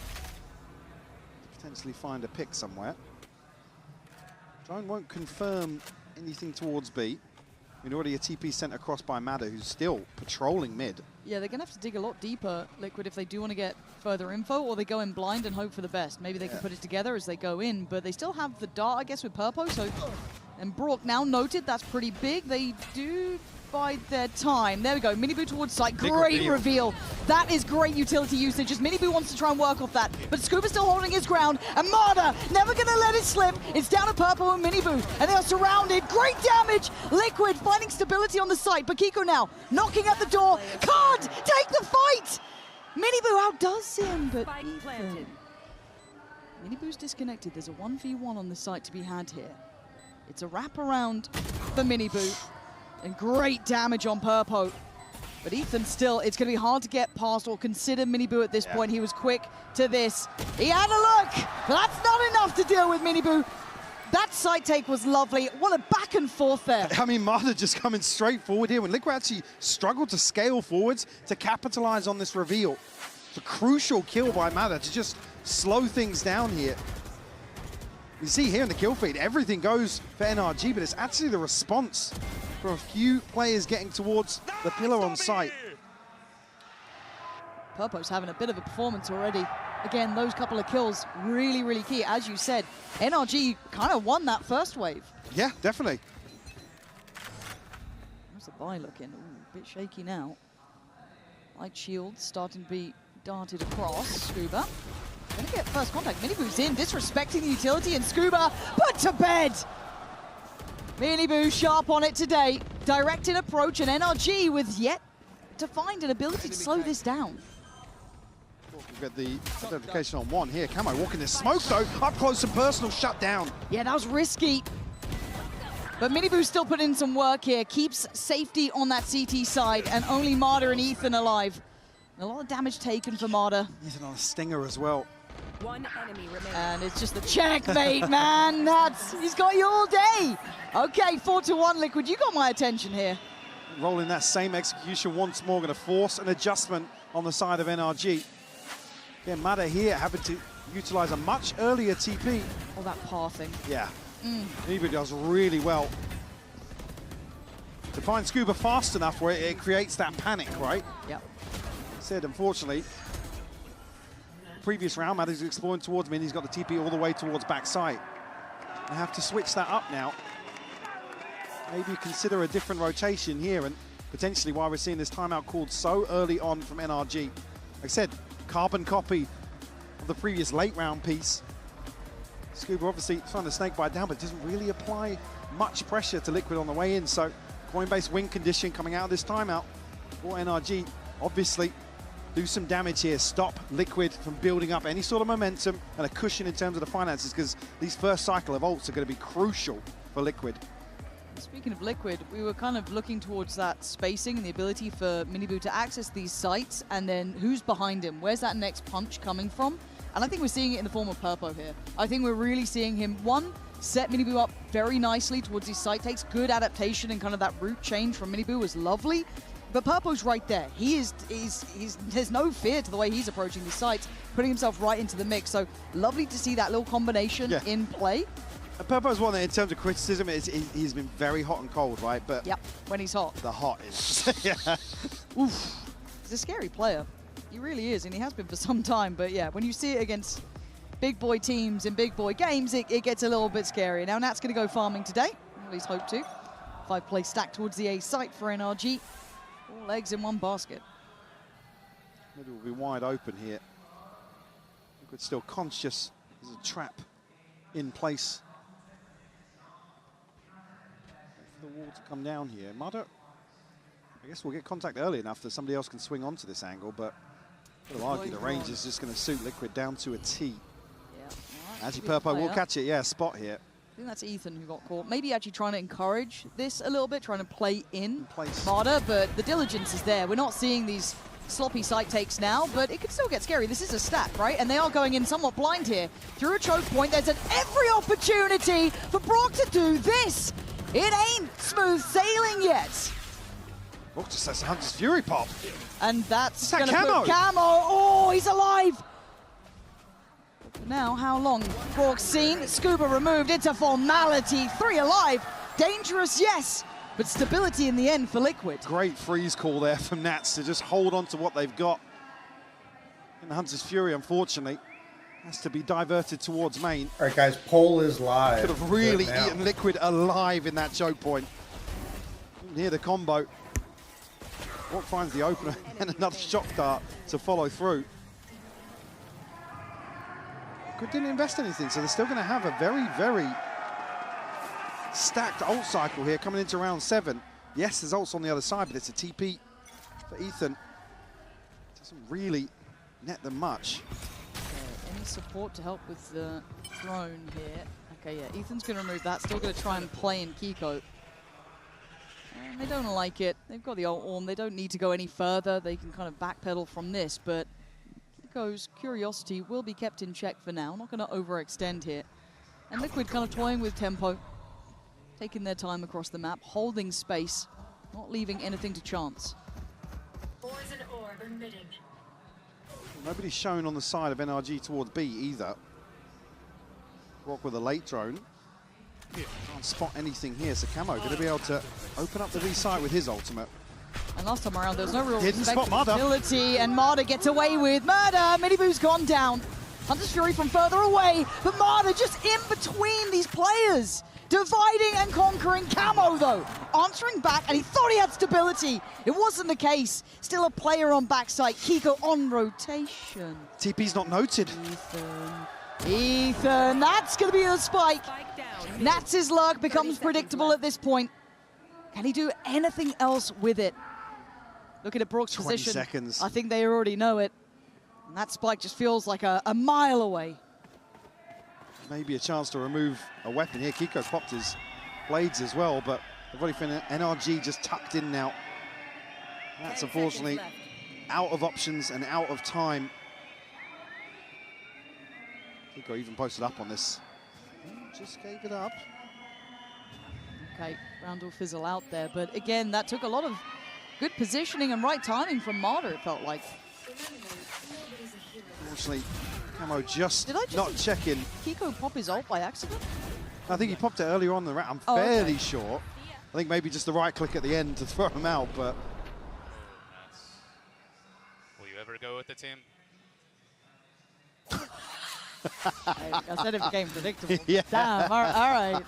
Speaker 17: Potentially find a pick somewhere. Drone won't confirm anything towards B. I mean, already a TP sent across by Madder, who's still patrolling mid.
Speaker 16: Yeah, they're going to have to dig a lot deeper, Liquid, if they do want to get further info, or they go in blind and hope for the best. Maybe they can put it together as they go in, but they still have the dart, I guess, with Purpo, so... And Brock now noted that's pretty big. They do bide their time. There we go, Miniboo towards site. Great reveal. That is great utility usage. As Miniboo wants to try and work off that, but Scuba's still holding his ground, and Marder never going to let it slip. It's down to Purpo and Miniboo, and they are surrounded. Great damage. Liquid finding stability on the site, but Kiko now knocking at the door. Can't take the fight. Miniboo outdoes him, but Ethan. Miniboo's disconnected. There's a 1v1 on the site to be had here. It's a wraparound for Miniboo, and great damage on Purpo. But Ethan still, it's going to be hard to get past or consider Miniboo at this point. He was quick to this. He had a look, but that's not enough to deal with Miniboo. That side take was lovely. What a back and forth there.
Speaker 17: I mean, Marder just coming straight forward here when Liquid actually struggled to scale forwards to capitalize on this reveal. It's a crucial kill by Marder to just slow things down here. You see here in the kill feed, everything goes for NRG, but it's actually the response from a few players getting towards the pillar on site.
Speaker 16: Purpo's having a bit of a performance already. Again, those couple of kills, really, really key. As you said, NRG kind of won that first wave.
Speaker 17: Yeah, definitely.
Speaker 16: How's the buy looking? Ooh, a bit shaky now. Light shield starting to be darted across. Scuba. Gonna get first contact. Miniboo's in, disrespecting the utility, and Scuba put to bed. Miniboo sharp on it today. Directed approach, and NRG with yet to find an ability to slow this down.
Speaker 17: We've got the identification on one here. Camo walking this smoke though, up close and personal, shut down.
Speaker 16: Yeah, that was risky. But Miniboo still put in some work here, keeps safety on that CT side, and only Marder and Ethan alive. And a lot of damage taken for Marder.
Speaker 17: Ethan on a stinger as well.
Speaker 18: One enemy remaining.
Speaker 16: And it's just a checkmate, man. He's got you all day. Okay, 4-1 Liquid. You got my attention here.
Speaker 17: Rolling that same execution once more, going to force an adjustment on the side of NRG. Again, Madder here having to utilize a much earlier TP.
Speaker 16: Oh, that pathing.
Speaker 17: Yeah. Miniboo does really well to find Scuba fast enough where it creates that panic, right?
Speaker 16: Yep.
Speaker 17: Said, unfortunately, previous round, Madder's exploring towards me, and he's got the TP all the way towards backside. I have to switch that up now. Maybe consider a different rotation here, and potentially why we're seeing this timeout called so early on from NRG. Like I said, carbon copy of the previous late round piece. Scuba obviously trying to snake bite down, but doesn't really apply much pressure to Liquid on the way in, so coin-based win condition coming out of this timeout for NRG. Obviously, do some damage here, stop Liquid from building up any sort of momentum and a cushion in terms of the finances, because these first cycle of ults are going to be crucial for Liquid.
Speaker 16: Speaking of Liquid, we were kind of looking towards that spacing and the ability for Minibu to access these sites, and then who's behind him? Where's that next punch coming from? And I think we're seeing it in the form of Purpo here. I think we're really seeing him, one, set Minibu up very nicely towards his site takes. Good adaptation and kind of that route change from Minibu was lovely. But Purpo's right there. There's no fear to the way he's approaching these sites, putting himself right into the mix. So lovely to see that little combination in play.
Speaker 17: Purpo's one that, in terms of criticism, he's been very hot and cold, right? But
Speaker 16: yep, when he's hot.
Speaker 17: The hot is. Yeah.
Speaker 16: Oof. He's a scary player. He really is, and he has been for some time. But yeah, when you see it against big boy teams in big boy games, it gets a little bit scary. Now Nat's going to go farming today. At least hope to. 5-play stack towards the A site for NRG. All eggs in one basket.
Speaker 17: Maybe we'll be wide open here. Liquid still conscious. There's a trap in place. For the wall to come down here. Mudder, I guess we'll get contact early enough that somebody else can swing onto this angle, but I'll argue the range is just going to suit Liquid down to a T.
Speaker 16: Yeah.
Speaker 17: Actually, Purpo will catch it. Yeah, spot here.
Speaker 16: I think that's Ethan who got caught. Maybe actually trying to encourage this a little bit, trying to play in Marder, but the diligence is there. We're not seeing these sloppy site takes now, but it could still get scary. This is a stack, right? And they are going in somewhat blind here. Through a choke point, there's every opportunity for Brock to do this. It ain't smooth sailing yet.
Speaker 17: Brock just has Hunter's Fury pop.
Speaker 16: And that's
Speaker 17: going
Speaker 16: to put Camo. Oh, he's alive. Now, how long? Brock's seen, Scuba removed, it's a formality. 3 alive, dangerous, yes, but stability in the end for Liquid.
Speaker 17: Great freeze call there from Nats to just hold on to what they've got. And Hunter's Fury, unfortunately, has to be diverted towards main.
Speaker 1: All right, guys, poll is live.
Speaker 17: Could have really eaten Liquid alive in that choke point. Near the combo. Brock finds the opener and another shock dart to follow through. Liquid didn't invest anything, so they're still going to have a very, very stacked ult cycle here coming into round 7. Yes, there's ults on the other side, but it's a TP for Ethan. Doesn't really net them much.
Speaker 16: Any support to help with the throne here? Okay, yeah, Ethan's going to remove that. Still going to try and play in Kiko. And they don't like it. They've got the ult on. They don't need to go any further. They can kind of backpedal from this, but Kiko's curiosity will be kept in check for now. Not going to overextend here. And Liquid kind of toying with tempo, taking their time across the map, holding space, not leaving anything to chance.
Speaker 17: Nobody's shown on the side of NRG towards B either. Brock with a late drone. Can't spot anything here, so Camo going to be able to open up the B site with his ultimate.
Speaker 16: And last time around, there was no real
Speaker 17: Hidden spot, Marder.
Speaker 16: respectability, and Marder gets away with murder. Minibu's gone down. Hunter's Fury from further away, but Marder just in between these players. Dividing and conquering. Camo, though, answering back, and he thought he had stability. It wasn't the case. Still a player on backside. Kiko on rotation.
Speaker 17: TP's not noted.
Speaker 16: Ethan, that's going to be the spike. Nats' luck becomes predictable at this point. Can he do anything else with it? Looking at Brock's
Speaker 17: 20
Speaker 16: position,
Speaker 17: seconds.
Speaker 16: I think they already know it. And that spike just feels like a mile away.
Speaker 17: Maybe a chance to remove a weapon here. Kiko popped his blades as well, but they've already finished. NRG just tucked in now. That's unfortunately out of options and out of time. Kiko even posted up on this. Just gave it up.
Speaker 16: Okay, round will fizzle out there, but again, that took a lot of good positioning and right timing from Marder, it felt like.
Speaker 17: Unfortunately, Camo just not checking.
Speaker 16: Kiko pop his ult by accident?
Speaker 17: I think he popped it earlier on in the round. I'm fairly sure. I think maybe just the right click at the end to throw him out, but...
Speaker 19: Will you ever go with the team?
Speaker 16: I said it became predictable.
Speaker 17: Yeah.
Speaker 16: Damn, all right.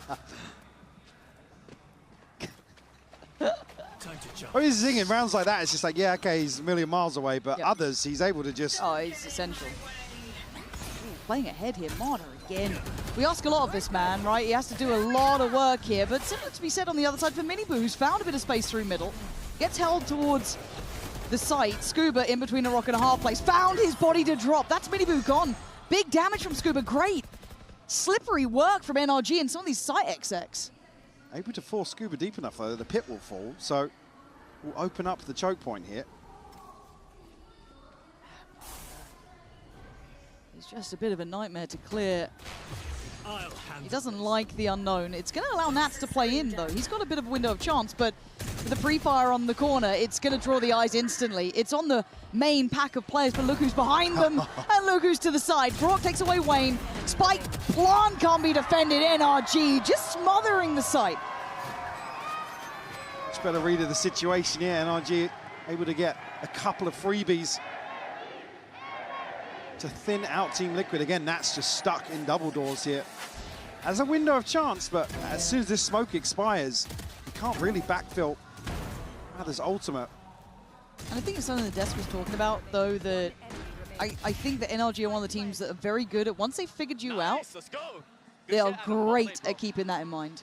Speaker 17: Oh, he's singing rounds like that. It's just like, yeah, okay, he's a million miles away, but others, he's able to just...
Speaker 16: Oh, he's essential. Ooh, playing ahead here, Marder again. We ask a lot of this man, right? He has to do a lot of work here, but similar to be said on the other side for Minibu, who's found a bit of space through middle, gets held towards the site. Scuba in between a rock and a hard place, found his body to drop. That's Minibu gone. Big damage from Scuba, great. Slippery work from NRG and some of these site XX.
Speaker 17: Able to force Scuba deep enough, though, the pit will fall. So we'll open up the choke point here.
Speaker 16: It's just a bit of a nightmare to clear. He doesn't like the unknown. It's going to allow Nats to play in, though. He's got a bit of a window of chance, but with the pre-fire on the corner, it's going to draw the eyes instantly. It's on the main pack of players, but look who's behind them, and look who's to the side. Brock takes away Wayne. Spike Plant can't be defended. NRG just smothering the site.
Speaker 17: Much better read of the situation here. NRG able to get a couple of freebies to thin out Team Liquid. Again, Nats just stuck in double doors here. As a window of chance, but as soon as this smoke expires, you can't really backfill Mother's ultimate.
Speaker 16: And I think it's something that Desk was talking about, though, that I think that NRG are one of the teams that are very good at, once they've figured you out, they are great at keeping that in mind.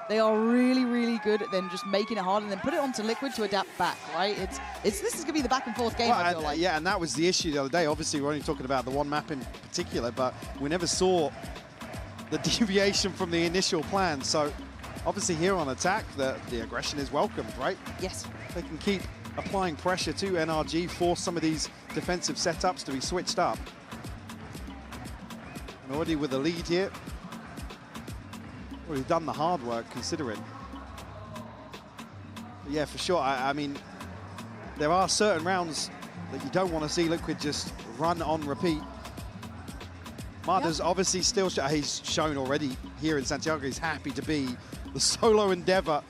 Speaker 16: They are really, really good at then just making it hard and then put it onto Liquid to adapt back, right? This is going to be the back and forth game, I feel like.
Speaker 17: Yeah, and that was the issue the other day. Obviously, we're only talking about the one map in particular, but we never saw the deviation from the initial plan. So obviously here on attack, the aggression is welcomed, right?
Speaker 16: Yes.
Speaker 17: They can keep applying pressure to NRG, force some of these defensive setups to be switched up. And already with the lead here, already done the hard work considering. But yeah, for sure. I mean, there are certain rounds that you don't want to see Liquid just run on repeat. Marder's obviously still, he's shown already here in Santiago, he's happy to be the solo endeavor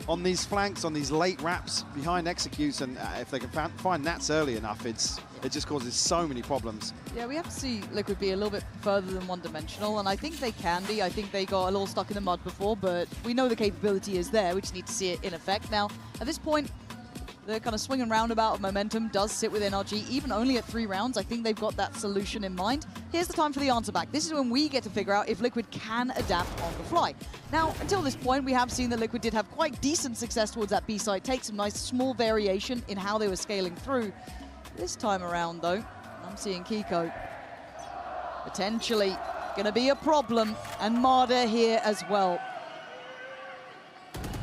Speaker 17: on these flanks, on these late wraps behind executes, and if they can find Nats early enough, it just causes so many problems.
Speaker 16: Yeah, we have to see Liquid be a little bit further than one-dimensional, and I think they can be. I think they got a little stuck in the mud before, but we know the capability is there. We just need to see it in effect. Now, at this point, the kind of swing and roundabout of momentum does sit with NRG, even only at 3 rounds. I think they've got that solution in mind. Here's the time for the answer back. This is when we get to figure out if Liquid can adapt on the fly. Now, until this point, we have seen that Liquid did have quite decent success towards that B side, take some nice small variation in how they were scaling through. This time around, though, I'm seeing Kiko potentially going to be a problem, and Marder here as well.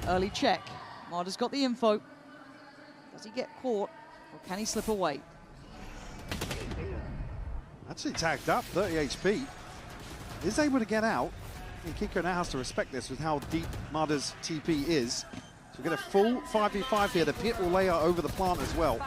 Speaker 16: Early check. Marder's got the info. Does he get caught, or can he slip away?
Speaker 17: Actually tagged up, 30 HP. Is able to get out. And Kiko now has to respect this with how deep Marder's TP is. So we get a full 5v5 here. The pit will lay out over the plant as well.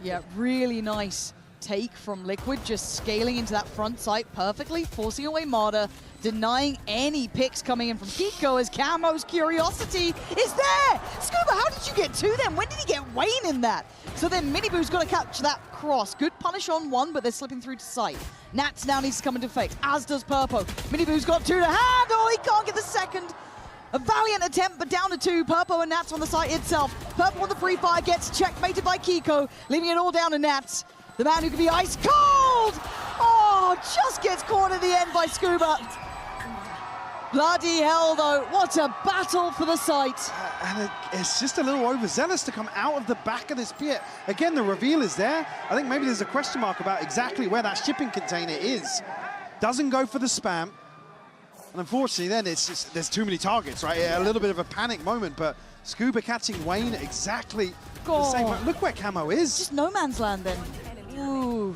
Speaker 16: Yeah, really nice take from Liquid, just scaling into that front site perfectly, forcing away Marder, denying any picks coming in from Kiko as Camo's curiosity is there! Scuba, how did you get to them? When did he get Wayne in that? So then Miniboo's got to catch that cross. Good punish on one, but they're slipping through to sight. Nats now needs to come into effect, as does Purpo. Miniboo's got 2 to hand, oh, he can't get the second. A valiant attempt, but down to 2. Purpo and Nats on the site itself. Purpo on the pre-fire gets checkmated by Kiko, leaving it all down to Nats. The man who can be ice cold! Oh, just gets caught at the end by Scuba. Bloody hell, though. What a battle for the site.
Speaker 17: And it's just a little overzealous to come out of the back of this pit. Again, the reveal is there. I think maybe there's a question mark about exactly where that shipping container is. Doesn't go for the spam. And unfortunately, then there's too many targets, right? A little bit of a panic moment, but Scuba catching Wayne exactly the same. Look where Camo is.
Speaker 16: Just no man's land then. Ooh.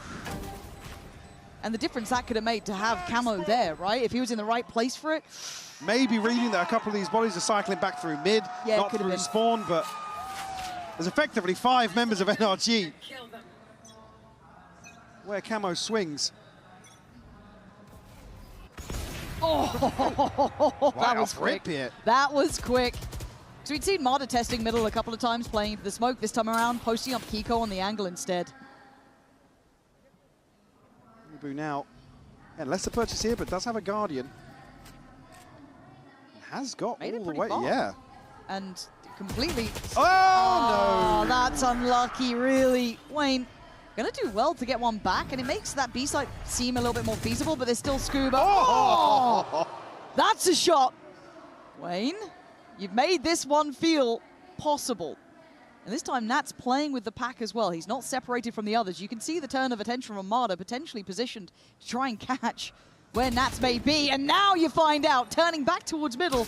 Speaker 16: And the difference that could have made to have Camo there, right? If he was in the right place for it.
Speaker 17: Maybe reading that a couple of these bodies are cycling back through mid,
Speaker 16: yeah,
Speaker 17: not through spawn, but there's effectively 5 members of NRG where Camo swings.
Speaker 16: Oh, that was quick.
Speaker 17: Here.
Speaker 16: That was quick. So we'd seen Marder testing middle a couple of times, playing the smoke this time around, posting up Kiko on the angle instead.
Speaker 17: Now, and lesser purchase here, but does have a Guardian. Has got
Speaker 16: Made
Speaker 17: all
Speaker 16: it
Speaker 17: the
Speaker 16: pretty
Speaker 17: way,
Speaker 16: far.
Speaker 17: yeah.
Speaker 16: And completely.
Speaker 17: Oh,
Speaker 16: no! That's unlucky, really. Wayne, gonna do well to get one back, and it makes that B site seem a little bit more feasible, but there's still Scuba. Oh! That's a shot. Wayne, you've made this one feel possible. And this time, Nat's playing with the pack as well. He's not separated from the others. You can see the turn of attention from Marder, potentially positioned to try and catch where Nats may be, and now you find out, turning back towards middle.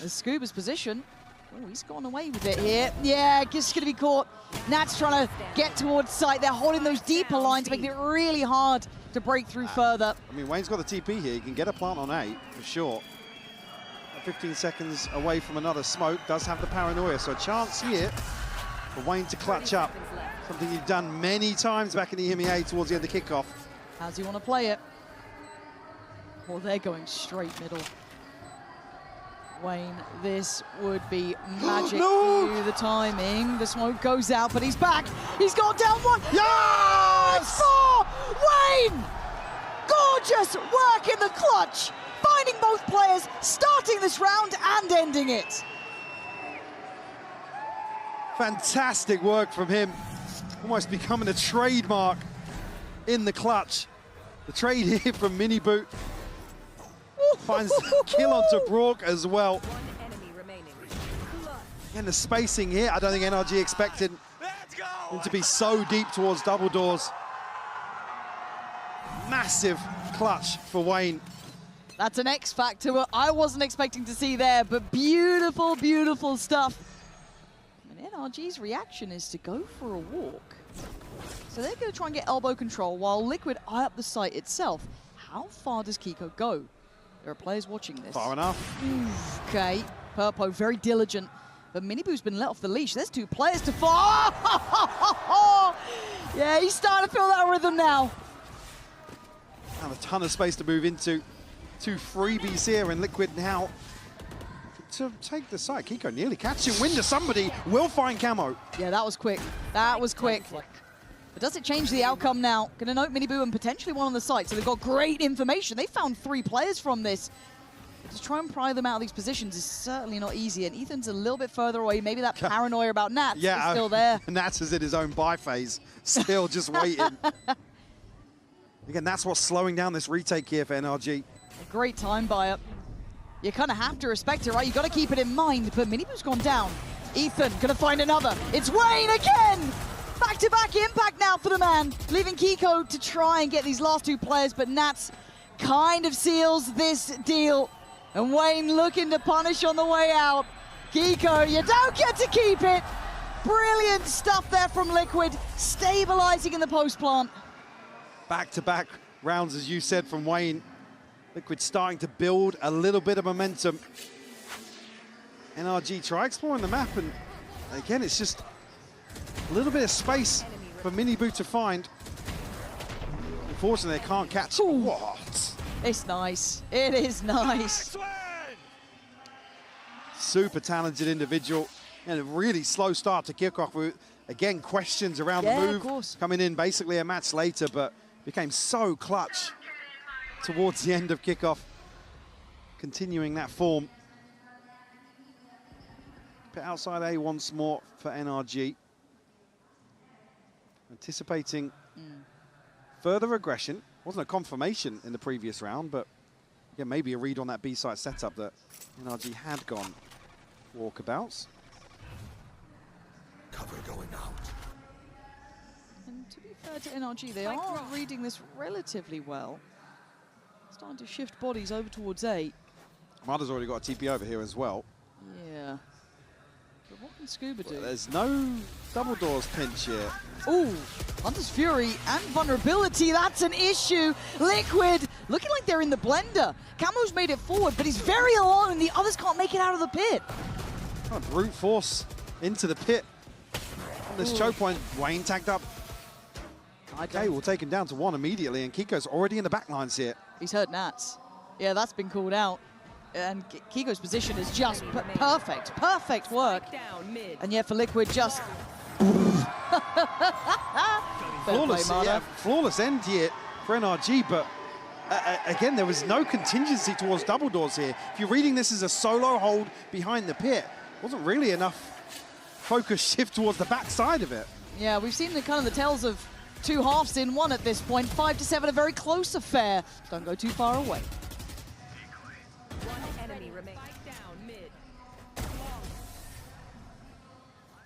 Speaker 16: As Scuba's position, oh, he's gone away with it here. Yeah, just gonna be caught. Nats trying to get towards site. They're holding those deeper lines, making it really hard to break through further.
Speaker 17: I mean, Wayne's got the TP here. He can get a plant on A, for sure. 15 seconds away from another smoke, does have the paranoia, so a chance here for Wayne to clutch up. Something you've done many times back in the EMEA towards the end of kickoff.
Speaker 16: How does he want to play it? Well, they're going straight middle. Wayne, this would be magic for you. The timing, the smoke goes out, but he's back. He's got down one.
Speaker 17: Yes!
Speaker 16: For Wayne! Gorgeous work in the clutch, finding both players, starting this round and ending it.
Speaker 17: Fantastic work from him. Almost becoming a trademark in the clutch. The trade here from Mini Boot. Finds the kill onto Brock as well. And the spacing here, I don't think NRG expected him to be so deep towards double doors. Massive clutch for Wayne.
Speaker 16: That's an X factor I wasn't expecting to see there, but beautiful, beautiful stuff. And NRG's reaction is to go for a walk. So they're going to try and get elbow control while Liquid eye up the site itself. How far does Kiko go? There are players watching this.
Speaker 17: Far enough.
Speaker 16: Okay, Purpo very diligent, but Miniboo's been let off the leash. There's two players to fall. Yeah, he's starting to feel that rhythm now.
Speaker 17: Have a ton of space to move into. Two freebies here, and Liquid now to take the side. Kiko nearly catching wind of somebody. Will find camo.
Speaker 16: Yeah, that was quick. That was quick. But does it change the outcome now? Gonna note Miniboo and potentially one on the site. So they've got great information. They found 3 players from this. But to try and pry them out of these positions is certainly not easy. And Ethan's a little bit further away. Maybe that paranoia about Nats is still there.
Speaker 17: Nats is in his own buy phase. Still just waiting. Again, that's what's slowing down this retake here for NRG.
Speaker 16: A great time buy-up. You kind of have to respect it, right? You got to keep it in mind. But Miniboo's gone down. Ethan gonna find another. It's Wayne again! Back-to-back impact now for the man, leaving Kiko to try and get these last 2 players, but Nats kind of seals this deal. And Wayne looking to punish on the way out. Kiko, you don't get to keep it. Brilliant stuff there from Liquid, stabilizing in the post plant.
Speaker 17: Back-to-back rounds, as you said, from Wayne. Liquid starting to build a little bit of momentum. NRG try exploring the map, and again, it's just a little bit of space for Miniboo to find. Unfortunately, they can't catch. What?
Speaker 16: It's nice. It is nice.
Speaker 17: Super talented individual, and a really slow start to kickoff with, again, questions around the move.
Speaker 16: Of course.
Speaker 17: Coming in basically a match later, but became so clutch towards the end of kickoff. Continuing that form. Pit outside A once more for NRG. Anticipating further aggression. Wasn't a confirmation in the previous round, but yeah, maybe a read on that B-side setup that NRG had gone walkabouts.
Speaker 2: Cover going out.
Speaker 16: And to be fair to NRG, they are reading this relatively well. Starting to shift bodies over towards A.
Speaker 17: Mada's already got a TP over here as well.
Speaker 16: Yeah. But what can Scuba do?
Speaker 17: Well, there's no double doors pinch here.
Speaker 16: Ooh, Hunter's Fury and vulnerability, that's an issue. Liquid looking like they're in the blender. Camo's made it forward, but he's very alone. The others can't make it out of the pit.
Speaker 17: Oh, brute force into the pit. On this choke point, Wayne tagged up. Okay, we'll take him down to 1 immediately, and Kiko's already in the backlines here.
Speaker 16: He's hurt Nats. Yeah, that's been called out. And Kiko's position is just perfect. Perfect work. And yet for Liquid, just...
Speaker 17: Flawless, yeah, flawless end here for NRG, but again, there was no contingency towards double doors here. If you're reading this as a solo hold behind the pit, wasn't really enough focus shift towards the back side of it.
Speaker 16: Yeah, we've seen the kind of the tales of 2 halves in 1 at this point. 5-7, a very close affair. Don't go too far away.
Speaker 18: One enemy remains. Down mid.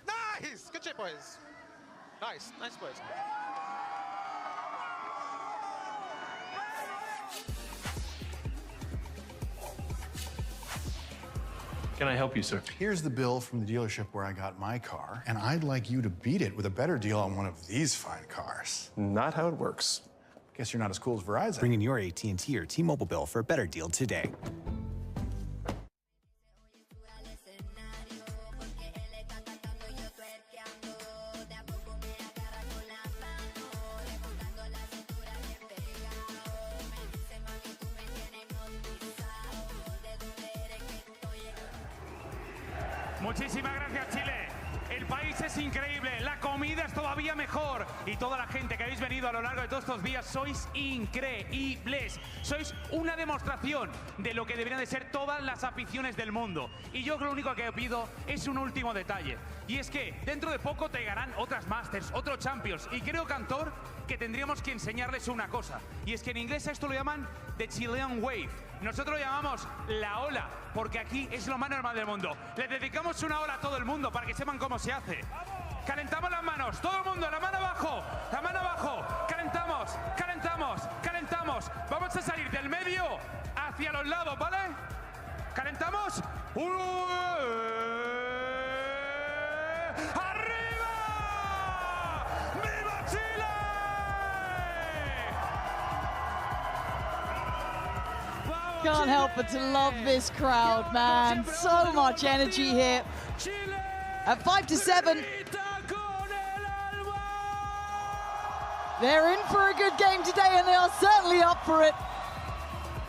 Speaker 13: Nice! Good shit, boys. Nice, nice boys.
Speaker 20: can I help you, sir?
Speaker 21: Here's the bill from the dealership where I got my car, and I'd like you to beat it with a better deal on one of these fine cars.
Speaker 20: Not how it works.
Speaker 21: Guess you're not as cool as Verizon.
Speaker 22: Bring in your AT&T or T-Mobile bill for a better deal today.
Speaker 23: Muchísimas gracias, Chile. El país es increíble, la comida es todavía mejor y toda la gente que habéis venido a lo largo de todos estos días sois increíbles. Sois una demostración de lo que deberían de ser todas las aficiones del mundo. Y yo lo único que pido es un último detalle. Y es que dentro de poco te llegarán otras Masters, otros Champions. Y creo, Cantor, que tendríamos que enseñarles una cosa. Y es que en inglés a esto lo llaman The Chilean Wave. Nosotros lo llamamos la ola, porque aquí es lo más normal del mundo. Les dedicamos una ola a todo el mundo para que sepan cómo se hace. Calentamos las manos, todo el mundo, la mano abajo, calentamos, calentamos, calentamos. Vamos a salir del medio hacia los lados, ¿vale? Calentamos. ¡Arriba! ¡Viva Chile!
Speaker 16: Can't help but to love this crowd, man. So much energy here. At 5-7. They're in for a good game today, and they are certainly up for it.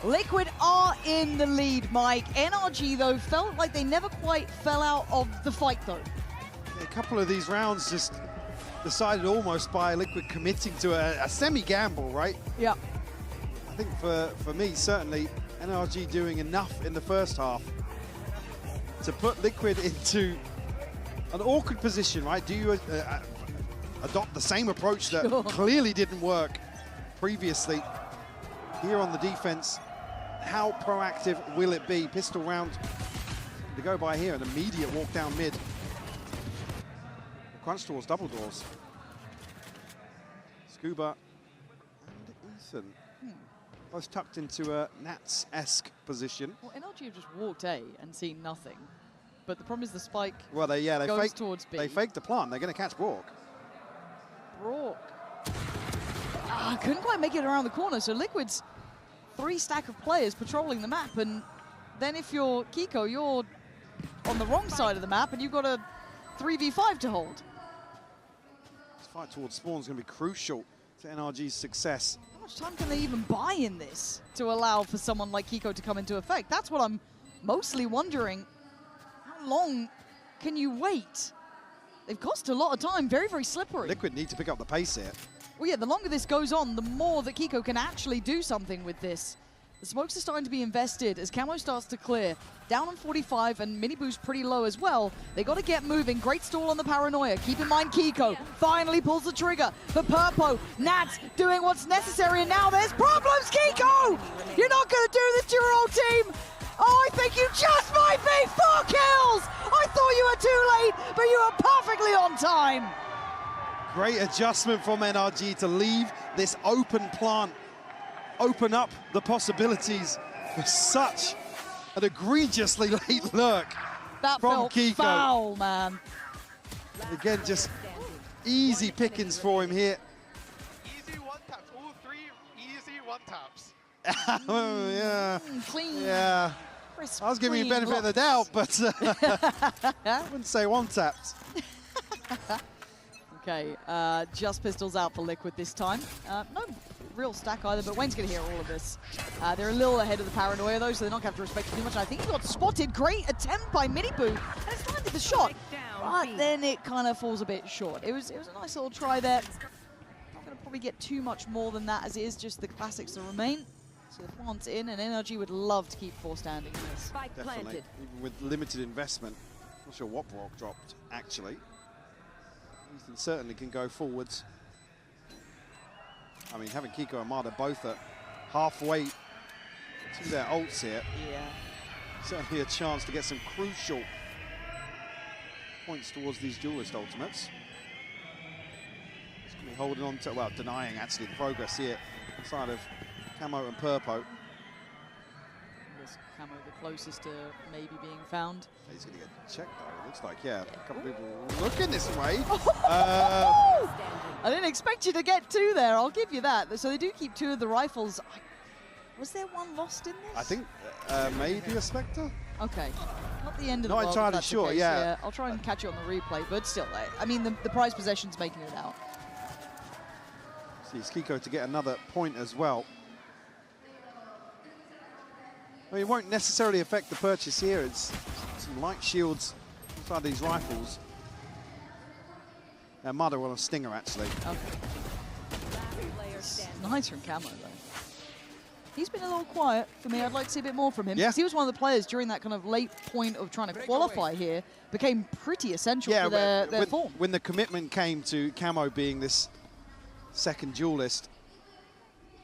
Speaker 16: Liquid are in the lead, Mike. NRG, though, felt like they never quite fell out of the fight, though.
Speaker 17: A couple of these rounds just decided almost by Liquid committing to a semi-gamble, right?
Speaker 16: Yeah.
Speaker 17: I think for me, certainly, NRG doing enough in the first half to put Liquid into an awkward position, right? Do you adopt the same approach that clearly didn't work previously here on the defense? How proactive will it be? Pistol round to go by here, an immediate walk down mid. Crunch doors, double doors. Scuba and Ethan. Both tucked into a Nats-esque position.
Speaker 16: Well, NRG have just walked A and seen nothing. But the problem is the spike
Speaker 17: they
Speaker 16: goes
Speaker 17: faked,
Speaker 16: towards B.
Speaker 17: They faked the plant. They're going to catch Brock.
Speaker 16: Couldn't quite make it around the corner. So Liquid's 3 stack of players patrolling the map. And then if you're Kiko, you're on the wrong side of the map and you've got a 3v5 to hold.
Speaker 17: This fight towards spawn is going to be crucial to NRG's success.
Speaker 16: How much time can they even buy in this to allow for someone like Kiko to come into effect? That's what I'm mostly wondering. How long can you wait? They've cost a lot of time, very, very slippery.
Speaker 17: Liquid need to pick up the pace here.
Speaker 16: Well, yeah, the longer this goes on, the more that Kiko can actually do something with this. The smokes are starting to be invested as Camo starts to clear. Down on 45, and Miniboo's pretty low as well. They got to get moving. Great stall on the Paranoia. Keep in mind, Kiko finally pulls the trigger. For Purpo, Nats doing what's necessary, and now there's problems, Kiko! You're not going to do this to your own team! Oh, I think you just might be 4 kills! I thought you were too late, but you were perfectly on time!
Speaker 17: Great adjustment from NRG to leave this open plant, open up the possibilities for such an egregiously late lurk
Speaker 16: that
Speaker 17: from
Speaker 16: felt
Speaker 17: Kiko.
Speaker 16: Foul, man.
Speaker 17: Again, just easy pickings for him here.
Speaker 2: Easy one taps, all 3 easy one taps.
Speaker 17: Oh, yeah.
Speaker 16: Clean.
Speaker 17: Yeah.
Speaker 16: Crisp,
Speaker 17: I was giving you
Speaker 16: clean
Speaker 17: benefit of the doubt, but I wouldn't say one taps.
Speaker 16: Okay, just pistols out for Liquid this time. No real stack either, but Wayne's going to hear all of this. They're a little ahead of the Paranoia, though, so they're not going to have to respect it too much. And I think he got spotted. Great attempt by Miniboo, and it's landed the shot. But then it kind of falls a bit short. It was a nice little try there. Not going to probably get too much more than that, as it is just the classics that remain. So the plant's in, and NRG would love to keep 4 standing in this.
Speaker 17: Definitely, even with limited investment. Not sure what Brock dropped, actually. Ethan certainly can go forwards. I mean, having Kiko and Mada both at halfway to their ults here.
Speaker 16: Yeah.
Speaker 17: Certainly a chance to get some crucial points towards these duelist ultimates. Just going to be holding on to, well, denying actually the progress here inside of Camo and Purpo.
Speaker 16: This Camo the closest to maybe being found.
Speaker 17: He's going to get checked though, it looks like, yeah. A couple people looking this way.
Speaker 16: I didn't expect you to get 2 there, I'll give you that. So they do keep 2 of the rifles. Was there one lost in this?
Speaker 17: I think maybe a Spectre?
Speaker 16: Okay. Not the end of
Speaker 17: Not
Speaker 16: the world.
Speaker 17: entirely
Speaker 16: if that's the
Speaker 17: sure,
Speaker 16: case.
Speaker 17: yeah.
Speaker 16: I'll try and catch it on the replay, but still, I mean, the prize possession's making it out.
Speaker 17: Sees Kiko to get another point as well. I mean, it won't necessarily affect the purchase here. It's some light shields inside these rifles. And Mother on a Stinger, actually.
Speaker 16: Okay. Nice from Camo, though. He's been a little quiet for me. I'd like to see a bit more from him.
Speaker 17: Yeah.
Speaker 16: Because he was one of the players during that kind of late point of trying to qualify here, became pretty essential for their form.
Speaker 17: When the commitment came to Camo being this second duelist,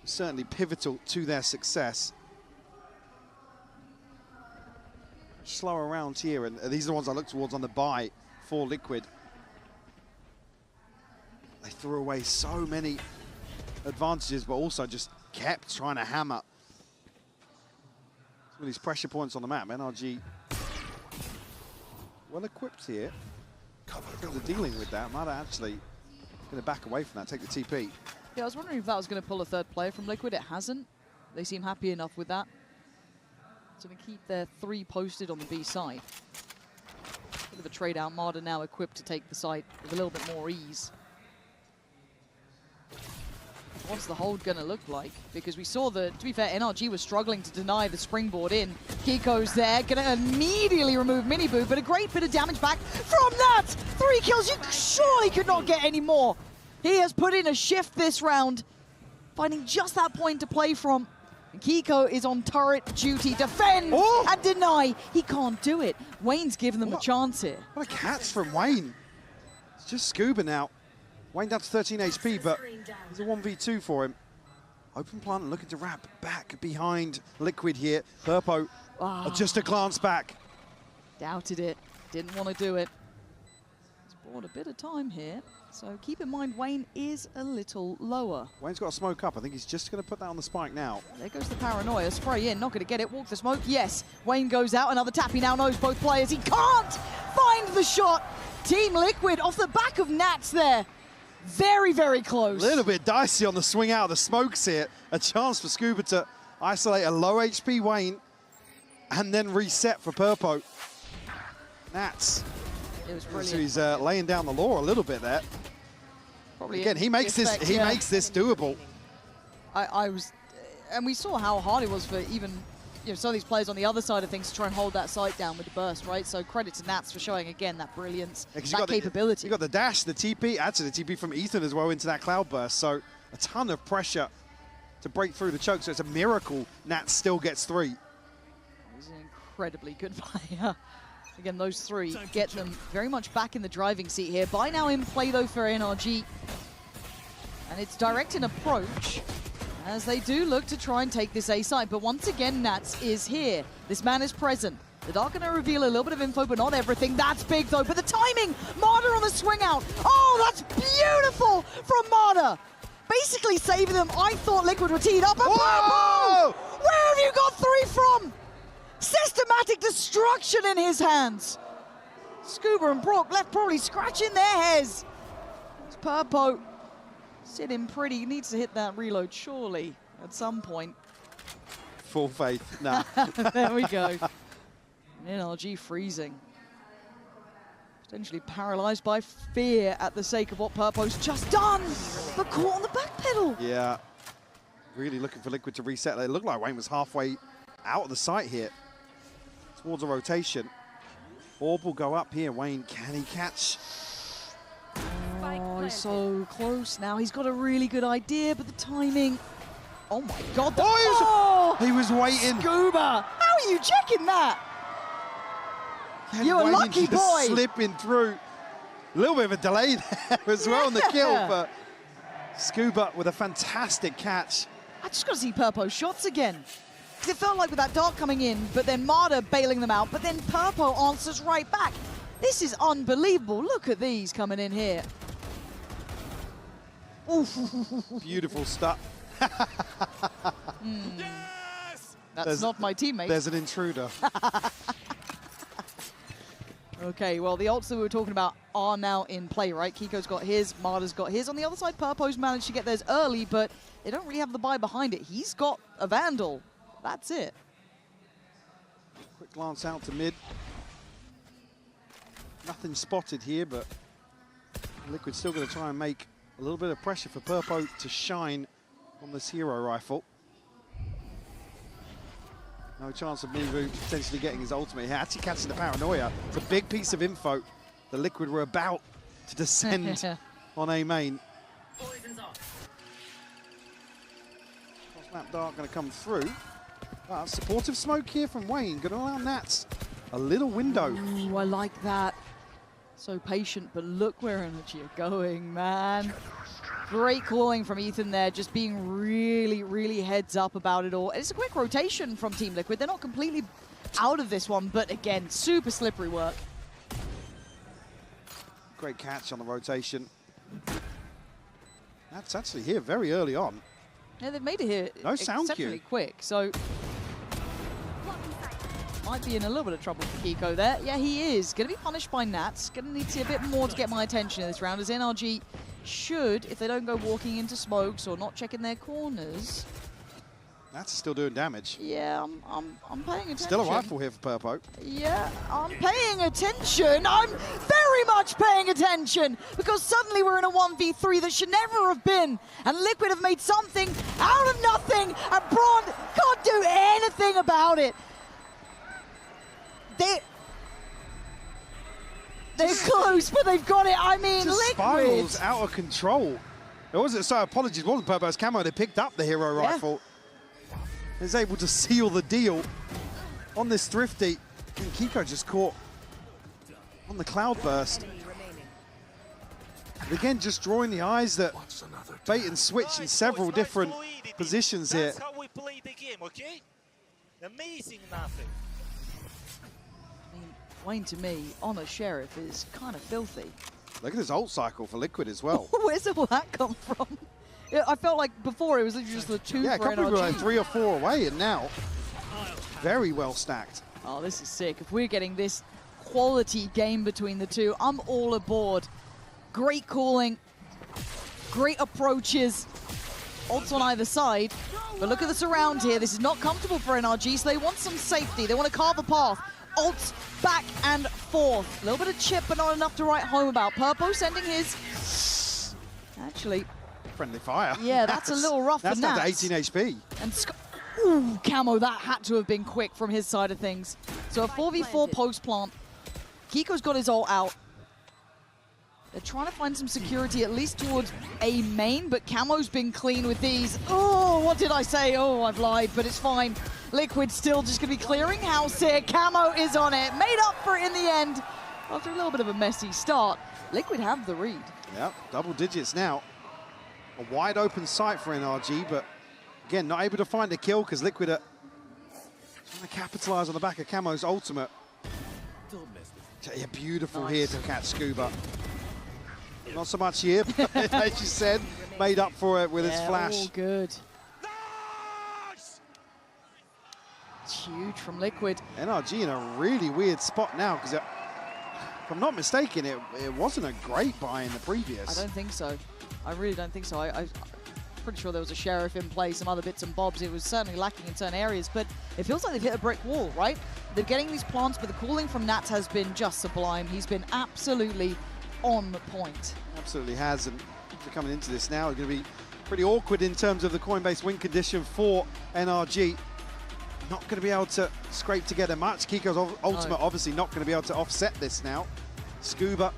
Speaker 17: certainly pivotal to their success. Slower rounds here, and these are the ones I look towards on the buy for Liquid. They threw away so many advantages, but also just kept trying to hammer some of these pressure points on the map. NRG well equipped here. I think they're dealing with that. Mada actually going to back away from that, take the TP.
Speaker 16: Yeah, I was wondering if that was going to pull a third player from Liquid. It hasn't. They seem happy enough with that. So they keep their 3 posted on the B side. Bit of a trade out. Marder now equipped to take the site with a little bit more ease. What's the hold going to look like? Because we saw that, to be fair, NRG was struggling to deny the springboard in. Kiko's there, going to immediately remove Miniboo, but a great bit of damage back from that! 3 kills, you surely could not get any more. He has put in a shift this round, finding just that point to play from. And Kiko is on turret duty, defend and deny. He can't do it. Wayne's given them a chance here.
Speaker 17: What a catch from Wayne. It's just Scuba now. Wayne down to 13 HP, but there's a 1v2 for him. Open plant looking to wrap back behind Liquid here. Purpo, just a glance back.
Speaker 16: Doubted it, didn't want to do it. He's bought a bit of time here, so keep in mind Wayne is a little lower.
Speaker 17: Wayne's got a smoke up. I think he's just going to put that on the spike now.
Speaker 16: There goes the paranoia. Spray in, not going to get it. Walk the smoke, yes. Wayne goes out, another tap. He now knows both players. He can't find the shot. Team Liquid off the back of Nats there. Very, very close.
Speaker 17: A little bit dicey on the swing out of the smokes here. A chance for Scuba to isolate a low HP Wayne and then reset for Purpo. Nats.
Speaker 16: It was brilliant.
Speaker 17: So he's laying down the law a little bit there.
Speaker 16: Probably
Speaker 17: again, he makes this doable.
Speaker 16: And we saw how hard it was for even some of these players on the other side of things to try and hold that site down with the burst, right? So credit to Nats for showing again that brilliance, that capability.
Speaker 17: You got the dash, the TP, actually the TP from Ethan as well into that cloud burst. So a ton of pressure to break through the choke. So it's a miracle Nats still gets 3.
Speaker 16: He's an incredibly good player. Again, those 3 get them very much back in the driving seat here. By now in play though for NRG. And it's direct in approach as they do look to try and take this A side. But once again, Nats is here. This man is present. The Dark going to reveal a little bit of info, but not everything. That's big though. But the timing, Marder on the swing out. Oh, that's beautiful from Marder. Basically saving them. I thought Liquid were teed up. And Purple! Where have you got 3 from? Systematic destruction in his hands. Scuba and Brock left probably scratching their heads. It's Purpo sitting pretty. He needs to hit that reload surely at some point.
Speaker 17: Full faith. Nah.
Speaker 16: There we go. NRG freezing. Potentially paralyzed by fear at the sake of what Purpo's just done. But caught on the back pedal.
Speaker 17: Yeah. Really looking for Liquid to reset. It looked like Wayne was halfway out of the site here. Towards a rotation. Orb will go up here. Wayne, can he catch?
Speaker 16: Oh, he's so close now. He's got a really good idea, but the timing. Oh my God.
Speaker 17: He was waiting.
Speaker 16: Scuba. How are you checking that? You're a lucky boy.
Speaker 17: Slipping through. A little bit of a delay there as well on the kill, but Scuba with a fantastic catch.
Speaker 16: I just got to see Purpo's shots again. Because it felt like with that Dark coming in, but then Marder bailing them out, but then Purpo answers right back. This is unbelievable. Look at these coming in here.
Speaker 17: Beautiful stuff.
Speaker 3: Yes!
Speaker 16: That's not my teammate.
Speaker 17: There's an intruder.
Speaker 16: Okay, well, the ults that we were talking about are now in play, right? Kiko's got his, Marta's got his. On the other side, Purpo's managed to get theirs early, but they don't really have the buy behind it. He's got a Vandal. That's it.
Speaker 17: Quick glance out to mid. Nothing spotted here, but Liquid's still going to try and make a little bit of pressure for Purpo to shine on this hero rifle. No chance of Minivu potentially getting his ultimate here. Actually catching the paranoia. It's a big piece of info. The Liquid were about to descend on A main. Cross-map dart going to come through. Supportive smoke here from Wayne. Going to allow Nats a little window.
Speaker 16: Ooh, I like that. So patient, but look where NRG are going, man. Great calling from Ethan there, just being really, really heads up about it all. And it's a quick rotation from Team Liquid. They're not completely out of this one, but again, super slippery work.
Speaker 17: Great catch on the rotation. That's actually here very early on.
Speaker 16: Yeah, they've made it here
Speaker 17: no sound
Speaker 16: exceptionally
Speaker 17: cue.
Speaker 16: quick, so might be in a little bit of trouble for Kiko there. Yeah, he is. Going to be punished by Nats. Going to need to see a bit more to get my attention in this round, as NRG should, if they don't go walking into smokes or not checking their corners.
Speaker 17: Nats is still doing damage.
Speaker 16: Yeah, I'm paying attention.
Speaker 17: Still a rifle here for Purpo.
Speaker 16: Yeah, I'm paying attention. I'm very much paying attention, because suddenly we're in a 1v3 that should never have been. And Liquid have made something out of nothing, and Braun can't do anything about it. They're close, but they've got it. I mean,
Speaker 17: Just
Speaker 16: Liquid.
Speaker 17: spirals out of control. It wasn't, so apologies, it wasn't Purpo's camo. They picked up the hero rifle. Is able to seal the deal on this Thrifty. And Kiko just caught on the cloudburst. And again, just drawing the eyes that bait and switch in several different positions here.
Speaker 7: That's how we play the game, okay? Amazing nothing.
Speaker 16: I mean, Wayne, to me, on a Sheriff is kind of filthy.
Speaker 17: Look at this ult cycle for Liquid as well.
Speaker 16: Where's all that come from? Yeah, I felt like before it was literally just the two
Speaker 17: Yeah, a
Speaker 16: for
Speaker 17: couple
Speaker 16: NRG.
Speaker 17: were like 3 or 4 away, and now very well stacked.
Speaker 16: Oh, this is sick. If we're getting this quality game between the two, I'm all aboard. Great calling, great approaches, ults on either side. But look at the surround here. This is not comfortable for NRG, so they want some safety. They want to carve a path. Ults back and forth. A little bit of chip, but not enough to write home about. Purpo sending his... Actually...
Speaker 17: Friendly fire.
Speaker 16: Yeah, that's a little rough for
Speaker 17: That's down to
Speaker 16: Nats.
Speaker 17: 18 HP.
Speaker 16: And ooh, Camo, that had to have been quick from his side of things. So a 4v4 post plant. Kiko's got his ult out. They're trying to find some security, at least towards A main, but Camo's been clean with these. Oh, what did I say? Oh, I've lied, but it's fine. Liquid still just going to be clearing house here. Camo is on it. Made up for it in the end. After a little bit of a messy start, Liquid have the read.
Speaker 17: Yep, double digits now. A wide open sight for NRG, but again, not able to find a kill because Liquid are trying to capitalize on the back of Camo's ultimate. Yeah, beautiful here to catch Scuba. Not so much here, but as you said, made up for it with his flash.
Speaker 16: All good. It's huge from Liquid.
Speaker 17: NRG in a really weird spot now because if I'm not mistaken, it wasn't a great buy in the previous.
Speaker 16: I don't think so. I really don't think so. I'm pretty sure there was a Sheriff in play, some other bits and bobs. It was certainly lacking in certain areas, but it feels like they've hit a brick wall, right? They're getting these plants, but the calling from Nats has been just sublime. He's been absolutely on point.
Speaker 17: Absolutely has, and coming into this now, it's going to be pretty awkward in terms of the coin-based win condition for NRG. Not going to be able to scrape together much. Kiko's ultimate obviously not going to be able to offset this now. Scuba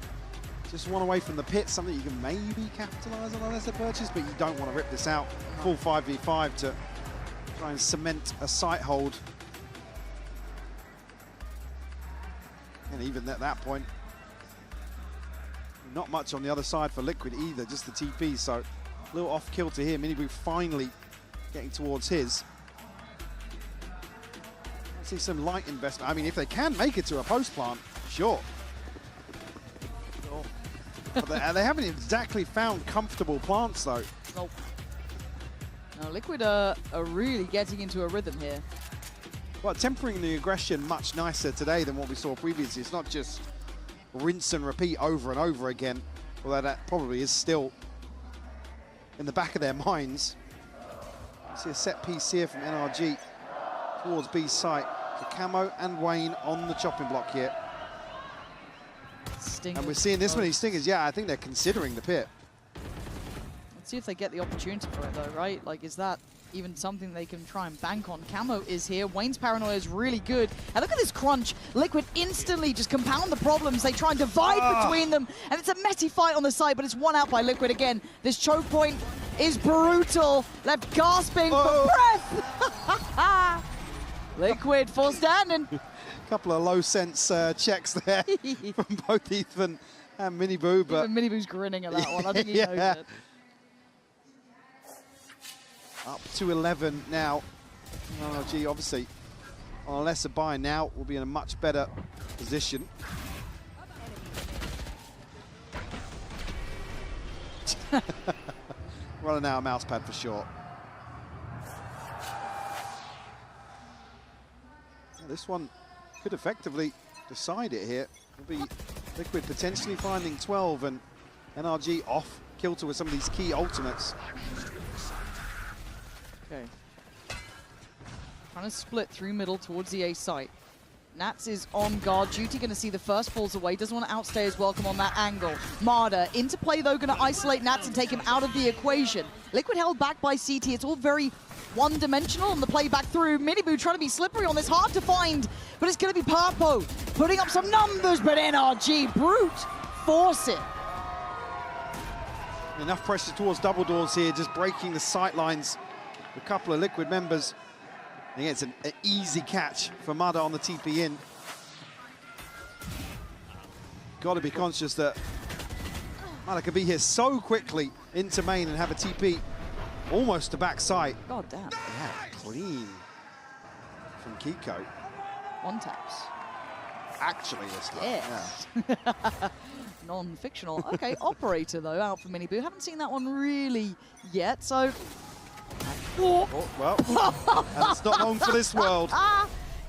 Speaker 17: just one away from the pit, something you can maybe capitalize on unless they purchase, but you don't want to rip this out. Full 5v5 to try and cement a sight hold. And even at that point, not much on the other side for Liquid either, just the TP, so a little off kilter here. Minibu finally getting towards his. I see some light investment. I mean, if they can make it to a post plant, sure. But they haven't exactly found comfortable plants, though.
Speaker 16: Nope. No, Liquid are really getting into a rhythm here.
Speaker 17: well, tempering the aggression much nicer today than what we saw previously. It's not just rinse and repeat over and over again, although that probably is still in the back of their minds. You see a set piece here from NRG towards B's site. So Camo and Wayne on the chopping block here.
Speaker 16: Stingers.
Speaker 17: And we're seeing this many stingers. Yeah, I think they're considering the pit.
Speaker 16: Let's see if they get the opportunity for it, though, right? Like, is that even something they can try and bank on? Camo is here. Wayne's paranoia is really good. And look at this crunch. Liquid instantly just compound the problems. They try and divide between them. And it's a messy fight on the side, but it's won out by Liquid again. This choke point is brutal. Left gasping for breath. Liquid full standing.
Speaker 17: Couple of low sense checks there from both Ethan and Miniboo. But
Speaker 16: even Miniboo's grinning at that one. I think he knows it.
Speaker 17: Up to 11 now. NRG obviously on a lesser buy now will be in a much better position. Running out of mouse pad for sure. This one could effectively decide it here. Will be Liquid potentially finding 12 and NRG off kilter with some of these key ultimates.
Speaker 16: Okay. Trying to split through middle towards the A site. Nats is on guard. Duty going to see the first falls away. Doesn't want to outstay his welcome on that angle. Marder into play, though, going to isolate Nats and take him out of the equation. Liquid held back by CT. It's all very one-dimensional on the play back through. Miniboo trying to be slippery on this. Hard to find, but it's going to be Parpo putting up some numbers, but NRG, brute, force it.
Speaker 17: Enough pressure towards double doors here, just breaking the sight lines. A couple of Liquid members. And yeah, it's an easy catch for Mada on the TP in. Got to be conscious that Mada could be here so quickly into main and have a TP almost to back site.
Speaker 16: God damn.
Speaker 17: Yeah, clean from Kiko.
Speaker 16: One taps.
Speaker 17: Actually, this time.
Speaker 16: Yes.
Speaker 17: Yeah.
Speaker 16: Non-fictional. Okay, Operator, though, out for Miniboo. Haven't seen that one really yet, so...
Speaker 17: Oh, well, and it's not long for this world.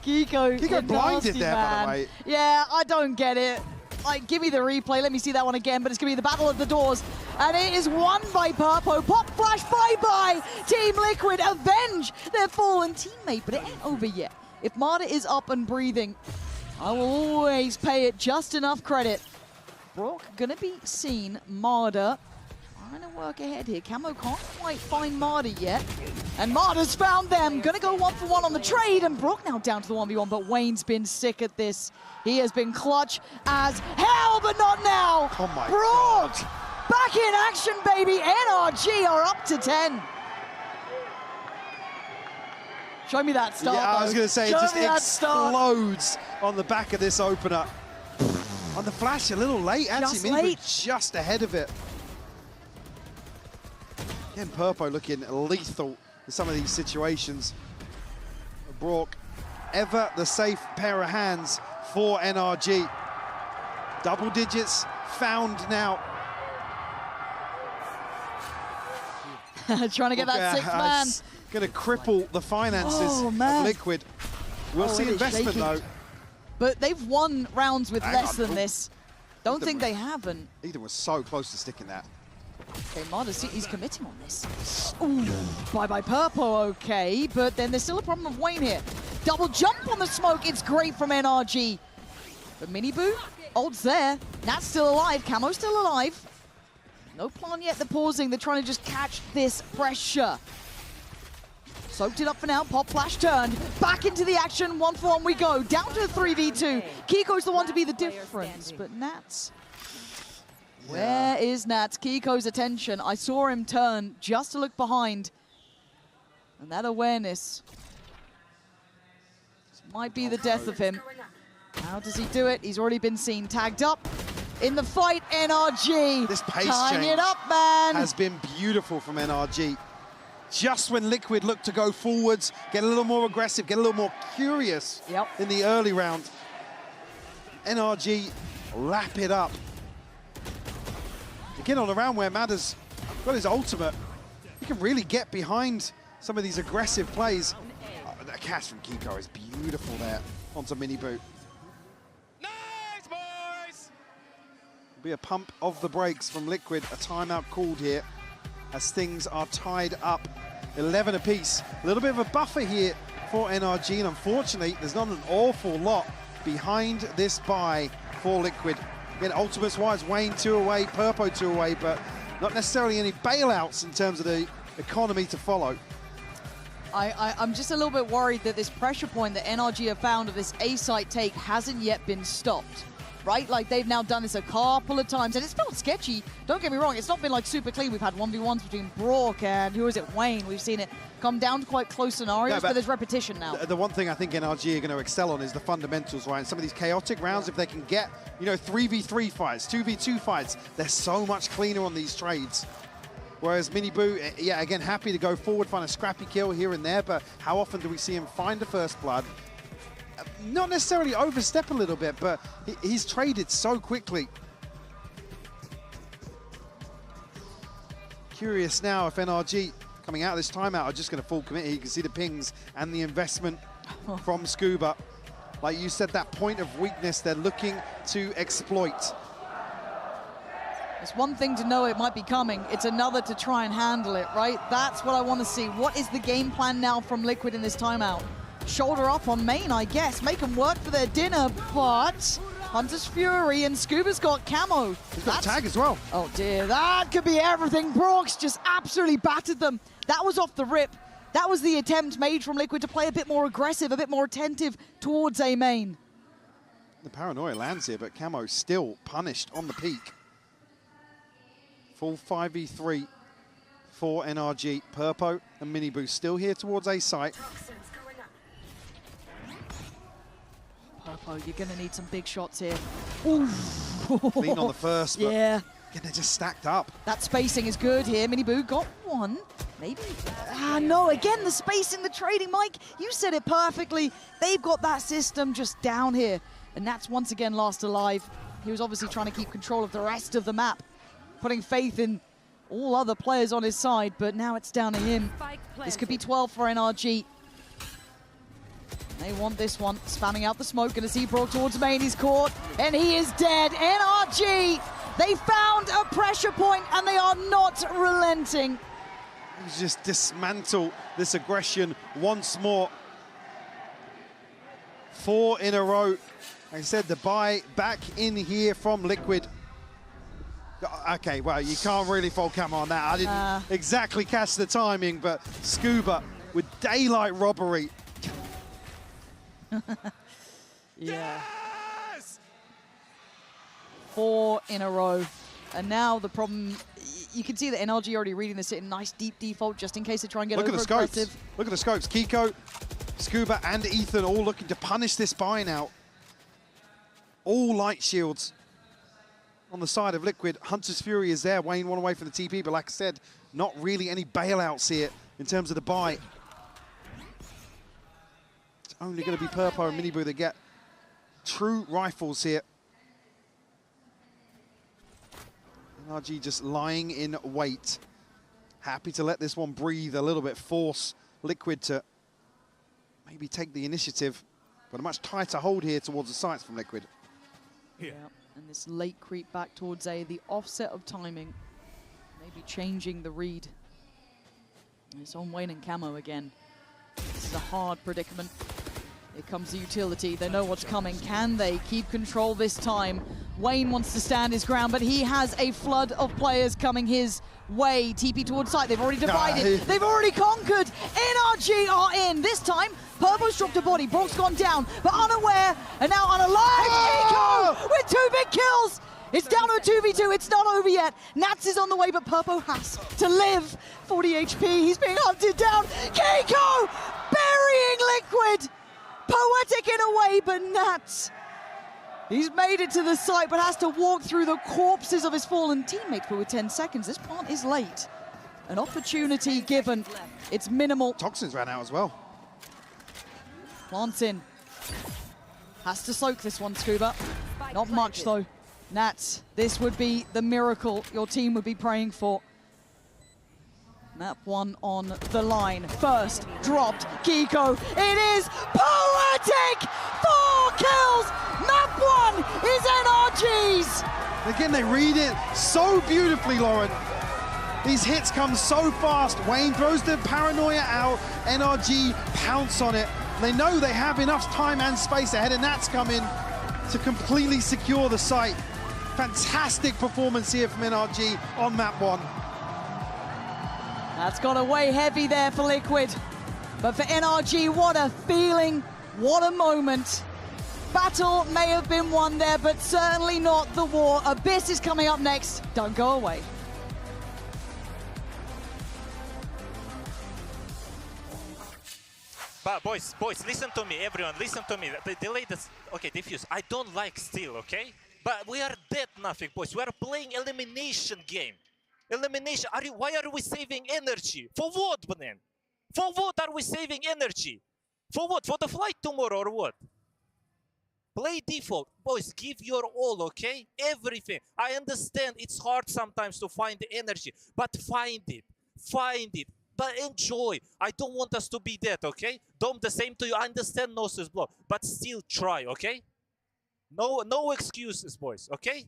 Speaker 16: Kiko
Speaker 17: blinded there, by the way.
Speaker 16: Yeah, I don't get it. Like, give me the replay. Let me see that one again. But it's going to be the battle of the doors. And it is won by Parpo. Pop flash, bye-bye. Team Liquid avenge their fallen teammate. But it ain't over yet. If Marta is up and breathing, I will always pay it just enough credit. Brock going to be seen. Marta trying to work ahead here. Camo can't quite find Marta yet. And Marta's found them. Gonna go 1-for-1 on the trade. And Brock now down to the 1v1, but Wayne's been sick at this. He has been clutch as hell, but not now.
Speaker 17: Oh my
Speaker 16: Brock,
Speaker 17: God.
Speaker 16: back in action, baby. NRG are up to 10. Show me that start.
Speaker 17: Yeah, I was going to say, it just explodes
Speaker 16: start
Speaker 17: on the back of this opener. On the flash, a little late, actually. Miniboo just ahead of it. Again, Purpo looking lethal in some of these situations. Brock, ever the safe pair of hands for NRG. Double digits found now.
Speaker 16: Trying to get that sixth man.
Speaker 17: Going to cripple the finances of Liquid. We'll see investment, though.
Speaker 16: But they've won rounds with less than this. Don't think they haven't.
Speaker 17: Ethan was so close to sticking that.
Speaker 16: Okay, Marder City's committing on this. Ooh, bye-bye Purpo, okay. But then there's still a problem of Wayne here. Double jump on the smoke. It's great from NRG. But Miniboo, Old's there. Nat's still alive. Camo's still alive. No plan yet. They're pausing. They're trying to just catch this pressure. Soaked it up for now. Pop flash turned. Back into the action. 1-for-1 we go. Down to the 3v2. Kiko's the one to be the difference. But Nats... Where is Nats? Kiko's attention. I saw him turn just to look behind. And that awareness might be the death of him. How does he do it? He's already been seen tagged up in the fight. NRG.
Speaker 17: This pace
Speaker 16: tying
Speaker 17: change
Speaker 16: it up, man.
Speaker 17: has been beautiful from NRG. Just when Liquid look to go forwards, get a little more aggressive, get a little more curious in the early round. NRG lap it up. Again, on a round where Mada's got his ultimate, he can really get behind some of these aggressive plays. That catch from Kiko is beautiful there onto Mini Boot.
Speaker 23: Nice, boys!
Speaker 17: Be a pump of the brakes from Liquid. A timeout called here as things are tied up 11 apiece. A little bit of a buffer here for NRG, and unfortunately, there's not an awful lot behind this buy for Liquid. Again, ultimates-wise, Wayne 2 away, Purpo 2 away, but not necessarily any bailouts in terms of the economy to follow.
Speaker 16: I'm just a little bit worried that this pressure point that NRG have found of this A-site take hasn't yet been stopped, right? Like, they've now done this a couple of times, and it's felt sketchy. Don't get me wrong, it's not been, like, super clean. We've had 1v1s between Brock and, who is it, Wayne. We've seen it come down to quite close scenarios, but there's repetition now.
Speaker 17: The one thing I think NRG are going to excel on is the fundamentals, right? And some of these chaotic rounds, if they can get, you know, 3v3 fights, 2v2 fights, they're so much cleaner on these trades. Whereas Mini Boo, yeah, again, happy to go forward, find a scrappy kill here and there, but how often do we see him find the first blood? Not necessarily overstep a little bit, but he's traded so quickly. Curious now if NRG, coming out of this timeout, are just going to full commit here. You can see the pings and the investment from Scuba. Like you said, that point of weakness they're looking to exploit.
Speaker 16: It's one thing to know it might be coming. It's another to try and handle it, right? That's what I want to see. What is the game plan now from Liquid in this timeout? Shoulder up on main, I guess. Make them work for their dinner, but Hunter's Fury and Scuba's got camo.
Speaker 17: He's got a tag as well.
Speaker 16: Oh dear, that could be everything. Brock's just absolutely battered them. That was off the rip. That was the attempt made from Liquid to play a bit more aggressive, a bit more attentive towards A main.
Speaker 17: The paranoia lands here, but camo still punished on the peak. Full 5v3 for NRG. Purpo and Mini Boo still here towards A site.
Speaker 16: Purpo, you're going to need some big shots here. Ooh.
Speaker 17: Clean on the first, but
Speaker 16: yeah.
Speaker 17: Again, they're just stacked up.
Speaker 16: That spacing is good here. Mini Boo got one. Maybe. No, again, the spacing, the trading. Mike, you said it perfectly. They've got that system just down here. And that's once again last alive. He was obviously trying to keep control of the rest of the map, putting faith in all other players on his side, but now it's down to him. This could be 12 for NRG. They want this one. Spamming out the smoke. Gonna see Brock towards main. He's caught, and he is dead. NRG, they found a pressure point, and they are not relenting.
Speaker 17: Just dismantle this aggression once more. 4 in a row. Like I said, the buy back in here from Liquid. Okay, well, you can't really fault camo on that. I didn't exactly catch the timing, but Scuba with daylight robbery.
Speaker 16: Yeah. Yes! 4 in a row. And now the problem, you can see that NRG already reading this in nice deep default just in case they try and get over aggressive.
Speaker 17: Look at the scopes. Look at the scopes. Kiko, Scuba, and Ethan all looking to punish this buy now. All light shields on the side of Liquid. Hunter's Fury is there. Wayne one away from the TP, but like I said, not really any bailouts here in terms of the buy. It's only going to be Purpo and Mini Boo that get true rifles here. NRG just lying in wait. Happy to let this one breathe a little bit, force Liquid to maybe take the initiative, but a much tighter hold here towards the sights from Liquid.
Speaker 16: Yeah. And this late creep back towards A, the offset of timing, maybe changing the read. And it's on Wayne and camo again. This is a hard predicament. Here comes the utility. They know what's coming. Can they keep control this time? Wayne wants to stand his ground, but he has a flood of players coming his way. TP towards site. They've already divided. They've already conquered. NRG are in. This time, Purpo's dropped a body. Brock's gone down, but unaware and now unalive. Kiko with 2 big kills. It's down to a 2v2. It's not over yet. Nats is on the way, but Purpo has to live. 40 HP. He's being hunted down. Kiko burying Liquid. Poetic in a way, but Nats, he's made it to the site, but has to walk through the corpses of his fallen teammates. But with 10 seconds, this plant is late. An opportunity given. It's minimal.
Speaker 17: Toxins ran out as well.
Speaker 16: Plants in. Has to soak this one, Scuba. Not much, though. Nats, this would be the miracle your team would be praying for. Map 1 on the line. First dropped Kiko. It is poetic! 4 kills! Map 1 is NRG's!
Speaker 17: Again, they read it so beautifully, Lauren. These hits come so fast. Wayne throws the paranoia out. NRG pounce on it. They know they have enough time and space ahead, and Nats come in to completely secure the site. Fantastic performance here from NRG on map 1.
Speaker 16: That's got to weigh heavy there for Liquid. But for NRG, what a feeling, what a moment. Battle may have been won there, but certainly not the war. Abyss is coming up next. Don't go away.
Speaker 7: But boys, listen to me, everyone, listen to me. The delay that's, okay, diffuse. I don't like steal, okay? But we are dead nothing, boys. We are playing elimination game. Elimination, why are we saving energy? For what, man? For what are we saving energy? For what? For the flight tomorrow or what? Play default. Boys, give your all, okay? Everything. I understand it's hard sometimes to find the energy, but find it. Find it. But enjoy. I don't want us to be dead, okay? Dom, the same to you. I understand Gnosis block, but still try, okay? No excuses, boys, okay?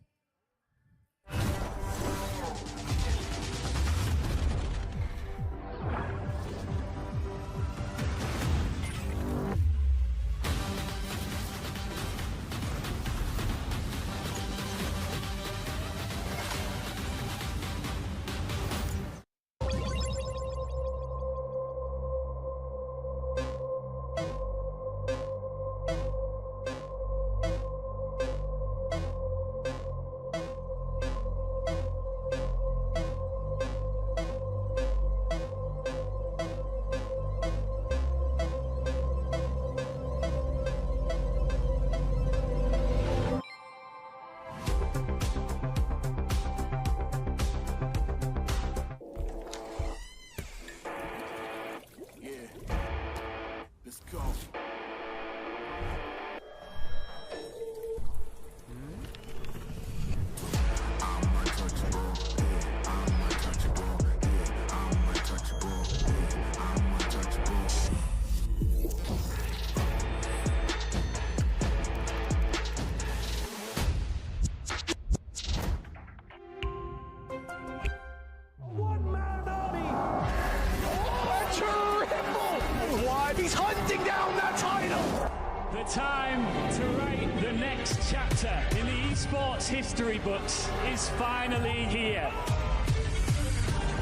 Speaker 23: He's hunting down that title!
Speaker 10: The time to write the next chapter in the esports history books is finally here.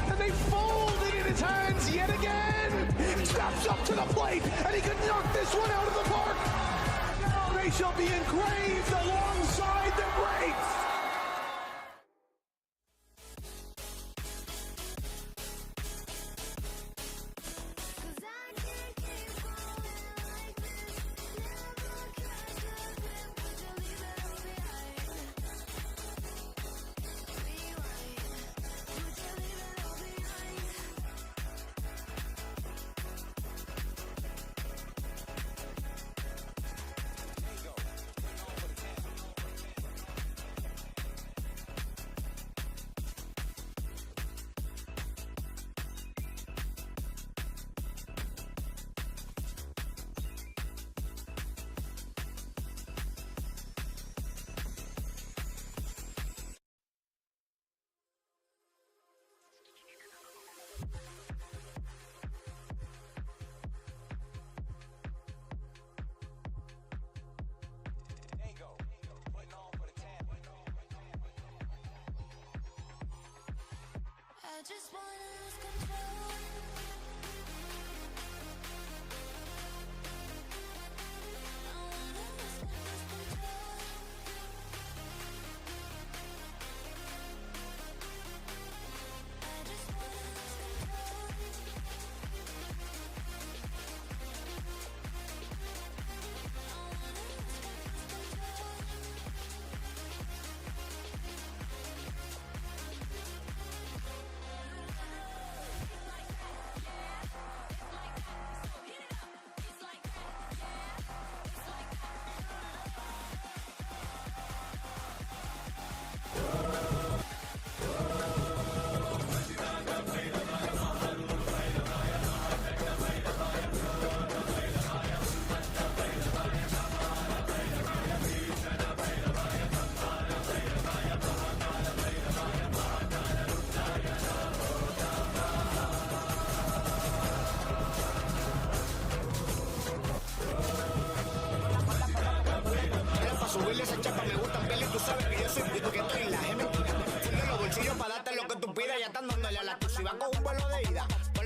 Speaker 23: And they fold it in his hands yet again! Steps up to the plate, and he could knock this one out of the park! Now they shall be engraved alongside the greats!
Speaker 11: Just wanna lose control. I wanna lose control. I just wanna lose control. I wanna lose control.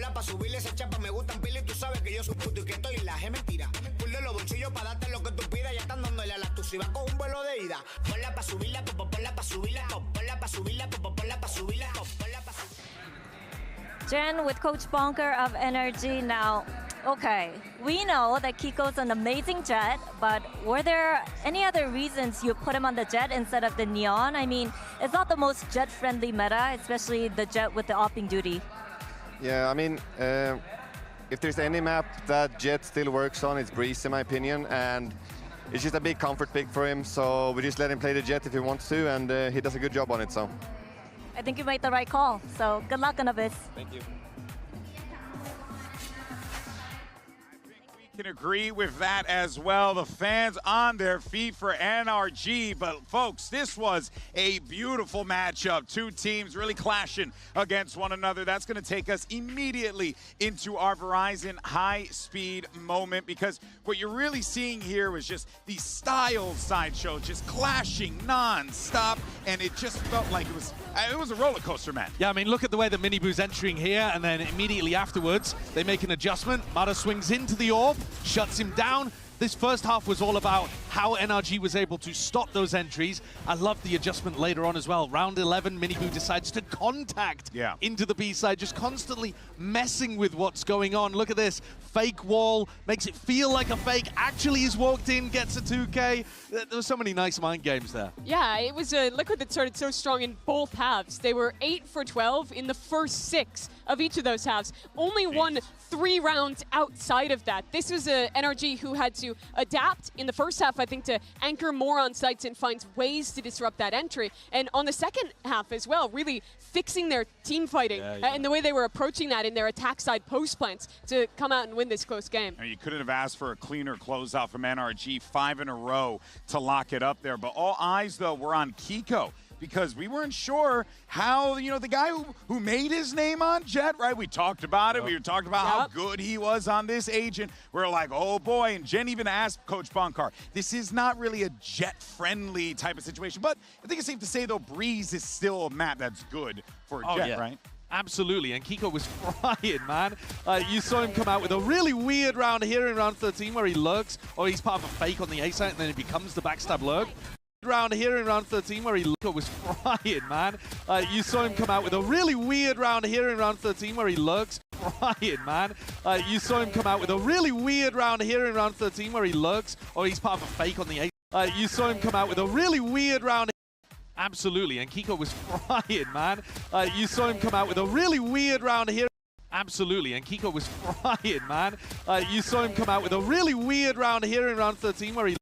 Speaker 8: Ponla pa' subirle esa chapa, me gustan pila y tú sabes que yo soy puto y que estoy en la G mentira. Pull de los bolsillos pa' darte lo que tú pidas, ya están dándole a la tu si vas con un vuelo de ida. Ponla pa' subirla, ponla pa' subirla, ponla pa' subirla, ponla pa' subirla, ponla pa' subirla.
Speaker 12: Jen with Coach Bonker of NRG now. Okay, we know that Kiko's an amazing Jet, but were there any other reasons you put him on the Jet instead of the Neon? I mean, it's not the most Jet-friendly meta, especially the Jet with the opping duty.
Speaker 15: Yeah, I mean, if there's any map that Jet still works on, it's Breeze in my opinion, and it's just a big comfort pick for him, so we just let him play the Jet if he wants to, and he does a good job on it, so.
Speaker 12: I think you made the right call, so good luck, Anavis.
Speaker 15: Thank you.
Speaker 3: Can agree with that as well. The fans on their feet for NRG, but folks, this was a beautiful matchup. Two teams really clashing against one another. That's going to take us immediately into our Verizon high-speed moment, because what you're really seeing here was just the style sideshow just clashing non-stop, and it just felt like it was a roller coaster, man.
Speaker 6: Yeah, I mean, look at the way that Minibu's entering here, and then immediately afterwards, they make an adjustment. Mada swings into the orb, shuts him down. This first half was all about how NRG was able to stop those entries. I love the adjustment later on as well. Round 11, Minibu decides to contact into the B side, just constantly messing with what's going on. Look at this. Fake wall, makes it feel like a fake, actually is walked in, gets a 2K. There were so many nice mind games there.
Speaker 5: Yeah, it was a Liquid that started so strong in both halves. They were 8 for 12 in the first 6 of each of those halves. Only won 3 rounds outside of that. This was a NRG who had to adapt in the first half, I think, to anchor more on sites and find ways to disrupt that entry. And on the second half as well, really fixing their team fighting and the way they were approaching that in their attack side post plants to come out and win this close game.
Speaker 3: You couldn't have asked for a cleaner closeout from NRG, 5 in a row to lock it up there. But all eyes, though, were on Kiko, because we weren't sure how, the guy who made his name on Jet, right? We talked about it. We were talking about how good he was on this agent. We're like, oh boy. And Jen even asked Coach Bonkar, this is not really a Jet-friendly type of situation. But I think it's safe to say, though, Breeze is still a map that's good for Jet, right?
Speaker 6: Absolutely, and Kiko was frying, man. You saw him come out with a really weird round here in round 13 where he lurks, or he's part of a fake on the A site, and then he becomes the backstab lurk. Round here in round 13 where he was frying, man. You saw him come out with a really weird round here in round 13 where he lurks. Frying, man. You saw him come out with a really weird round here in round 13 where he lurks, or he's part of a fake on the A. You saw him come out with a really weird round. Absolutely, and Kiko was frying, man. You saw him come out with a really weird round here. Absolutely, and Kiko was frying, man. You saw him come out with a really weird round here in round 13 where he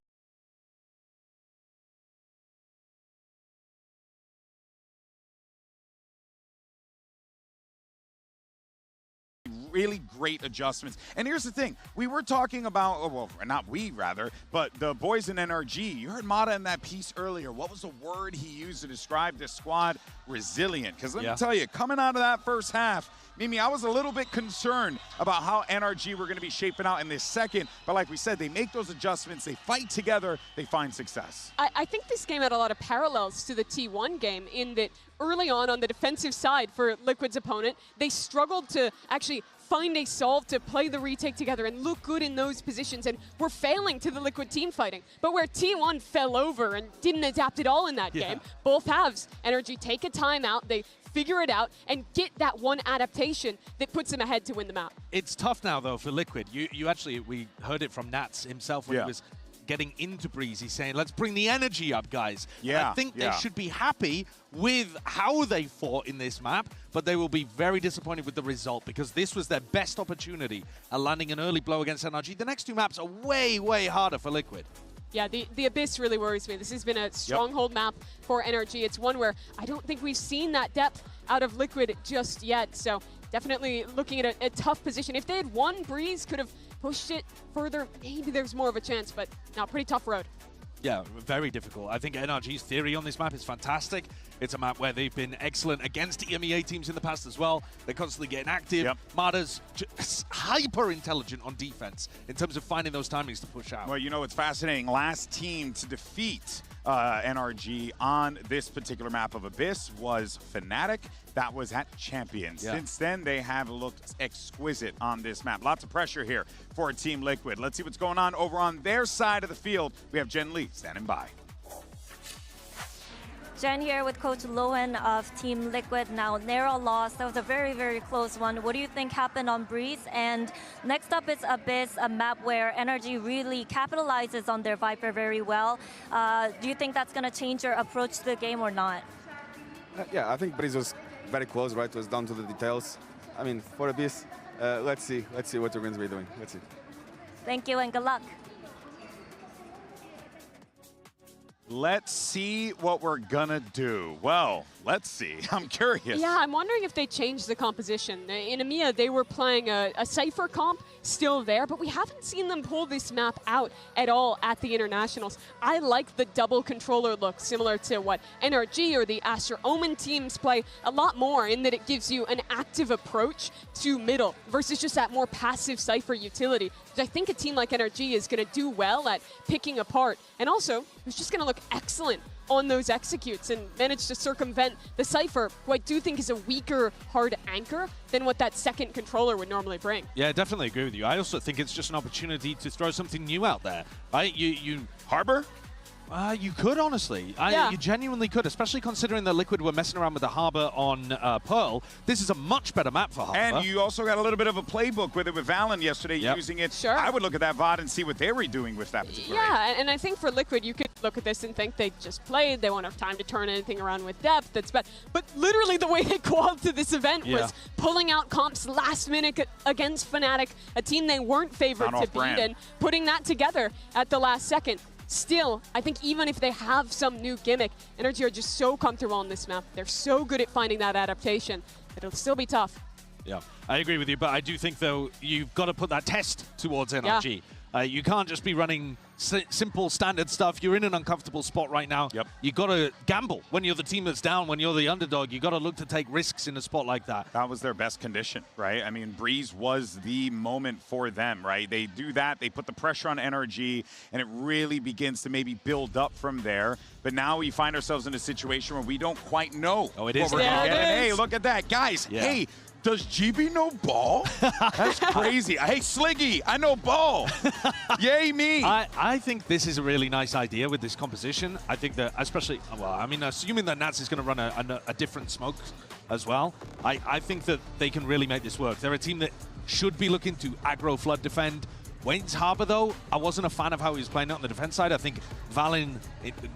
Speaker 3: really great adjustments. And here's the thing. We were talking about, well, not we, rather, but the boys in NRG. You heard Mata in that piece earlier. What was the word he used to describe this squad? Resilient. Because let me tell you, coming out of that first half, Mimi, I was a little bit concerned about how NRG were going to be shaping out in this second. But like we said, they make those adjustments. They fight together. They find success.
Speaker 5: I think this game had a lot of parallels to the T1 game in that early on the defensive side for Liquid's opponent, they struggled to actually find a solve to play the retake together and look good in those positions, and were failing to the Liquid team fighting. But where T1 fell over and didn't adapt at all in that game, both halves, NRG take a timeout, they figure it out, and get that one adaptation that puts them ahead to win the map.
Speaker 6: It's tough now, though, for Liquid. You actually, we heard it from Nats himself when he was getting into Breeze. He's saying, let's bring the energy up, guys. I think they should be happy with how they fought in this map, but they will be very disappointed with the result, because this was their best opportunity at landing an early blow against NRG. The next two maps are way, way harder for Liquid.
Speaker 5: Yeah, the Abyss really worries me. This has been a stronghold map for NRG. It's one where I don't think we've seen that depth out of Liquid just yet, so definitely looking at a tough position. If they had won, Breeze could have pushed it further. Maybe there's more of a chance, but no, pretty tough road.
Speaker 6: Yeah, very difficult. I think NRG's theory on this map is fantastic. It's a map where they've been excellent against EMEA teams in the past as well. They're constantly getting active. Mada's hyper intelligent on defense in terms of finding those timings to push out.
Speaker 3: Well, you know, it's fascinating. Last team to defeat NRG on this particular map of Abyss was Fnatic. That was at Champions.
Speaker 6: Yeah.
Speaker 3: Since then, they have looked exquisite on this map. Lots of pressure here for Team Liquid. Let's see what's going on over on their side of the field. We have Jen Lee standing by.
Speaker 12: Jen here with Coach Lowen of Team Liquid. Now, narrow loss. That was a very, very close one. What do you think happened on Breeze? And next up is Abyss, a map where NRG really capitalizes on their Viper very well. Do you think that's going to change your approach to the game or not?
Speaker 4: Yeah, I think Breeze was very close, right? It was down to the details. I mean, for Abyss, let's see what we're going to be doing. Let's see.
Speaker 12: Thank you and good luck.
Speaker 3: Let's see what we're gonna do. Well, let's see. I'm curious.
Speaker 5: Yeah, I'm wondering if they changed the composition. In EMEA, they were playing a Cypher comp still there, but we haven't seen them pull this map out at all at the Internationals. I like the double controller look, similar to what NRG or the Astra Omen teams play a lot more, in that it gives you an active approach to middle versus just that more passive Cypher utility, which I think a team like NRG is going to do well at picking apart. And also, it's just going to look excellent on those executes and manage to circumvent the Cypher, who I do think is a weaker hard anchor than what that second controller would normally bring.
Speaker 6: Yeah, definitely agree with you. I also think it's just an opportunity to throw something new out there, right? You Harbor? You could, honestly. You genuinely could, especially considering that Liquid were messing around with the Harbor on Pearl. This is a much better map for Harbor.
Speaker 3: And you also got a little bit of a playbook with it with Valen yesterday, using it.
Speaker 5: Sure.
Speaker 3: I would look at that VOD and see what they were doing with that particular
Speaker 5: Yeah, and I think for Liquid, you could look at this and think they just played. They won't have time to turn anything around with depth. That's bad. But literally the way they qualified to this event was pulling out comps last minute against Fnatic, a team they weren't favored to beat, and putting that together at the last second. Still, I think even if they have some new gimmick, NRG are just so comfortable on this map. They're so good at finding that adaptation that it'll still be tough.
Speaker 6: Yeah, I agree with you, but I do think, though, you've got to put that test towards NRG. You can't just be running simple standard stuff. You're in an uncomfortable spot right now. You got to gamble when you're the team that's down, when you're the underdog. You got to look to take risks in a spot like that.
Speaker 3: That was their best condition, right? I mean, Breeze was the moment for them, right? They do that, they put the pressure on NRG, and it really begins to maybe build up from there. But now we find ourselves in a situation where we don't quite know what we're going to get. Hey, look at that. Guys, hey, does GB know ball? That's crazy. Hey, Sliggy, I know ball. Yay me.
Speaker 6: I think this is a really nice idea with this composition. I think that, especially, well, I mean, assuming that Nats is going to run a different smoke as well, I think that they can really make this work. They're a team that should be looking to aggro flood defend. Wayne's Harbor, though, I wasn't a fan of how he was playing it on the defense side. I think Valen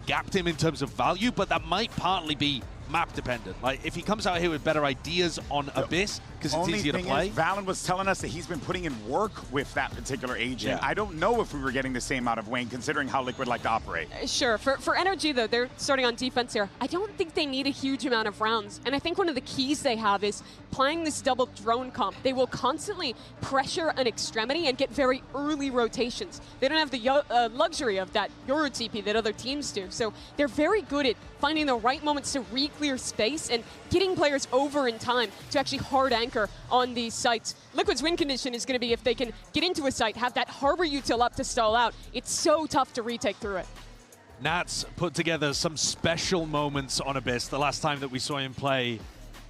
Speaker 6: gapped him in terms of value, but that might partly be map dependent. Like, if he comes out here with better ideas on Abyss, because it's easier to play.
Speaker 3: Valen was telling us that he's been putting in work with that particular agent. I don't know if we were getting the same out of Wayne, considering how Liquid like to operate.
Speaker 5: Sure. For NRG, though, they're starting on defense here. I don't think they need a huge amount of rounds. And I think one of the keys they have is playing this double drone comp. They will constantly pressure an extremity and get very early rotations. They don't have the luxury of that Euro TP that other teams do. So they're very good at finding the right moments to re-clear space and getting players over in time to actually hard anchor on these sites. Liquid's win condition is going to be if they can get into a site, have that harbor util up to stall out. It's so tough to retake through it.
Speaker 6: Nats put together some special moments on Abyss the last time that we saw him play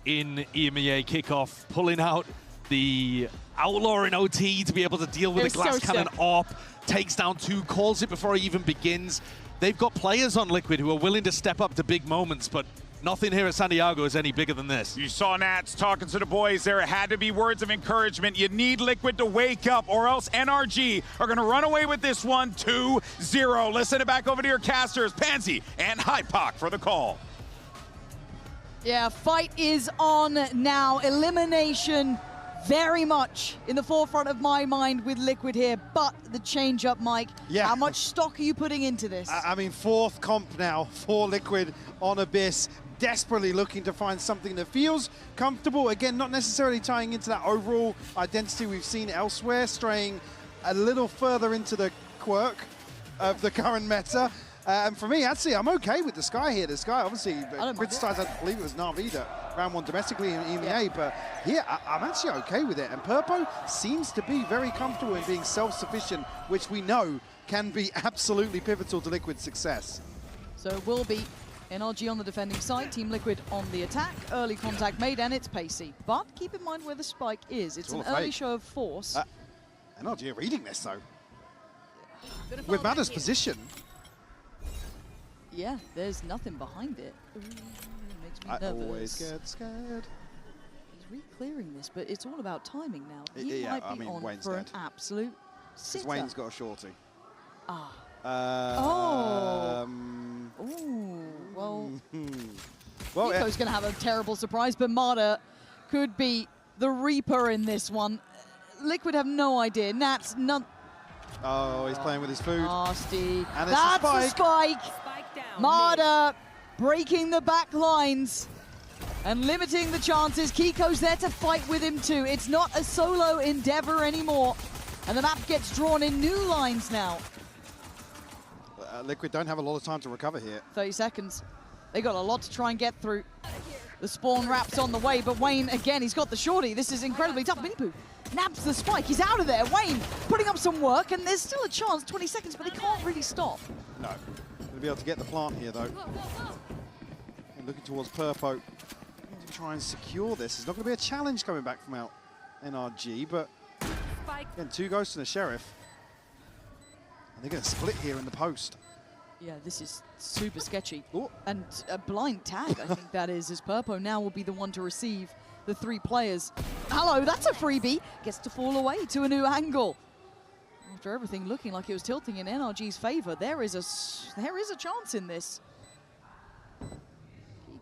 Speaker 6: in EMEA kickoff, pulling out the Outlaw in OT to be able to deal with the glass cannon op, takes down 2, calls it before he even begins. They've got players on Liquid who are willing to step up to big moments, but nothing here at San Diego is any bigger than this.
Speaker 3: You saw Nats talking to the boys there. It had to be words of encouragement. You need Liquid to wake up, or else NRG are going to run away with this one 2-0. Let's send it back over to your casters, Pansy and Hypoc for the call.
Speaker 16: Yeah, fight is on now. Elimination very much in the forefront of my mind with Liquid here, but the change-up, Mike.
Speaker 17: Yeah.
Speaker 16: How much stock are you putting into this?
Speaker 17: I mean, 4th comp now for Liquid on Abyss. Desperately looking to find something that feels comfortable. Again, not necessarily tying into that overall identity we've seen elsewhere, straying a little further into the quirk of the current meta. And for me, actually, I'm okay with the Sky here. The Sky, obviously, criticized, I believe it was Na'Vi that ran one domestically in EMEA, but here, I'm actually okay with it. And Purpo seems to be very comfortable in being self-sufficient, which we know can be absolutely pivotal to Liquid's success.
Speaker 16: So it will be NRG on the defending side, Team Liquid on the attack. Early contact made, and it's pacey. But keep in mind where the spike is. It's an early show of force.
Speaker 17: NRG are reading this, though. With Mada's position.
Speaker 16: Yeah, there's nothing behind it. Ooh, it makes me nervous.
Speaker 17: Always get scared.
Speaker 16: He's re-clearing this, but it's all about timing now. He
Speaker 17: Yeah,
Speaker 16: might be on
Speaker 17: Wayne's
Speaker 16: for
Speaker 17: dead.
Speaker 16: an absolute sitter.
Speaker 17: Wayne's got a shorty.
Speaker 16: Ah.
Speaker 17: Well,
Speaker 16: Nico's going to have a terrible surprise, but Mada could be the Reaper in this one. Liquid have no idea. Nat's not.
Speaker 17: Oh, he's playing with his food.
Speaker 16: Nasty.
Speaker 17: And it's
Speaker 16: That's
Speaker 17: a
Speaker 16: the spike. Mada breaking the back lines and limiting the chances. Kiko's there to fight with him too. It's not a solo endeavor anymore. And the map gets drawn in new lines now.
Speaker 17: Liquid don't have a lot of time to recover here.
Speaker 16: 30 seconds. They got a lot to try and get through. The spawn wraps on the way, but Wayne, again, he's got the shorty. This is incredibly tough. Minipoo nabs the spike. He's out of there. Wayne putting up some work, and there's still a chance. 20 seconds, but he can't really stop.
Speaker 17: No. Going to be able to get the plant here, though. And looking towards Purpo to try and secure this. It's not going to be a challenge coming back from out NRG, but again, 2 ghosts and a sheriff. And they're going to split here in the post.
Speaker 16: Yeah, this is super sketchy. And a blind tag, I think that is, as Purpo now will be the one to receive the 3 players. Hello, that's a freebie. Gets to fall away to a new angle. After everything looking like it was tilting in NRG's favor, there is a chance in this.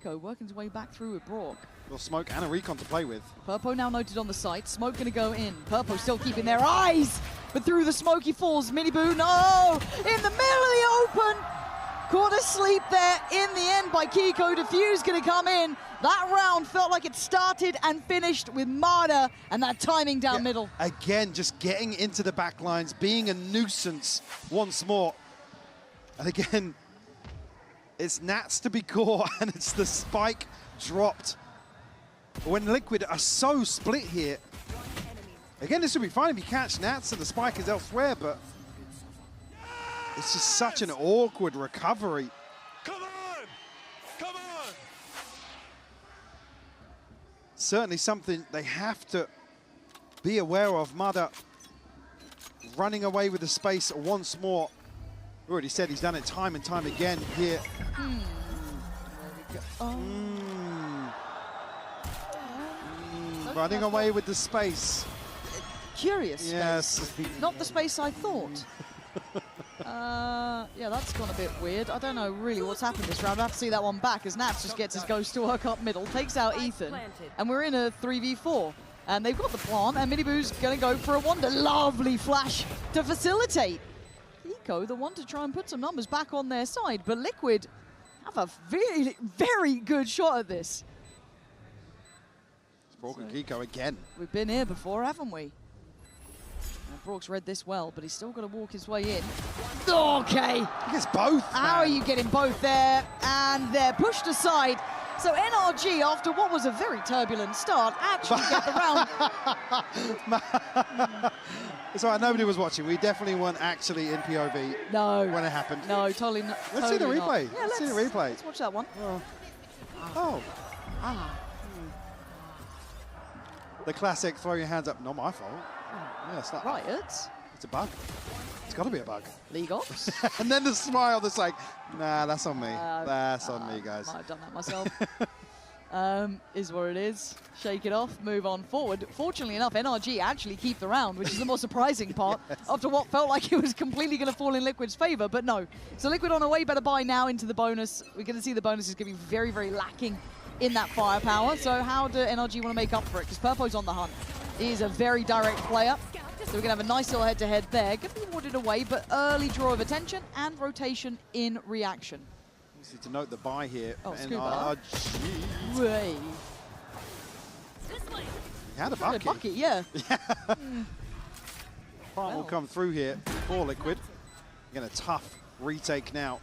Speaker 16: Kiko working his way back through with Brock.
Speaker 17: Well, Smoke and a recon to play with.
Speaker 16: Purpo now noted on the site. Smoke going to go in. Purpo still keeping their eyes, but through the smoke he falls. Miniboo, no! In the middle of the open! Caught asleep there in the end by Kiko. Diffuse going to come in. That round felt like it started and finished with Mada and that timing down middle.
Speaker 17: Again, just getting into the back lines, being a nuisance once more. And again, it's Nats to be caught, and it's the spike dropped. When Liquid are so split here, again, this would be fine if you catch Nats and the spike is elsewhere, but it's just such an awkward recovery.
Speaker 9: Come on! Come on!
Speaker 17: Certainly something they have to be aware of. Mada running away with the space once more. We already said he's done it time and time again here. Running away with the space.
Speaker 16: Curious
Speaker 17: Yes.
Speaker 16: space. Not the space I thought. Yeah, that's gone a bit weird. I don't know really what's happened this round. I have to see that one back as Naps just gets his ghost to work up middle, takes out Ethan, and we're in a 3v4. And they've got the plant, and Miniboo's going to go for a wonder. Lovely flash to facilitate. Kiko, the one to try and put some numbers back on their side, but Liquid have a very, very good shot at this.
Speaker 17: It's Brock and Kiko again.
Speaker 16: We've been here before, haven't we? Now, Brock's read this well, but he's still got to walk his way in. Okay.
Speaker 17: He gets both.
Speaker 16: How are you getting both there? And they're pushed aside. So NRG, after what was a very turbulent start, actually get the round.
Speaker 17: It's all right, nobody was watching. We definitely weren't actually in POV when it happened.
Speaker 16: No, totally not.
Speaker 17: Let's see the replay.
Speaker 16: Yeah,
Speaker 17: let's see the replay.
Speaker 16: Let's watch that one.
Speaker 17: Oh. The classic throw your hands up. Not my fault. Yeah, it's not.
Speaker 16: Right,
Speaker 17: it's a bug. It's got to be a bug.
Speaker 16: League Ops.
Speaker 17: And then the smile that's like, nah, that's on me. That's on me, guys.
Speaker 16: Might have done that myself. Is what it is. Shake it off, move on forward. Fortunately enough, NRG actually keep the round, which is the more surprising part after what felt like it was completely going to fall in Liquid's favor, but no. So Liquid on a way better buy now into the bonus. We're going to see the bonus is going to be very, very lacking in that firepower. So how do NRG want to make up for it? Because Purpo's on the hunt. He is a very direct player. So we're going to have a nice little head-to-head there. Going to be warded away, but early draw of attention and rotation in reaction.
Speaker 17: Easy to note the buy here.
Speaker 16: Oh,
Speaker 17: NRG.
Speaker 16: Way.
Speaker 17: He had a bucket.
Speaker 16: Bucket, yeah.
Speaker 17: Plant will come through here for Liquid. Again, a tough retake now.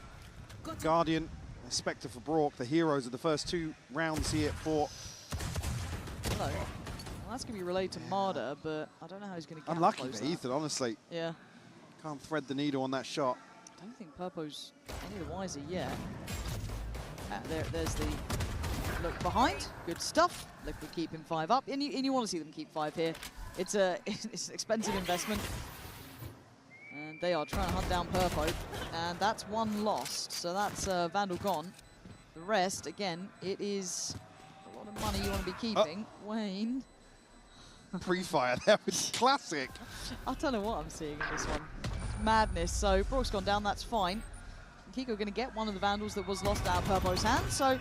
Speaker 17: Guardian, a Spectre for Brock, the heroes of the first 2 rounds here for...
Speaker 16: Hello. Well, that's going to be relayed to Marder, but I don't know how he's going to get
Speaker 17: Unlucky
Speaker 16: close
Speaker 17: for Ethan, honestly.
Speaker 16: Yeah.
Speaker 17: Can't thread the needle on that shot.
Speaker 16: I don't think Purpo's any the wiser yet. There's the look behind. Good stuff. Liquid keeping 5 up. And you want to see them keep 5 here. It's an expensive investment. And they are trying to hunt down Purpo. And that's 1 lost. So that's Vandal gone. The rest, again, it is a lot of money you want to be keeping. Wayne.
Speaker 17: Pre-fire, that was classic.
Speaker 16: I don't know what I'm seeing in this one. Madness. So Brock's gone down, that's fine. Kiko going to get one of the Vandals that was lost out of Purpo's hands. So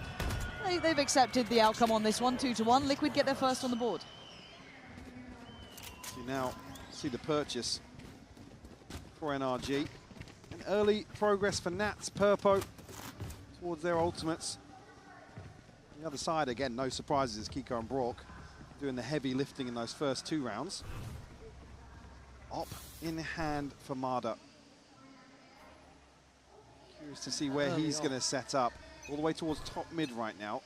Speaker 16: they've accepted the outcome on this one, 2-1. Liquid get their first on the board.
Speaker 17: You now see the purchase for NRG. An early progress for Nats, Purpo towards their ultimates. On the other side, again, no surprises, Kiko and Brock doing the heavy lifting in those first 2 rounds. Op in hand for Marder. Curious to see where he's going to set up. All the way towards top mid right now.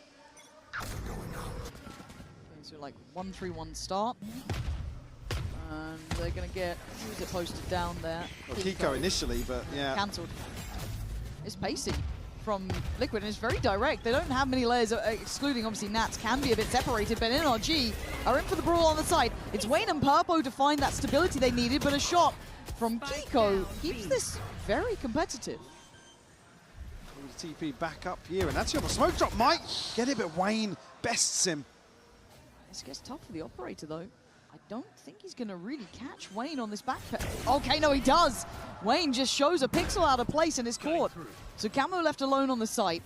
Speaker 16: So like 1-3-1 start. And they're going to get, who's it posted down there?
Speaker 17: Well, Kiko initially, but yeah.
Speaker 16: Cancelled. It's pacey from Liquid, and it's very direct. They don't have many layers, excluding obviously Nats can be a bit separated, but NRG are in for the brawl on the side. It's Wayne and Purpo to find that stability they needed, but a shot from Kiko keeps this very competitive.
Speaker 17: TP back up here, and that's the other smoke drop. Might get it, but Wayne bests him.
Speaker 16: This gets tough for the operator, though. I don't think he's going to really catch Wayne on this backpack. Okay, no, he does. Wayne just shows a pixel out of place and is caught. So Camo left alone on the site.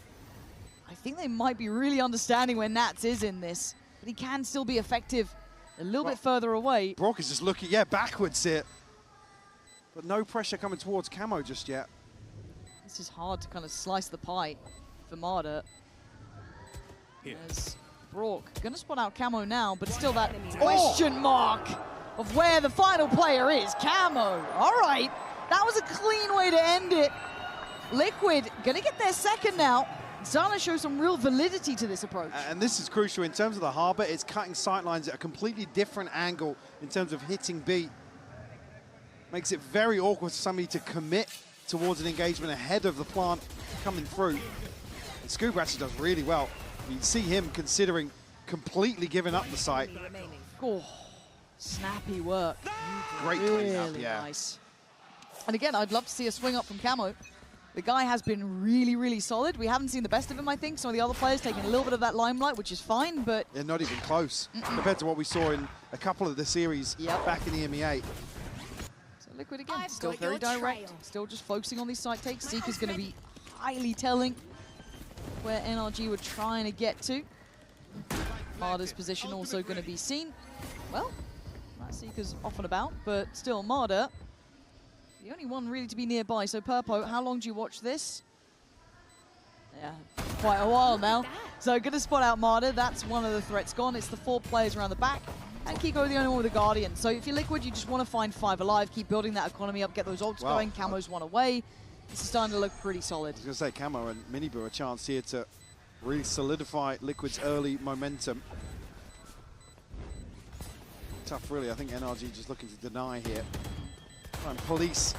Speaker 16: I think they might be really understanding where Nats is in this, but he can still be effective a little bit further away.
Speaker 17: Brock is just looking, backwards here. But no pressure coming towards Camo just yet.
Speaker 16: This is hard to kind of slice the pie for Marder. There's Brock gonna spot out Camo now, but still that question mark of where the final player is. Camo, all right. That was a clean way to end it. Liquid gonna get their second now. Zana shows some real validity to this approach.
Speaker 17: And this is crucial in terms of the Harbor. It's cutting sightlines at a completely different angle in terms of hitting B. Makes it very awkward for somebody to commit towards an engagement ahead of the plant coming through. And Scuba actually does really well. You see him considering completely giving up the site.
Speaker 16: Oh, snappy work.
Speaker 17: Great
Speaker 16: really nice. And again, I'd love to see a swing up from Camo. The guy has been really, really solid. We haven't seen the best of him, I think. Some of the other players taking a little bit of that limelight, which is fine, but...
Speaker 17: They're not even close compared to what we saw in a couple of the series back in the MEA.
Speaker 16: Liquid again, still very direct, still just focusing on these site takes. Seeker's going to be highly telling where NRG were trying to get to. Marder's position also going to be seen. Well, that Seeker's off and about, but still Marder, the only one really to be nearby. So Purpo, how long do you watch this? Yeah, quite a while now. So going to spot out Marder, that's one of the threats gone. It's the 4 players around the back. And Kiko the only one with a Guardian. So if you're Liquid, you just want to find 5 alive, keep building that economy up, get those ults going. Camo's 1 away. This is starting to look pretty solid.
Speaker 17: I was going to say, Camo and Miniboo a chance here to really solidify Liquid's early momentum. Tough, really. I think NRG just looking to deny here. Try and police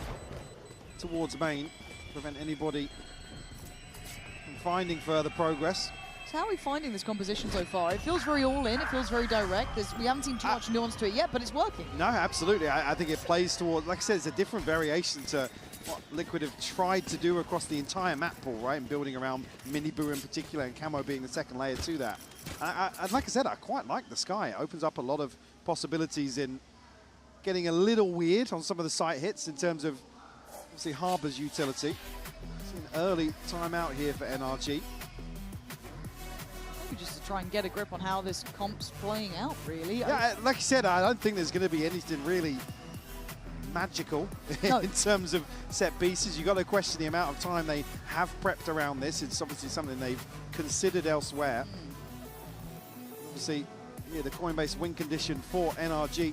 Speaker 17: towards main, prevent anybody from finding further progress.
Speaker 16: So how are we finding this composition so far? It feels very all-in, it feels very direct. We haven't seen too much nuance to it yet, but it's working.
Speaker 17: No, absolutely. I think it plays towards, like I said, it's a different variation to what Liquid have tried to do across the entire map pool, right? And building around Miniboo in particular, and Camo being the second layer to that. And like I said, I quite like the sky. It opens up a lot of possibilities in getting a little weird on some of the site hits in terms of, obviously, Harbor's utility. It's an early timeout here for NRG.
Speaker 16: Just to try and get a grip on how this comp's playing out, really.
Speaker 17: Yeah, like I said, I don't think there's going to be anything really magical in terms of set pieces. You've got to question the amount of time they have prepped around this. It's obviously something they've considered elsewhere. Obviously, yeah, the coin-based win condition for NRG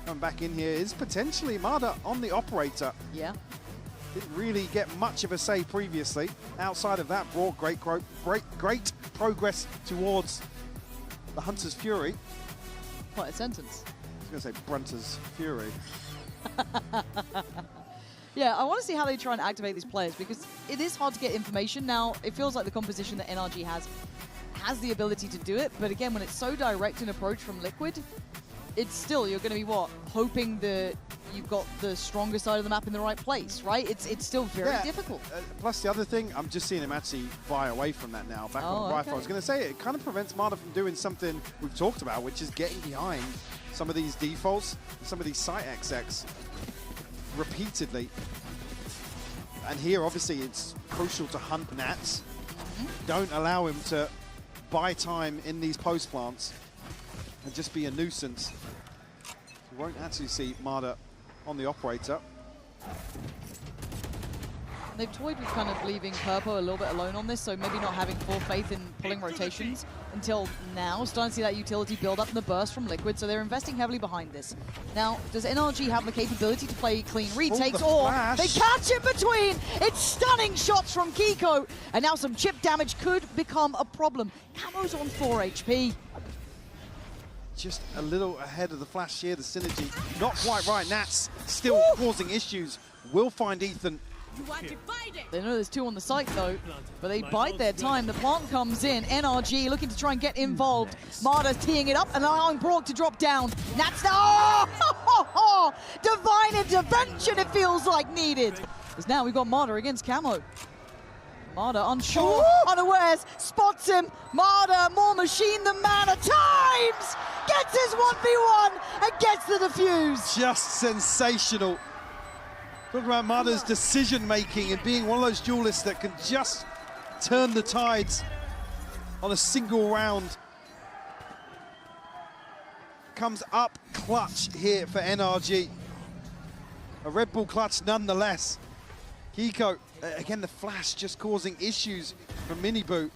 Speaker 17: coming back in here is potentially Marder on the operator.
Speaker 16: Yeah.
Speaker 17: Didn't really get much of a say previously. Outside of that, brought great progress towards the Hunter's Fury.
Speaker 16: Quite a sentence.
Speaker 17: I was going to say Brunter's Fury.
Speaker 16: Yeah, I want to see how they try and activate these players because it is hard to get information. Now, it feels like the composition that NRG has the ability to do it, but again, when it's so direct an approach from Liquid, it's still, you're going to be what? Hoping that you've got the stronger side of the map in the right place, right? It's still very difficult.
Speaker 17: Plus the other thing, I'm just seeing him actually fly away from that now, back on the rifle. I was going to say, it kind of prevents Marder from doing something we've talked about, which is getting behind some of these defaults, some of these site XX repeatedly. And here, obviously, it's crucial to hunt Nats. Don't allow him to buy time in these post plants and just be a nuisance. You won't actually see Marder on the operator.
Speaker 16: They've toyed with kind of leaving Purpo a little bit alone on this, so maybe not having full faith in pulling rotations until now. Starting to see that utility build up in the burst from Liquid, so they're investing heavily behind this. Now, does NRG have the capability to play clean retakes, or they catch in between? It's stunning shots from Kiko, and now some chip damage could become a problem. Camo's on 4 HP.
Speaker 17: Just a little ahead of the flash here, the synergy. Not quite right, Nats still causing issues. Will find Ethan.
Speaker 16: They know there's 2 on the site though, but they bide their time. The plant comes in, NRG looking to try and get involved. Marder's teeing it up and allowing Brock to drop down. Nats now, divine intervention it feels like needed. Because now we've got Marder against Camo. Marder unsure, unawares, spots him. Marder, more machine than man at times, gets his 1v1 and gets the defuse.
Speaker 17: Just sensational. Talking about Marder's decision-making and being one of those duelists that can just turn the tides on a single round. Comes up clutch here for NRG. A Red Bull clutch nonetheless. Kiko, again, the flash just causing issues for Miniboot.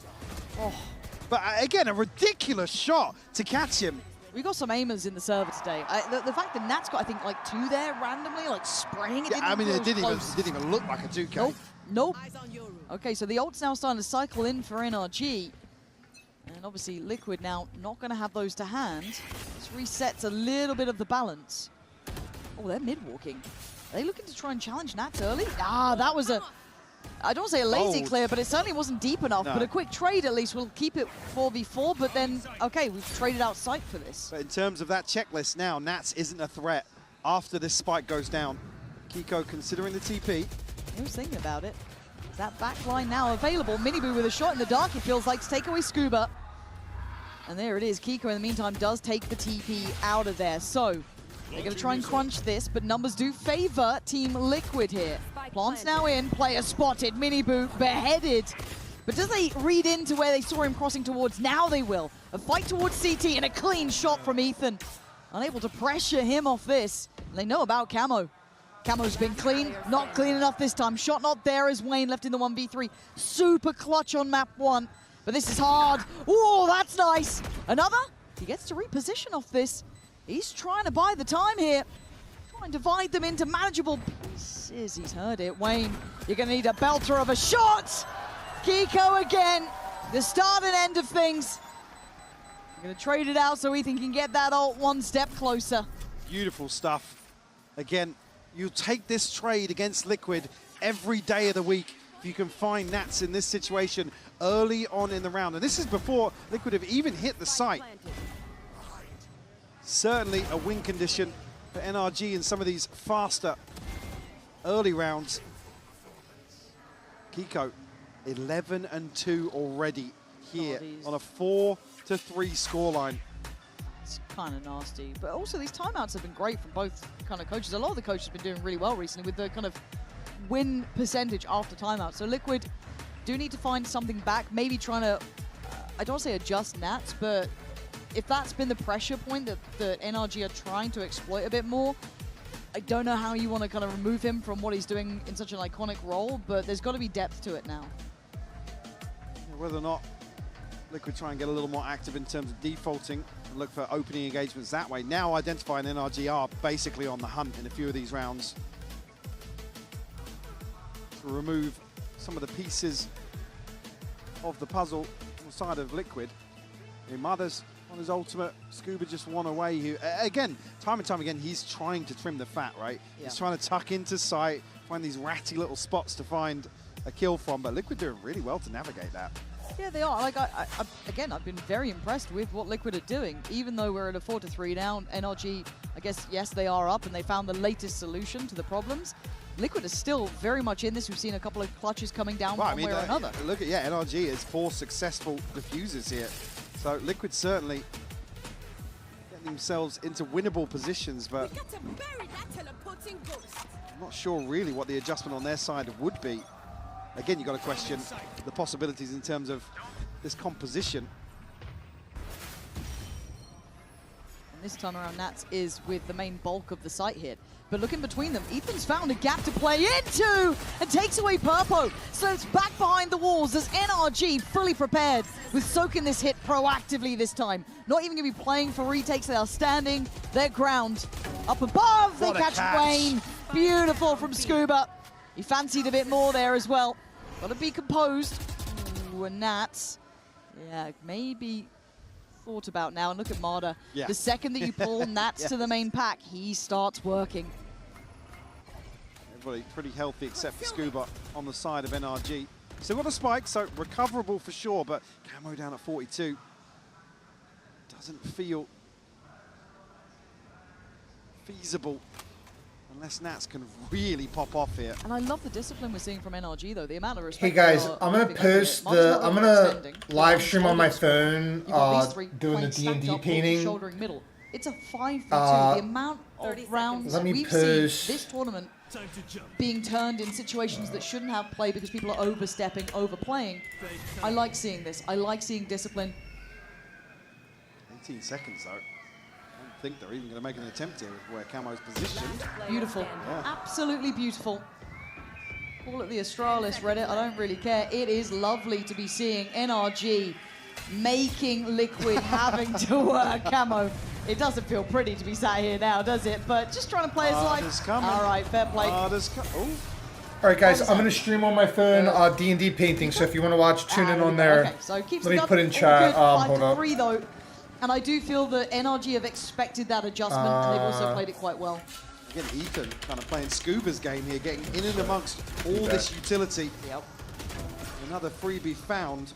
Speaker 17: But again, a ridiculous shot to catch him.
Speaker 16: We got some aimers in the server today. The fact that Nat's got, I think, like 2 there randomly, like spraying it.
Speaker 17: Yeah, I mean, it didn't even look like a 2K.
Speaker 16: Nope. Okay, so the ult's now starting to cycle in for NRG. And obviously, Liquid now not going to have those to hand. This resets a little bit of the balance. Oh, they're mid-walking. Are they looking to try and challenge Nats early? Ah, that was a... I don't want to say a lazy clear, but it certainly wasn't deep enough. No. But a quick trade at least will keep it 4v4, but then, okay, we've traded out sight for this.
Speaker 17: But in terms of that checklist now, Nats isn't a threat after this spike goes down. Kiko considering the TP.
Speaker 16: He was thinking about it. Is that back line now available? Miniboo with a shot in the dark, it feels like, to take away Scuba. And there it is. Kiko, in the meantime, does take the TP out of there. So, they're going to try and crunch this, but numbers do favor Team Liquid here. Plant's now in, player spotted, Miniboot beheaded. But does they read into where they saw him crossing towards? Now they will. A fight towards CT and a clean shot from Ethan. Unable to pressure him off this. And they know about Camo. Camo's been clean, not clean enough this time. Shot not there as Wayne left in the 1v3. Super clutch on map 1. But this is hard. Oh, that's nice. Another? He gets to reposition off this. He's trying to buy the time here. Try and divide them into manageable pieces. He's heard it. Wayne, you're going to need a belter of a shot. Kiko again. The start and end of things. We're going to trade it out so Ethan can get that ult 1 step closer.
Speaker 17: Beautiful stuff. Again, you take this trade against Liquid every day of the week if you can find Nats in this situation early on in the round. And this is before Liquid have even hit the site. Certainly a win condition for NRG in some of these faster early rounds. Kiko, 11-2 already here on a 4-3 scoreline.
Speaker 16: It's kind of nasty. But also these timeouts have been great from both kind of coaches. A lot of the coaches have been doing really well recently with the kind of win percentage after timeout. So Liquid do need to find something back, maybe trying to, I don't want to say adjust Nats, but if that's been the pressure point that NRG are trying to exploit a bit more, I don't know how you want to kind of remove him from what he's doing in such an iconic role, but there's got to be depth to it now.
Speaker 17: Whether or not Liquid try and get a little more active in terms of defaulting and look for opening engagements that way. Now identifying NRG are basically on the hunt in a few of these rounds to remove some of the pieces of the puzzle on the side of Liquid. Mother's on his ultimate. Scuba just one away. Again, time and time again, he's trying to trim the fat, right?
Speaker 16: Yeah.
Speaker 17: He's trying to tuck into sight, find these ratty little spots to find a kill from, but Liquid doing really well to navigate that.
Speaker 16: Yeah, they are. Like, again, I've been very impressed with what Liquid are doing. Even though we're at a 4-3 now, NRG, I guess, yes, they are up and they found the latest solution to the problems. Liquid is still very much in this. We've seen a couple of clutches coming down one way or another.
Speaker 17: Look at, NRG is 4 successful diffusers here. So Liquid certainly getting themselves into winnable positions, but I'm not sure really what the adjustment on their side would be. Again, you've got to question the possibilities in terms of this composition.
Speaker 16: And this time around, Nats is with the main bulk of the site hit. But look in between them, Ethan's found a gap to play into and takes away Purpo. So it's back behind the walls as NRG fully prepared with soaking this hit proactively this time. Not even going to be playing for retakes. They are standing their ground. Up above, they catch Wayne. Beautiful from Scuba. He fancied a bit more there as well. Got to be composed. Ooh, and Nats, yeah, maybe thought about now. And look at Marder.
Speaker 17: Yeah.
Speaker 16: The second that you pull Nats to the main pack, he starts working.
Speaker 17: Everybody pretty healthy except for Scuba on the side of NRG. Still got a spike, so recoverable for sure, but Camo down at 42. Doesn't feel feasible unless Nats can really pop off here.
Speaker 16: And I love the discipline we're seeing from NRG though. The amount of respect.
Speaker 1: Hey guys, I'm gonna post I'm gonna live stream on my phone doing the DND painting.
Speaker 16: Shouldering middle. It's a 5v2. The amount of rounds we've seen this tournament being turned in situations that shouldn't have play because people are overstepping, overplaying. I like seeing this. I like seeing discipline.
Speaker 17: 18 seconds though. I don't think they're even going to make an attempt here with where Camo's positioned.
Speaker 16: Beautiful.
Speaker 17: Yeah.
Speaker 16: Absolutely beautiful. Call it the Astralis, Reddit. I don't really care. It is lovely to be seeing NRG making Liquid having to work Camo. It doesn't feel pretty to be sat here now, does it? But just trying to play his life. All right, fair play.
Speaker 1: All right, guys, I'm going to stream on my phone D&D painting, so if you want to watch, tune in on there.
Speaker 16: Okay, so keeps
Speaker 1: let me put in chat. Hold up.
Speaker 16: 5-3 though. And I do feel that NRG have expected that adjustment, and they've also played it quite well.
Speaker 17: Again, Ethan kind of playing Scuba's game here, getting in and amongst all this utility.
Speaker 16: Yep.
Speaker 17: Another freebie found.